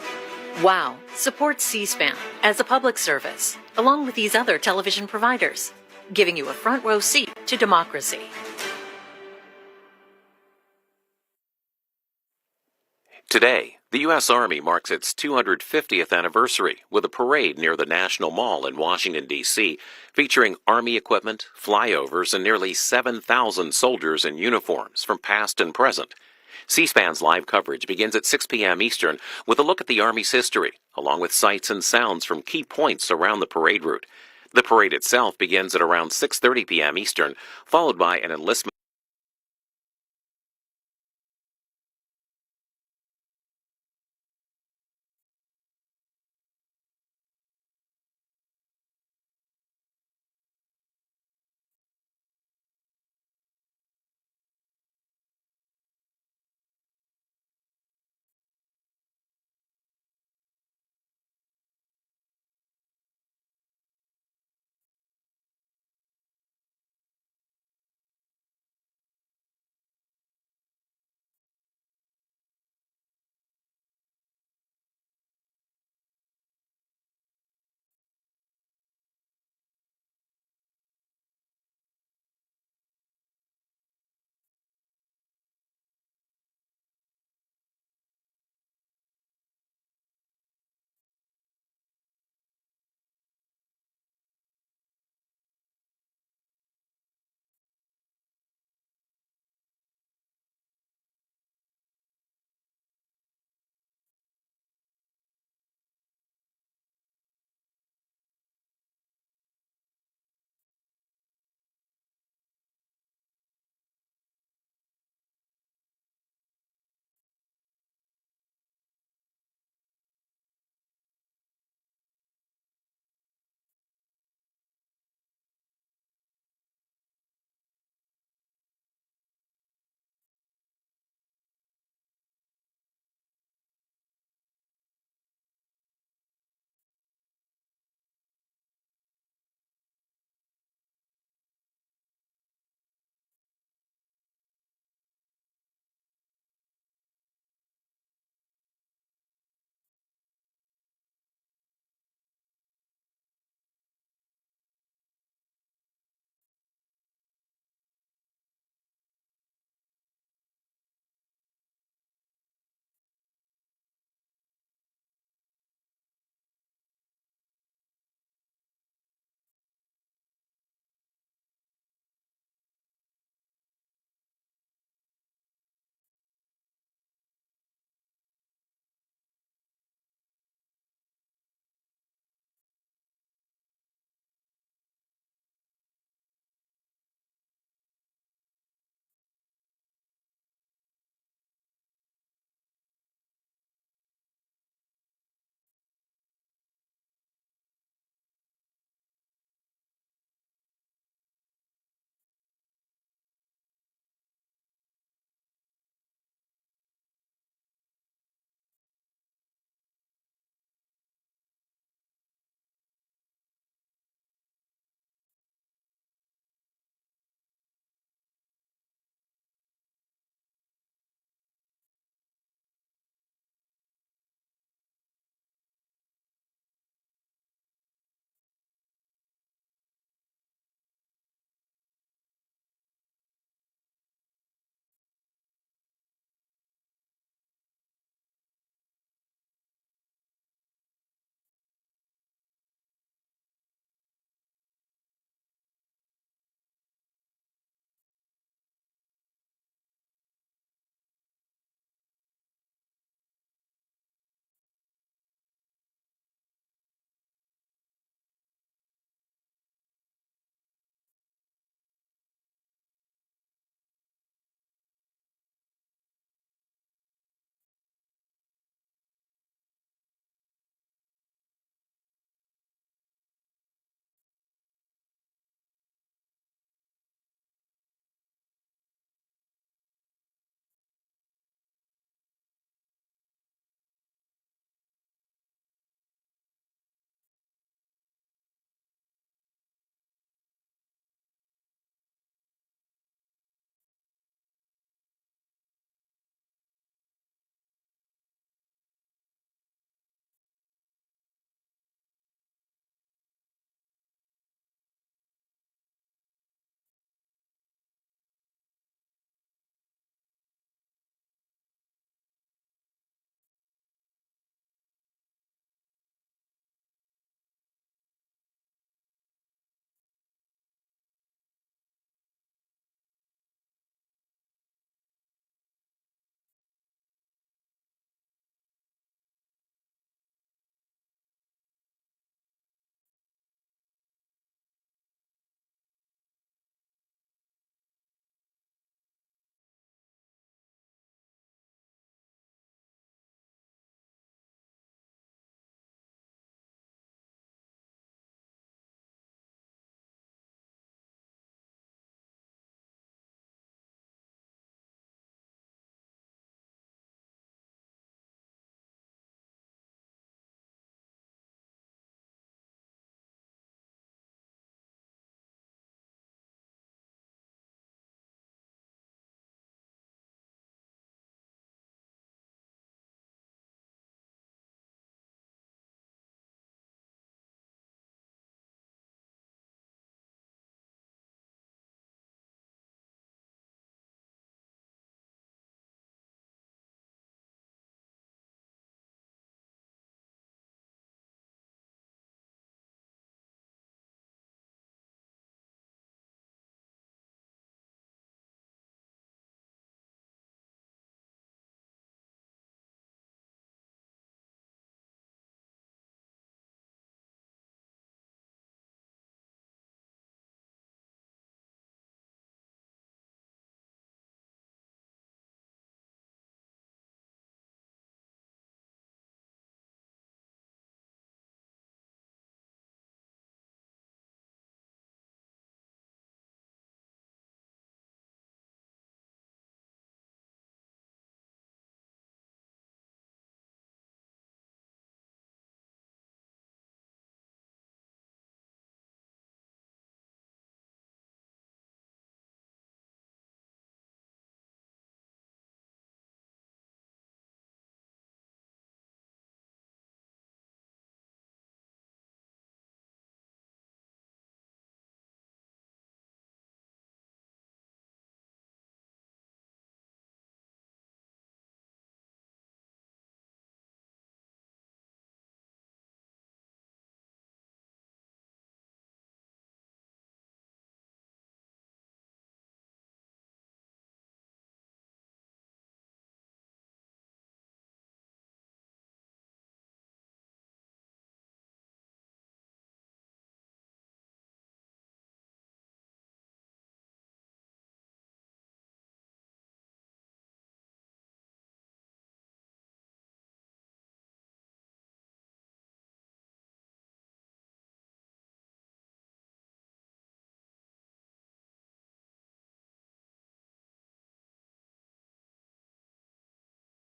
WOW supports C-SPAN as a public service, along with these other television providers, giving you a front row seat to democracy. Today, the U.S. Army marks its 250th anniversary with a parade near the National Mall in Washington, D.C., featuring Army equipment, flyovers, and nearly 7,000 soldiers in uniforms from past and present. C-SPAN's live coverage begins at 6 p.m. Eastern with a look at the Army's history, along with sights and sounds from key points around the parade route. The parade itself begins at around 6:30 p.m. Eastern, followed by an enlistment